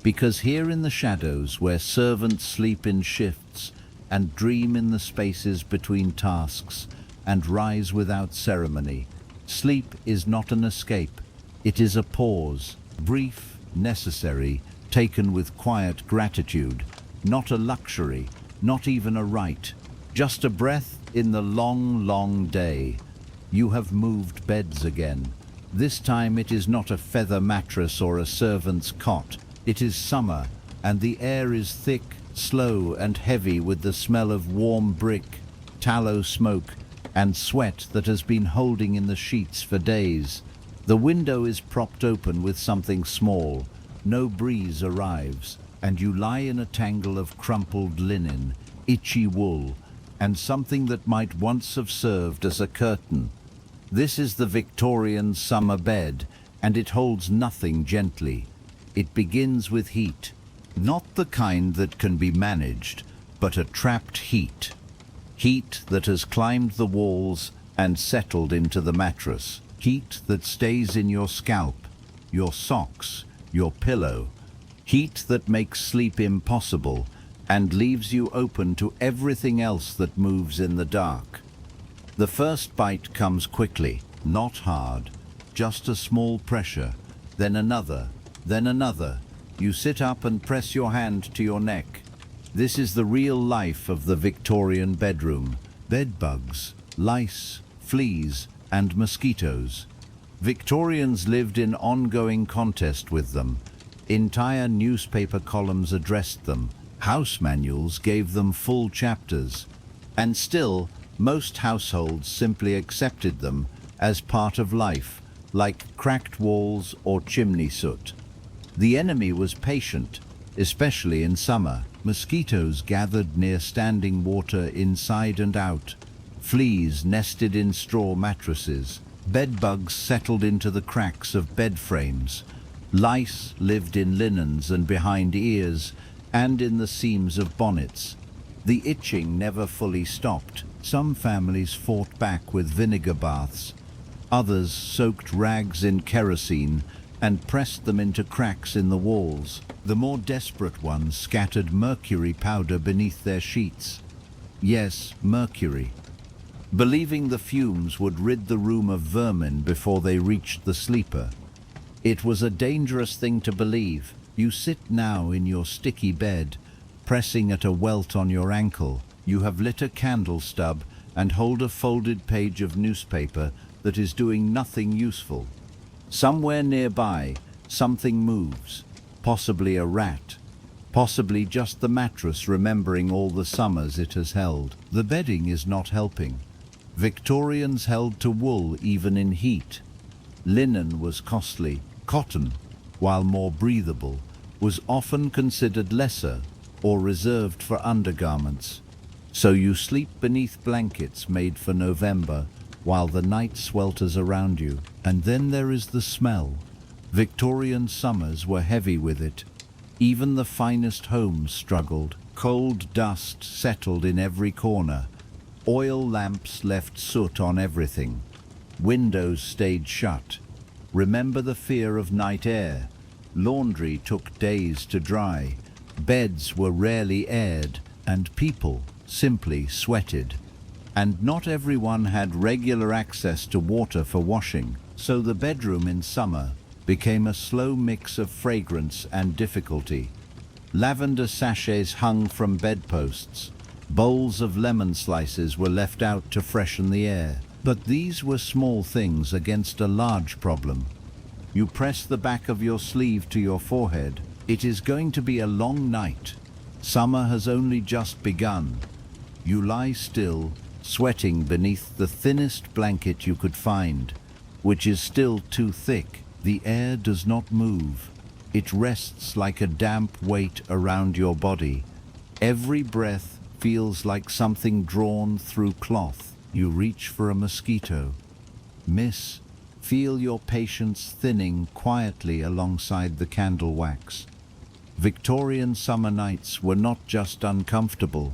[SPEAKER 1] Because here in the shadows, where servants sleep in shifts and dream in the spaces between tasks and rise without ceremony, sleep is not an escape. It is a pause, brief, necessary, taken with quiet gratitude, not a luxury, not even a right, just a breath in the long, long day. You have moved beds again. This time it is not a feather mattress or a servant's cot. It is summer, and the air is thick, slow, and heavy with the smell of warm brick, tallow smoke, and sweat that has been holding in the sheets for days. The window is propped open with something small. No breeze arrives, and you lie in a tangle of crumpled linen, itchy wool, and something that might once have served as a curtain. This is the Victorian summer bed, and it holds nothing gently. It begins with heat, not the kind that can be managed, but a trapped heat. Heat that has climbed the walls and settled into the mattress. Heat that stays in your scalp, your socks, your pillow. Heat that makes sleep impossible and leaves you open to everything else that moves in the dark. The first bite comes quickly, not hard, just a small pressure, then another, then another. You sit up and press your hand to your neck. This is the real life of the Victorian bedroom. Bedbugs, lice, fleas, and mosquitoes. Victorians lived in ongoing contest with them. Entire newspaper columns addressed them, House manuals gave them full chapters, and still, most households simply accepted them as part of life, like cracked walls or chimney soot. The enemy was patient, especially in summer. Mosquitoes gathered near standing water inside and out. Fleas nested in straw mattresses. Bedbugs settled into the cracks of bed frames. Lice lived in linens and behind ears, and in the seams of bonnets. The itching never fully stopped. Some families fought back with vinegar baths. Others soaked rags in kerosene and pressed them into cracks in the walls. The more desperate ones scattered mercury powder beneath their sheets. Yes, mercury. Believing the fumes would rid the room of vermin before they reached the sleeper. It was a dangerous thing to believe. You sit now in your sticky bed, pressing at a welt on your ankle. You have lit a candle stub and hold a folded page of newspaper that is doing nothing useful. Somewhere nearby, something moves, possibly a rat, possibly just the mattress remembering all the summers it has held. The bedding is not helping. Victorians held to wool even in heat. Linen was costly. Cotton, while more breathable, was often considered lesser or reserved for undergarments. So you sleep beneath blankets made for November while the night swelters around you. And then there is the smell. Victorian summers were heavy with it. Even the finest homes struggled. Cold dust settled in every corner. Oil lamps left soot on everything. Windows stayed shut. Remember the fear of night air. Laundry took days to dry. Beds were rarely aired, and people simply sweated. And not everyone had regular access to water for washing, so the bedroom in summer became a slow mix of fragrance and difficulty. Lavender sachets hung from bedposts. Bowls of lemon slices were left out to freshen the air. But these were small things against a large problem. You press the back of your sleeve to your forehead. It is going to be a long night. Summer has only just begun. You lie still, sweating beneath the thinnest blanket you could find, which is still too thick. The air does not move. It rests like a damp weight around your body. Every breath feels like something drawn through cloth. You reach for a mosquito. Miss, feel your patience thinning quietly alongside the candle wax. Victorian summer nights were not just uncomfortable.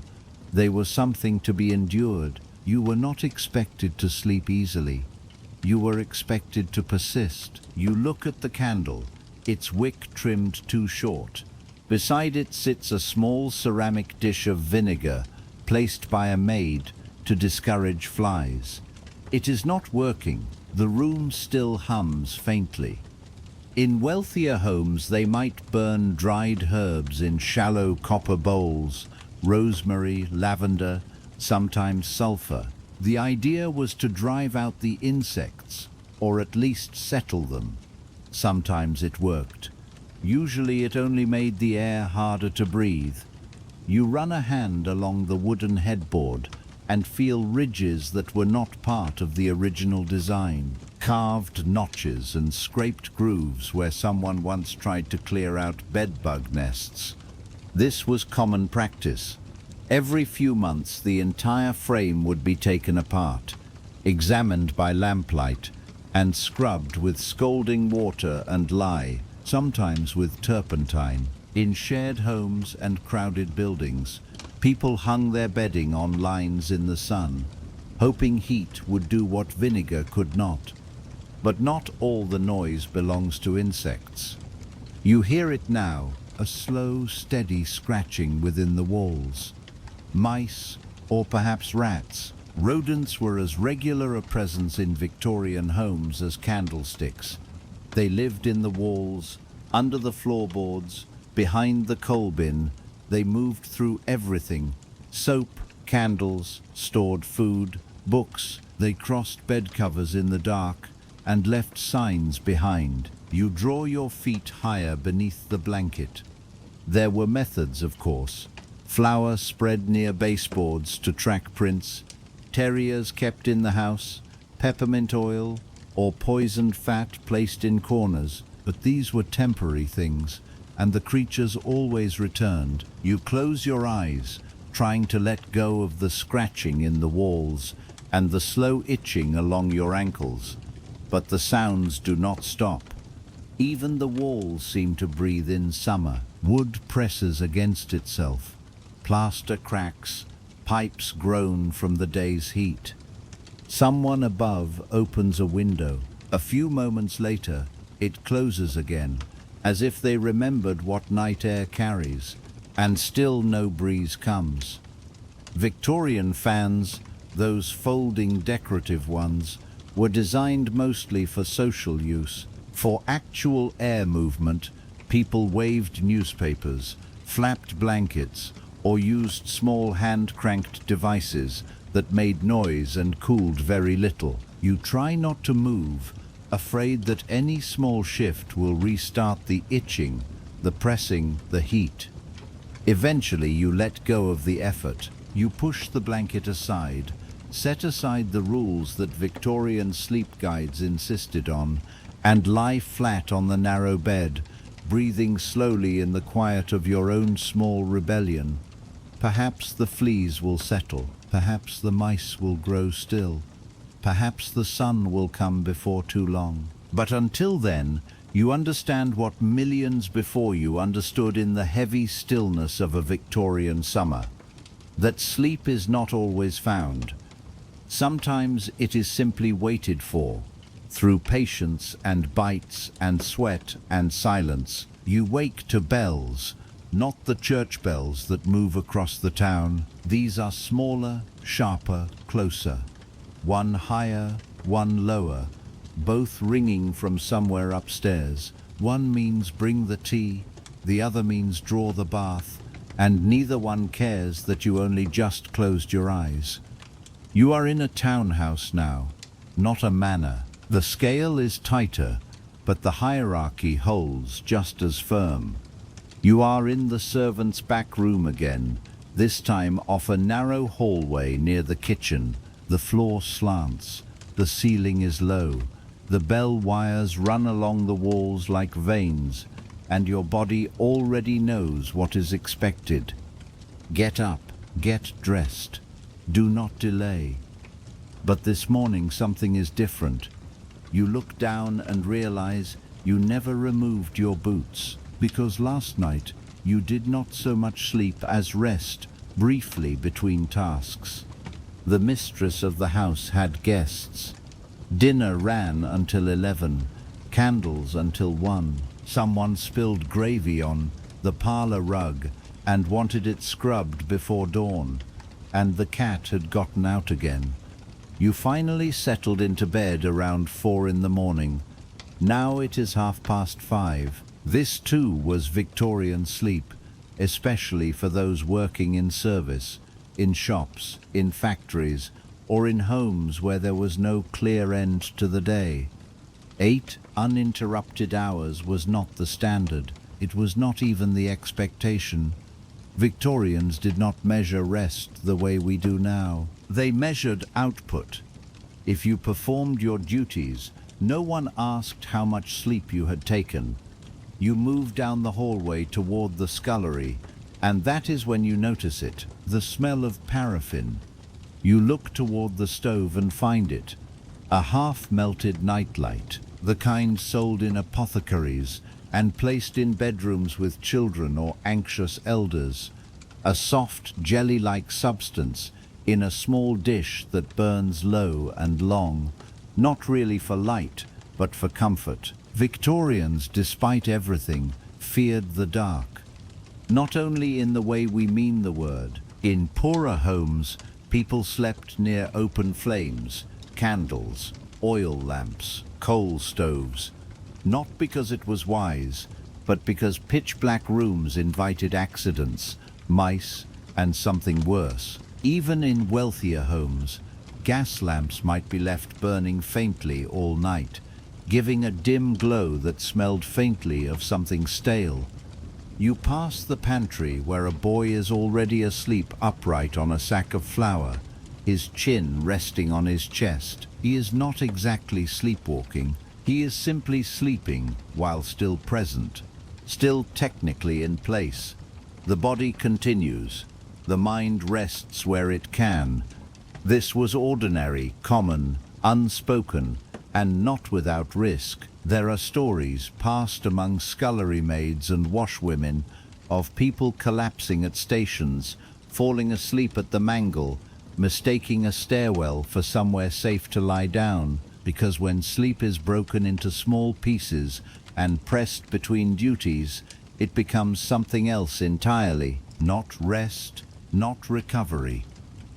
[SPEAKER 1] They were something to be endured. You were not expected to sleep easily. You were expected to persist. You look at the candle, its wick trimmed too short. Beside it sits a small ceramic dish of vinegar, placed by a maid to discourage flies. It is not working. The room still hums faintly. In wealthier homes, they might burn dried herbs in shallow copper bowls, rosemary, lavender, sometimes sulfur. The idea was to drive out the insects, or at least settle them. Sometimes it worked. Usually it only made the air harder to breathe. You run a hand along the wooden headboard and feel ridges that were not part of the original design. Carved notches and scraped grooves where someone once tried to clear out bedbug nests. This was common practice. Every few months the entire frame would be taken apart, examined by lamplight, and scrubbed with scalding water and lye, sometimes with turpentine. In shared homes and crowded buildings, people hung their bedding on lines in the sun, hoping heat would do what vinegar could not. But not all the noise belongs to insects. You hear it now, a slow, steady scratching within the walls. Mice, or perhaps rats. Rodents were as regular a presence in Victorian homes as candlesticks. They lived in the walls, under the floorboards, behind the coal bin. They moved through everything: soap, candles, stored food, books. They crossed bed covers in the dark and left signs behind. You draw your feet higher beneath the blanket. There were methods, of course. flour spread near baseboards to track prints, terriers kept in the house, peppermint oil, or poisoned fat placed in corners. But these were temporary things, and the creatures always returned. You close your eyes, trying to let go of the scratching in the walls and the slow itching along your ankles. But the sounds do not stop. Even the walls seem to breathe in summer. Wood presses against itself. Plaster cracks. Pipes groan from the day's heat. Someone above opens a window. A few moments later, it closes again, as if they remembered what night air carries, and still no breeze comes. Victorian fans, those folding decorative ones, were designed mostly for social use. For actual air movement, people waved newspapers, flapped blankets, or used small hand-cranked devices that made noise and cooled very little. You try not to move, afraid that any small shift will restart the itching, the pressing, the heat. Eventually you let go of the effort. You push the blanket aside, set aside the rules that Victorian sleep guides insisted on, and lie flat on the narrow bed, breathing slowly in the quiet of your own small rebellion. Perhaps the fleas will settle, perhaps the mice will grow still, perhaps the sun will come before too long. But until then, you understand what millions before you understood in the heavy stillness of a Victorian summer, that sleep is not always found. Sometimes it is simply waited for. Through patience and bites and sweat and silence, you wake to bells, not the church bells that move across the town. These are smaller, sharper, closer. One higher, one lower, both ringing from somewhere upstairs. One means bring the tea, the other means draw the bath, and neither one cares that you only just closed your eyes. You are in a townhouse now, not a manor. The scale is tighter, but the hierarchy holds just as firm. You are in the servants' back room again, this time off a narrow hallway near the kitchen. The floor slants, the ceiling is low, the bell wires run along the walls like veins, and your body already knows what is expected. Get up, get dressed, do not delay. But this morning something is different. You look down and realize you never removed your boots, because last night you did not so much sleep as rest briefly between tasks. The mistress of the house had guests. Dinner ran until 11, candles until 1. Someone spilled gravy on the parlor rug and wanted it scrubbed before dawn, and the cat had gotten out again. You finally settled into bed around 4 in the morning. Now it is 5:30. This too was Victorian sleep, especially for those working in service, in shops, in factories, or in homes where there was no clear end to the day. 8 uninterrupted hours was not the standard. It was not even the expectation. Victorians did not measure rest the way we do now. They measured output. If you performed your duties, no one asked how much sleep you had taken. You move down the hallway toward the scullery, and that is when you notice it, the smell of paraffin. You look toward the stove and find it, a half-melted nightlight, the kind sold in apothecaries and placed in bedrooms with children or anxious elders, a soft jelly-like substance in a small dish that burns low and long, not really for light, but for comfort. Victorians, despite everything, feared the dark. Not only in the way we mean the word. In poorer homes, people slept near open flames, candles, oil lamps, coal stoves, not because it was wise, but because pitch-black rooms invited accidents, mice, and something worse. Even in wealthier homes, gas lamps might be left burning faintly all night, giving a dim glow that smelled faintly of something stale. You pass the pantry where a boy is already asleep upright on a sack of flour, his chin resting on his chest. He is not exactly sleepwalking, he is simply sleeping while still present, still technically in place. The body continues, the mind rests where it can. This was ordinary, common, unspoken, and not without risk. There are stories passed among scullery maids and washwomen of people collapsing at stations, falling asleep at the mangle, mistaking a stairwell for somewhere safe to lie down, because when sleep is broken into small pieces and pressed between duties, it becomes something else entirely. Not rest, not recovery.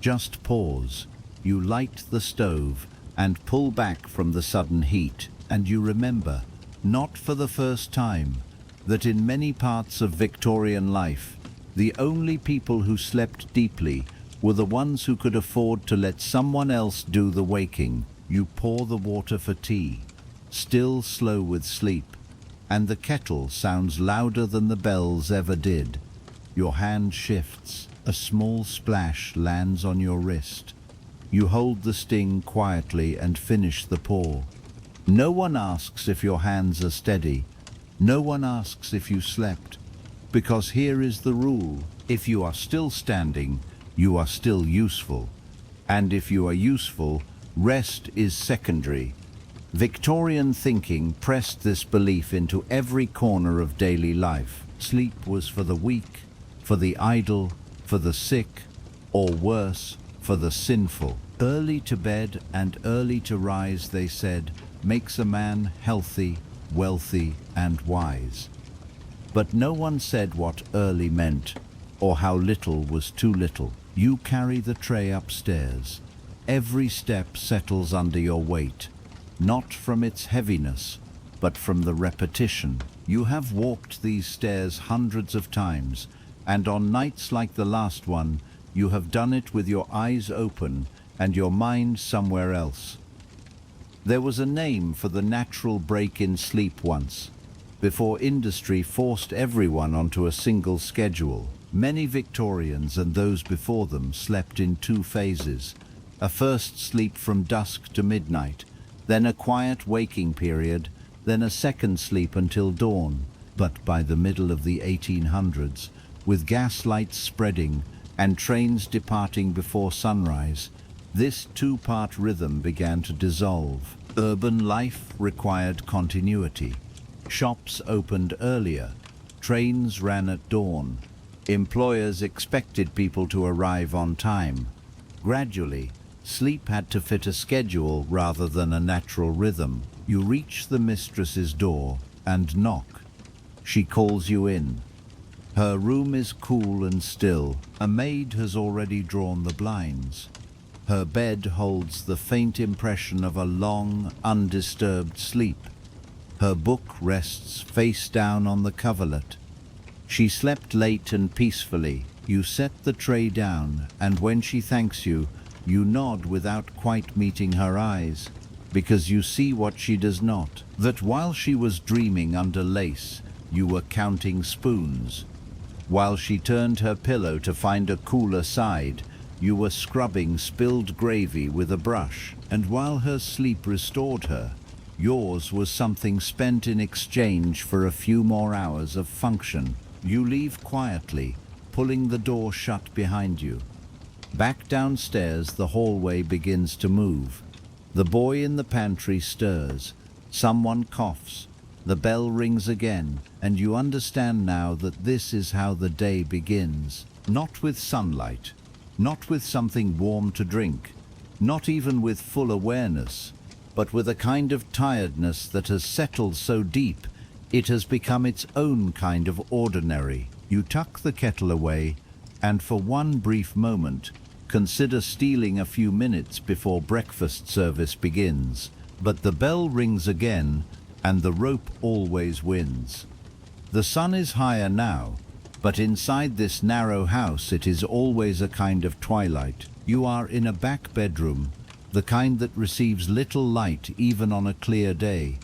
[SPEAKER 1] Just pause. You light the stove and pull back from the sudden heat, and you remember, not for the first time, that in many parts of Victorian life, the only people who slept deeply were the ones who could afford to let someone else do the waking. You pour the water for tea, still slow with sleep, and the kettle sounds louder than the bells ever did. Your hand shifts, a small splash lands on your wrist. You hold the sting quietly and finish the pour. No one asks if your hands are steady. No one asks if you slept. Because here is the rule: if you are still standing, you are still useful. And if you are useful, rest is secondary. Victorian thinking pressed this belief into every corner of daily life. Sleep was for the weak, for the idle, for the sick, or worse, for the sinful. Early to bed and early to rise, they said, makes a man healthy, wealthy, and wise. But no one said what early meant, or how little was too little. You carry the tray upstairs. Every step settles under your weight, not from its heaviness, but from the repetition. You have walked these stairs hundreds of times, and on nights like the last one, you have done it with your eyes open and your mind somewhere else. There was a name for the natural break in sleep once, before industry forced everyone onto a single schedule. Many Victorians and those before them slept in two phases: a first sleep from dusk to midnight, then a quiet waking period, then a second sleep until dawn. But by the middle of the 1800s, with gas lights spreading and trains departing before sunrise, this two-part rhythm began to dissolve. Urban life required continuity. Shops opened earlier. Trains ran at dawn. Employers expected people to arrive on time. Gradually, sleep had to fit a schedule rather than a natural rhythm. You reach the mistress's door and knock. She calls you in. Her room is cool and still. A maid has already drawn the blinds. Her bed holds the faint impression of a long, undisturbed sleep. Her book rests face down on the coverlet. She slept late and peacefully. You set the tray down, and when she thanks you, you nod without quite meeting her eyes, because you see what she does not, that while she was dreaming under lace, you were counting spoons. While she turned her pillow to find a cooler side, you were scrubbing spilled gravy with a brush. And while her sleep restored her, yours was something spent in exchange for a few more hours of function. You leave quietly, pulling the door shut behind you. Back downstairs, the hallway begins to move. The boy in the pantry stirs. Someone coughs. The bell rings again, and you understand now that this is how the day begins. Not with sunlight, not with something warm to drink, not even with full awareness, but with a kind of tiredness that has settled so deep it has become its own kind of ordinary. You tuck the kettle away, and for one brief moment, consider stealing a few minutes before breakfast service begins. But the bell rings again, and the rope always wins. The sun is higher now, but inside this narrow house it is always a kind of twilight. You are in a back bedroom, the kind that receives little light even on a clear day.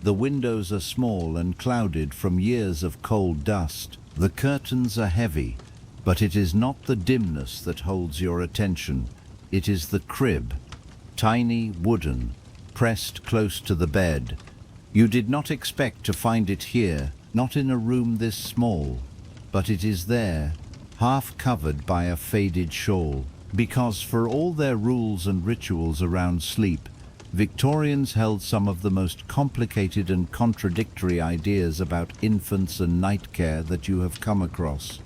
[SPEAKER 1] The windows are small and clouded from years of cold dust. The curtains are heavy, but it is not the dimness that holds your attention. It is the crib, tiny, wooden, pressed close to the bed. You did not expect to find it here, not in a room this small, but it is there, half covered by a faded shawl. Because for all their rules and rituals around sleep, Victorians held some of the most complicated and contradictory ideas about infants and night care that you have come across.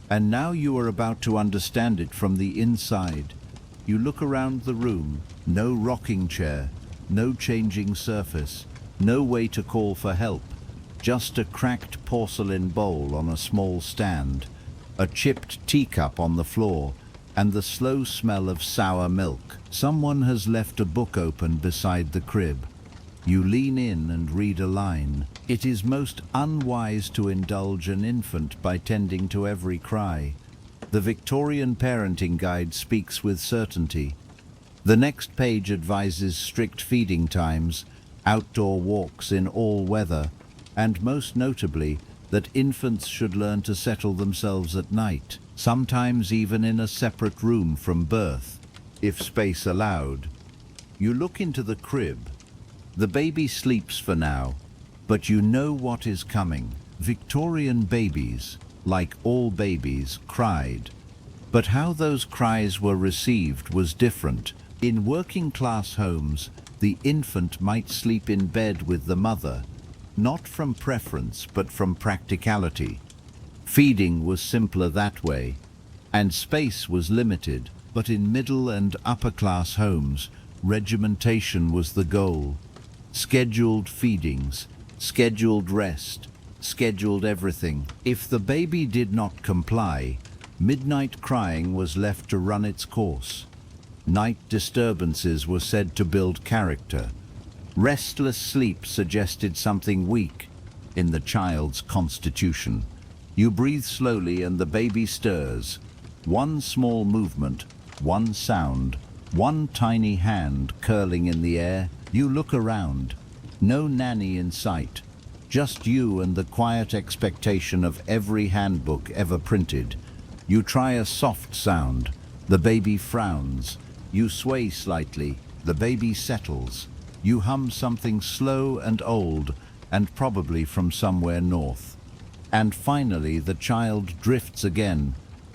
[SPEAKER 1] And now you are about to understand it from the inside. You look around the room, no rocking chair, no changing surface, no way to call for help, just a cracked porcelain bowl on a small stand, a chipped teacup on the floor, and the slow smell of sour milk. Someone has left a book open beside the crib. You lean in and read a line. It is most unwise to indulge an infant by tending to every cry. The Victorian parenting guide speaks with certainty. The next page advises strict feeding times, outdoor walks in all weather, and most notably, that infants should learn to settle themselves at night, sometimes even in a separate room from birth, if space allowed. You look into the crib. The baby sleeps for now, but you know what is coming. Victorian babies, like all babies, cried. But how those cries were received was different. In working-class homes, the infant might sleep in bed with the mother, not from preference but from practicality. Feeding was simpler that way, and space was limited, but in middle and upper-class homes, regimentation was the goal. Scheduled feedings, scheduled rest, scheduled everything. If the baby did not comply, midnight crying was left to run its course. Night disturbances were said to build character. Restless sleep suggested something weak in the child's constitution. You breathe slowly and the baby stirs. One small movement, one sound, one tiny hand curling in the air. You look around. No nanny in sight. Just you and the quiet expectation of every handbook ever printed. You try a soft sound. The baby frowns. You sway slightly. The baby settles. You hum something slow and old, and probably from somewhere north. And finally the child drifts again,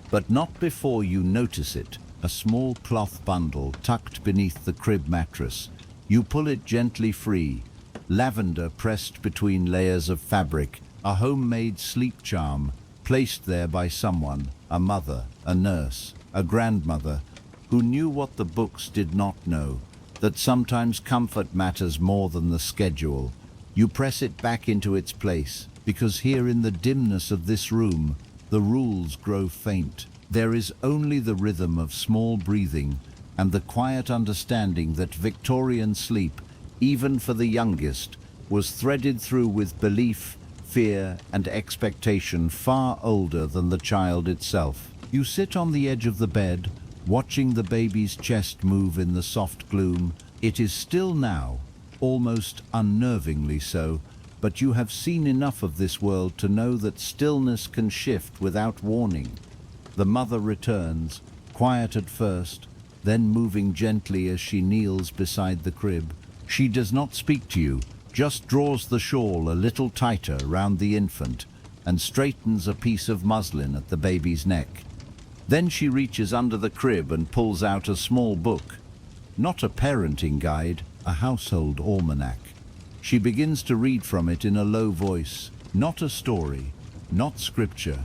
[SPEAKER 1] but not before you notice it. A small cloth bundle tucked beneath the crib mattress. You pull it gently free. Lavender pressed between layers of fabric. A homemade sleep charm placed there by someone, a mother, a nurse, a grandmother, who knew what the books did not know, that sometimes comfort matters more than the schedule. You press it back into its place, because here in the dimness of this room, the rules grow faint. There is only the rhythm of small breathing and the quiet understanding that Victorian sleep, even for the youngest, was threaded through with belief, fear, and expectation far older than the child itself. You sit on the edge of the bed, watching the baby's chest move in the soft gloom. It is still now, almost unnervingly so, but you have seen enough of this world to know that stillness can shift without warning. The mother returns, quiet at first, then moving gently as she kneels beside the crib. She does not speak to you, just draws the shawl a little tighter round the infant and straightens a piece of muslin at the baby's neck. Then she reaches under the crib and pulls out a small book. Not a parenting guide, a household almanac. She begins to read from it in a low voice. Not a story, not scripture.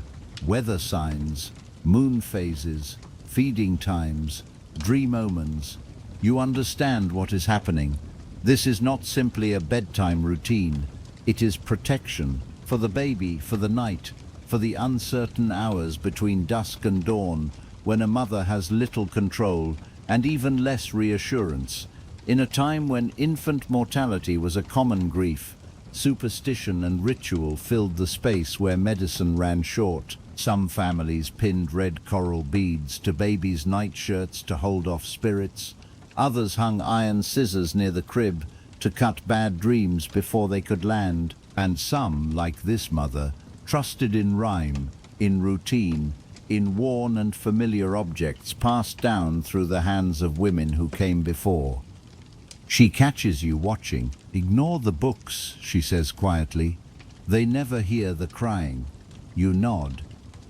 [SPEAKER 1] Weather signs, moon phases, feeding times, dream omens. You understand what is happening. This is not simply a bedtime routine. It is protection for the baby, for the night, for the uncertain hours between dusk and dawn, when a mother has little control and even less reassurance. In a time when infant mortality was a common grief, superstition and ritual filled the space where medicine ran short. Some families pinned red coral beads to babies' nightshirts to hold off spirits. Others hung iron scissors near the crib to cut bad dreams before they could land. And some, like this mother, trusted in rhyme, in routine, in worn and familiar objects passed down through the hands of women who came before. She catches you watching. "Ignore the books," she says quietly. "They never hear the crying." You nod,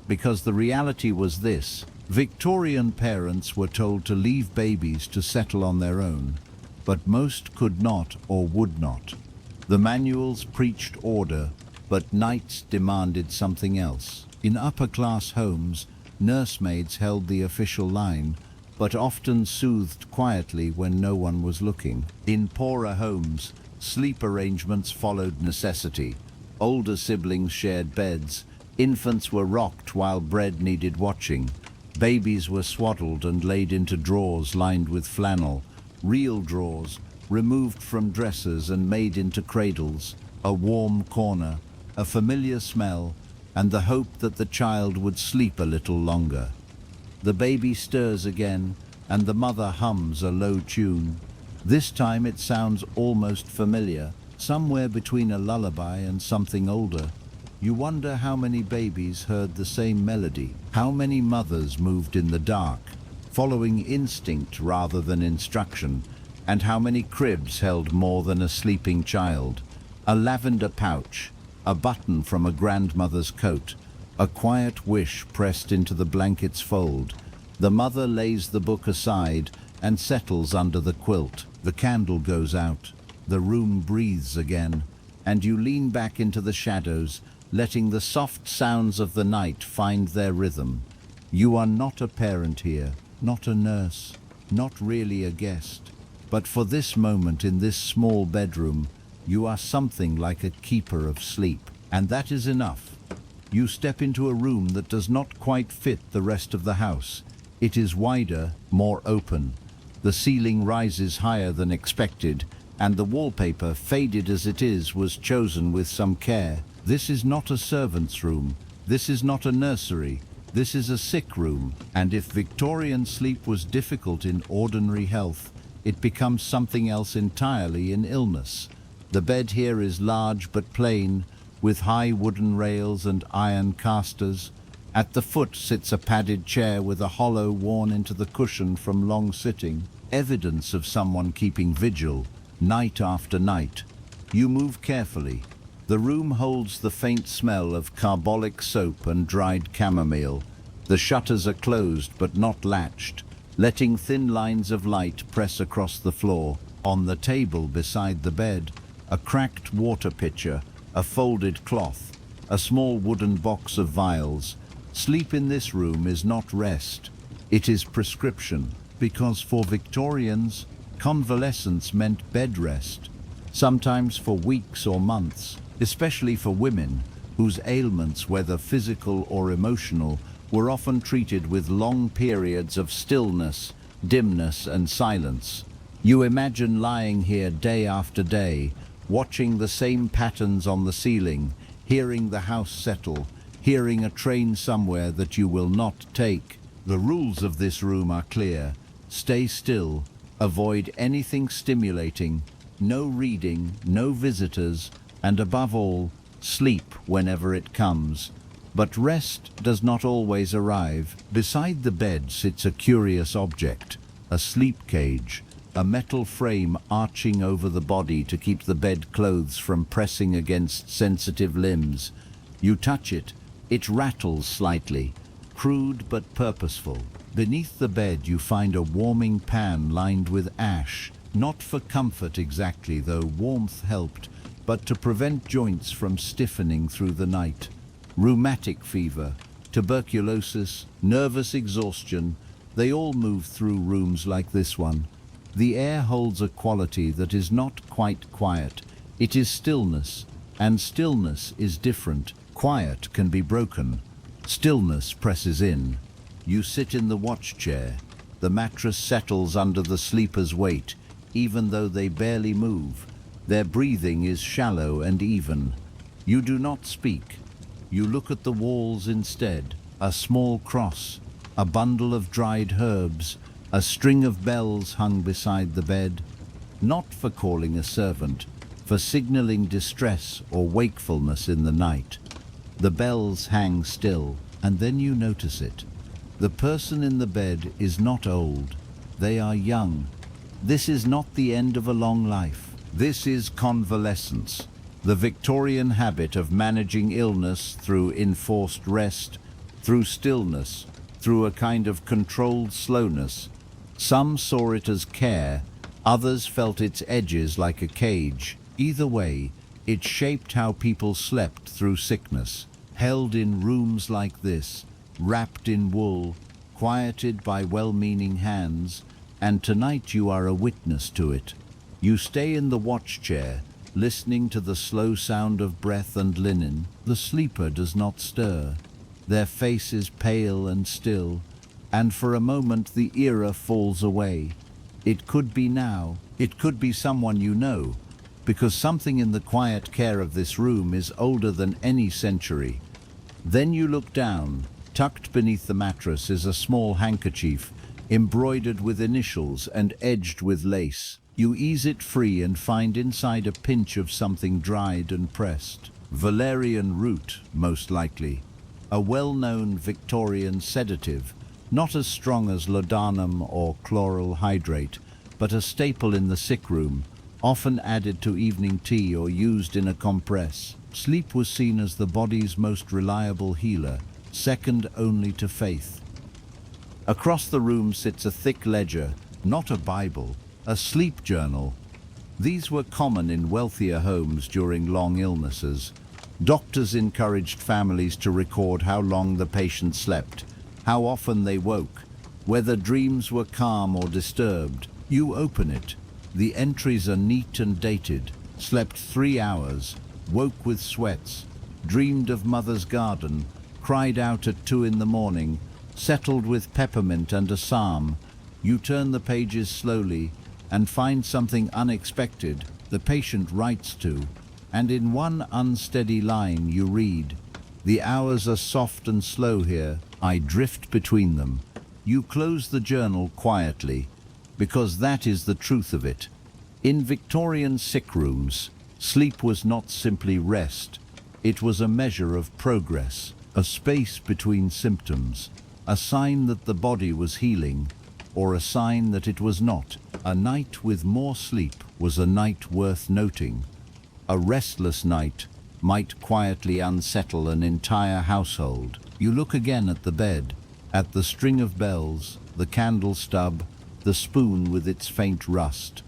[SPEAKER 1] because the reality was this. Victorian parents were told to leave babies to settle on their own, but most could not or would not. The manuals preached order, but nights demanded something else. In upper-class homes, nursemaids held the official line, but often soothed quietly when no one was looking. In poorer homes, sleep arrangements followed necessity. Older siblings shared beds, infants were rocked while bread needed watching, babies were swaddled and laid into drawers lined with flannel, real drawers, removed from dressers and made into cradles, a warm corner, a familiar smell, and the hope that the child would sleep a little longer. The baby stirs again, and the mother hums a low tune. This time it sounds almost familiar, somewhere between a lullaby and something older. You wonder how many babies heard the same melody, how many mothers moved in the dark, following instinct rather than instruction, and how many cribs held more than a sleeping child. A lavender pouch, a button from a grandmother's coat, a quiet wish pressed into the blanket's fold. The mother lays the book aside and settles under the quilt. The candle goes out, the room breathes again, and you lean back into the shadows, letting the soft sounds of the night find their rhythm. You are not a parent here, not a nurse, not really a guest. But for this moment in this small bedroom, you are something like a keeper of sleep. And that is enough. You step into a room that does not quite fit the rest of the house. It is wider, more open. The ceiling rises higher than expected, and the wallpaper, faded as it is, was chosen with some care. This is not a servant's room. This is not a nursery. This is a sick room. And if Victorian sleep was difficult in ordinary health, it becomes something else entirely in illness. The bed here is large but plain, with high wooden rails and iron casters. At the foot sits a padded chair with a hollow worn into the cushion from long sitting, evidence of someone keeping vigil, night after night. You move carefully. The room holds the faint smell of carbolic soap and dried chamomile. The shutters are closed but not latched, letting thin lines of light press across the floor. On the table beside the bed, a cracked water pitcher, a folded cloth, a small wooden box of vials. Sleep in this room is not rest, it is prescription, because for Victorians, convalescence meant bed rest, sometimes for weeks or months, especially for women, whose ailments, whether physical or emotional, were often treated with long periods of stillness, dimness, and silence. You imagine lying here day after day, watching the same patterns on the ceiling, hearing the house settle, hearing a train somewhere that you will not take. The rules of this room are clear. Stay still, avoid anything stimulating, no reading, no visitors, and above all, sleep whenever it comes. But rest does not always arrive. Beside the bed sits a curious object, a sleep cage, a metal frame arching over the body to keep the bedclothes from pressing against sensitive limbs. You touch it, it rattles slightly, crude but purposeful. Beneath the bed you find a warming pan lined with ash, not for comfort exactly, though warmth helped, but to prevent joints from stiffening through the night. Rheumatic fever, tuberculosis, nervous exhaustion, they all move through rooms like this one. The air holds a quality that is not quite quiet. It is stillness, and stillness is different. Quiet can be broken. Stillness presses in. You sit in the watch chair. The mattress settles under the sleeper's weight, even though they barely move. Their breathing is shallow and even. You do not speak. You look at the walls instead. A small cross, a bundle of dried herbs, a string of bells hung beside the bed, not for calling a servant, for signaling distress or wakefulness in the night. The bells hang still, and then you notice it. The person in the bed is not old, they are young. This is not the end of a long life. This is convalescence, the Victorian habit of managing illness through enforced rest, through stillness, through a kind of controlled slowness. Some saw it as care, others felt its edges like a cage. Either way, it shaped how people slept through sickness, held in rooms like this, wrapped in wool, quieted by well-meaning hands, and tonight you are a witness to it. You stay in the watch chair, listening to the slow sound of breath and linen. The sleeper does not stir. Their face is pale and still, and for a moment the era falls away. It could be now, it could be someone you know, because something in the quiet care of this room is older than any century. Then you look down. Tucked beneath the mattress is a small handkerchief, embroidered with initials and edged with lace. You ease it free and find inside a pinch of something dried and pressed. Valerian root, most likely. A well-known Victorian sedative, not as strong as laudanum or chloral hydrate, but a staple in the sick room, often added to evening tea or used in a compress. Sleep was seen as the body's most reliable healer, second only to faith. Across the room sits a thick ledger, not a Bible, a sleep journal. These were common in wealthier homes during long illnesses. Doctors encouraged families to record how long the patient slept, how often they woke, whether dreams were calm or disturbed. You open it. The entries are neat and dated. Slept 3 hours, woke with sweats, dreamed of mother's garden, cried out at 2 in the morning, settled with peppermint and a psalm. You turn the pages slowly and find something unexpected the patient writes to, and in one unsteady line you read, "The hours are soft and slow here, I drift between them." You close the journal quietly, because that is the truth of it. In Victorian sick rooms, sleep was not simply rest, it was a measure of progress, a space between symptoms, a sign that the body was healing, or a sign that it was not. A night with more sleep was a night worth noting. A restless night might quietly unsettle an entire household. You look again at the bed, at the string of bells, the candle stub, the spoon with its faint rust.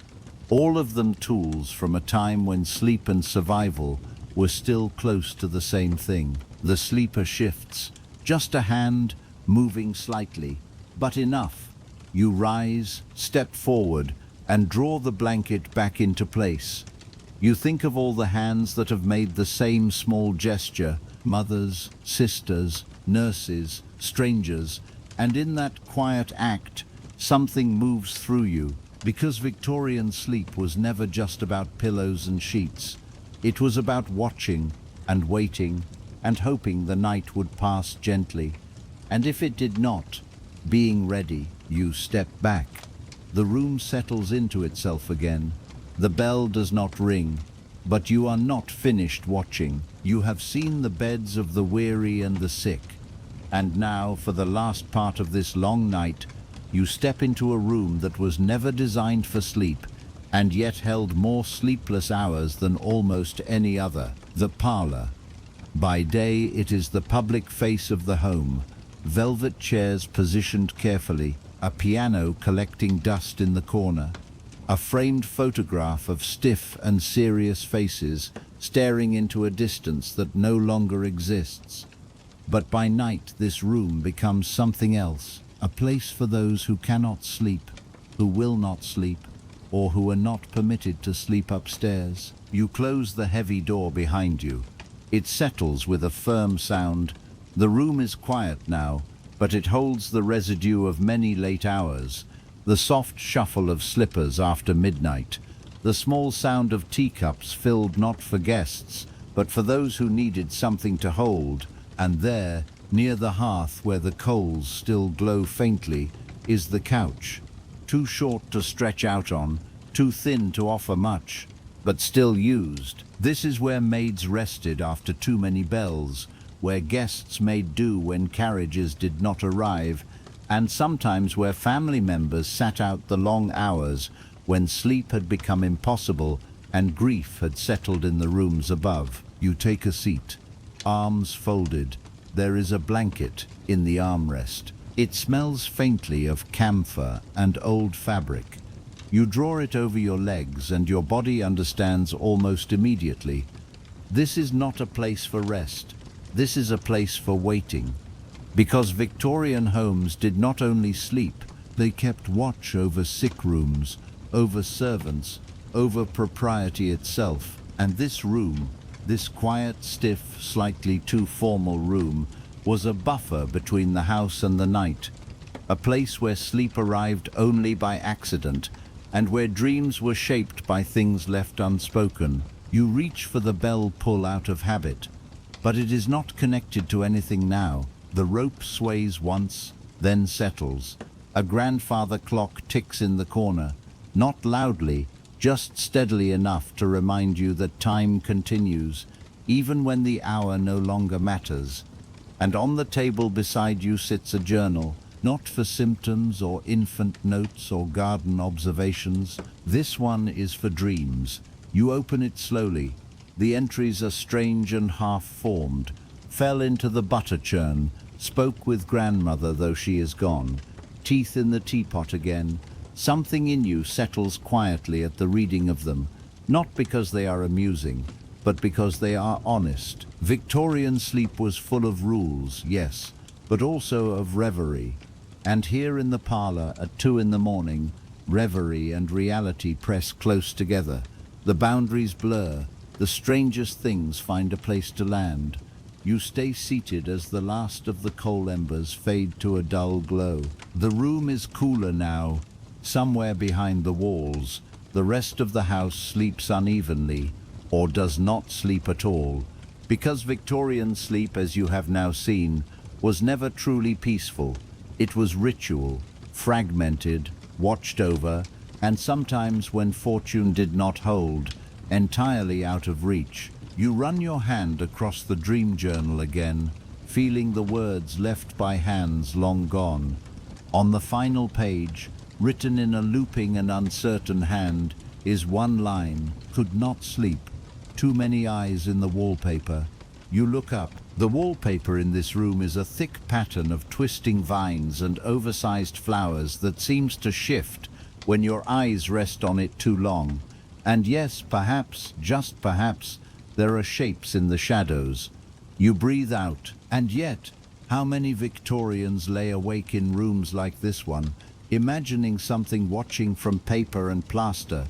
[SPEAKER 1] All of them tools from a time when sleep and survival were still close to the same thing. The sleeper shifts, just a hand moving slightly, but enough. You rise, step forward, and draw the blanket back into place. You think of all the hands that have made the same small gesture, mothers, sisters, nurses, strangers, and in that quiet act, something moves through you, because Victorian sleep was never just about pillows and sheets. It was about watching and waiting and hoping the night would pass gently. And if it did not, being ready, you step back. The room settles into itself again. The bell does not ring, but you are not finished watching. You have seen the beds of the weary and the sick. And now, for the last part of this long night, you step into a room that was never designed for sleep, and yet held more sleepless hours than almost any other. The parlor. By day, it is the public face of the home. Velvet chairs positioned carefully, a piano collecting dust in the corner, a framed photograph of stiff and serious faces staring into a distance that no longer exists. But by night, this room becomes something else, a place for those who cannot sleep, who will not sleep, or who are not permitted to sleep upstairs. You close the heavy door behind you. It settles with a firm sound. The room is quiet now, but it holds the residue of many late hours, the soft shuffle of slippers after midnight, the small sound of teacups filled not for guests, but for those who needed something to hold. And there, near the hearth where the coals still glow faintly, is the couch, too short to stretch out on, too thin to offer much, but still used. This is where maids rested after too many bells, where guests made do when carriages did not arrive, and sometimes where family members sat out the long hours when sleep had become impossible and grief had settled in the rooms above. You take a seat, arms folded. There is a blanket in the armrest. It smells faintly of camphor and old fabric. You draw it over your legs and your body understands almost immediately. This is not a place for rest. This is a place for waiting. Because Victorian homes did not only sleep, they kept watch over sick rooms, over servants, over propriety itself. And this room, this quiet, stiff, slightly too formal room, was a buffer between the house and the night, a place where sleep arrived only by accident, and where dreams were shaped by things left unspoken. You reach for the bell pull out of habit, but it is not connected to anything now. The rope sways once, then settles. A grandfather clock ticks in the corner, not loudly, just steadily enough to remind you that time continues, even when the hour no longer matters. And on the table beside you sits a journal, not for symptoms or infant notes or garden observations. This one is for dreams. You open it slowly. The entries are strange and half-formed. Fell into the butter churn, spoke with grandmother though she is gone. Teeth in the teapot again. Something in you settles quietly at the reading of them, not because they are amusing, but because they are honest. Victorian sleep was full of rules, yes, but also of reverie. And here in the parlor at 2 in the morning, reverie and reality press close together. The boundaries blur, the strangest things find a place to land. You stay seated as the last of the coal embers fade to a dull glow. The room is cooler now, somewhere behind the walls. The rest of the house sleeps unevenly, or does not sleep at all, because Victorian sleep, as you have now seen, was never truly peaceful. It was ritual, fragmented, watched over, and sometimes, when fortune did not hold, entirely out of reach. You run your hand across the dream journal again, feeling the words left by hands long gone. On the final page, written in a looping and uncertain hand, is one line: could not sleep. Too many eyes in the wallpaper. You look up. The wallpaper in this room is a thick pattern of twisting vines and oversized flowers that seems to shift when your eyes rest on it too long. And yes, perhaps, just perhaps, there are shapes in the shadows. You breathe out. And yet, how many Victorians lay awake in rooms like this one, imagining something, watching from paper and plaster,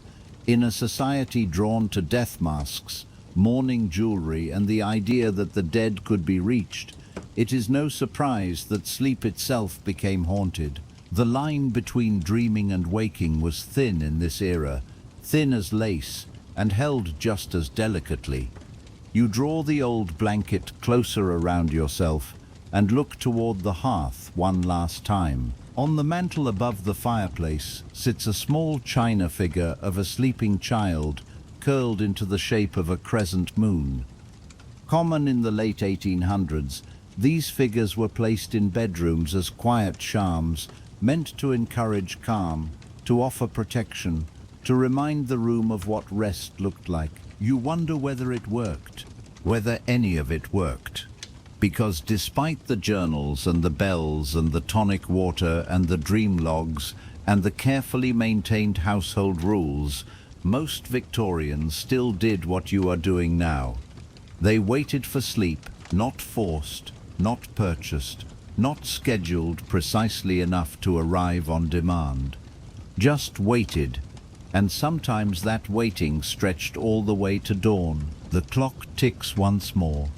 [SPEAKER 1] in a society drawn to death masks, mourning jewelry, and the idea that the dead could be reached. It is no surprise that sleep itself became haunted. The line between dreaming and waking was thin in this era, thin as lace, and held just as delicately. You draw the old blanket closer around yourself and look toward the hearth one last time. On the mantel above the fireplace sits a small china figure of a sleeping child, curled into the shape of a crescent moon. Common in the late 1800s, these figures were placed in bedrooms as quiet charms, meant to encourage calm, to offer protection, to remind the room of what rest looked like. You wonder whether it worked, whether any of it worked. Because despite the journals and the bells and the tonic water and the dream logs and the carefully maintained household rules, most Victorians still did what you are doing now. They waited for sleep, not forced, not purchased, not scheduled precisely enough to arrive on demand. Just waited, and sometimes that waiting stretched all the way to dawn. The clock ticks once more.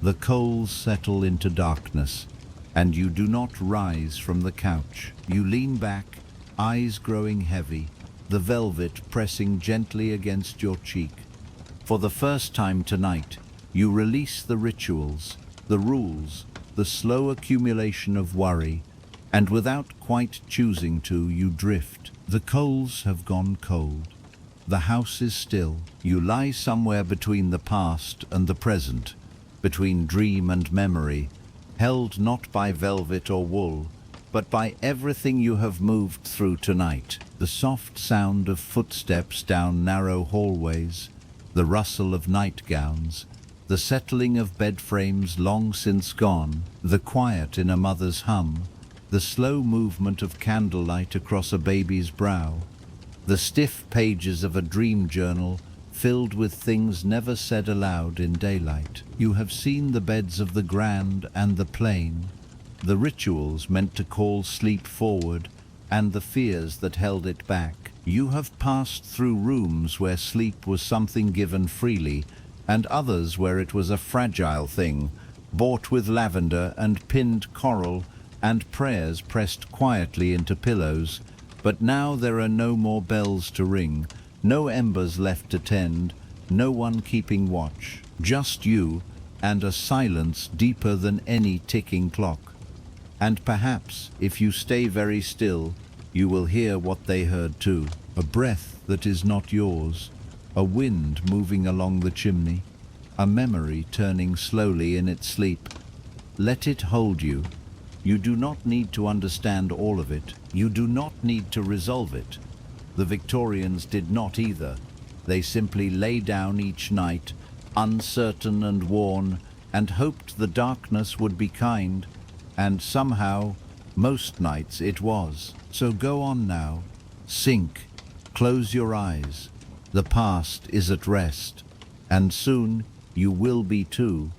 [SPEAKER 1] The coals settle into darkness, and you do not rise from the couch. You lean back, eyes growing heavy, the velvet pressing gently against your cheek. For the first time tonight, you release the rituals, the rules, the slow accumulation of worry, and without quite choosing to, you drift. The coals have gone cold. The house is still. You lie somewhere between the past and the present, between dream and memory, held not by velvet or wool, but by everything you have moved through tonight. The soft sound of footsteps down narrow hallways, the rustle of nightgowns, the settling of bed frames long since gone, the quiet in a mother's hum, the slow movement of candlelight across a baby's brow, the stiff pages of a dream journal filled with things never said aloud in daylight. You have seen the beds of the grand and the plain, the rituals meant to call sleep forward, and the fears that held it back. You have passed through rooms where sleep was something given freely, and others where it was a fragile thing, bought with lavender and pinned coral and prayers pressed quietly into pillows. But now there are no more bells to ring, no embers left to tend, no one keeping watch. Just you and a silence deeper than any ticking clock. And perhaps, if you stay very still, you will hear what they heard too. A breath that is not yours, a wind moving along the chimney, a memory turning slowly in its sleep. Let it hold you. You do not need to understand all of it. You do not need to resolve it. The Victorians did not either. They simply lay down each night, uncertain and worn, and hoped the darkness would be kind. And somehow, most nights it was. So go on now. Sink. Close your eyes. The past is at rest. And soon you will be too.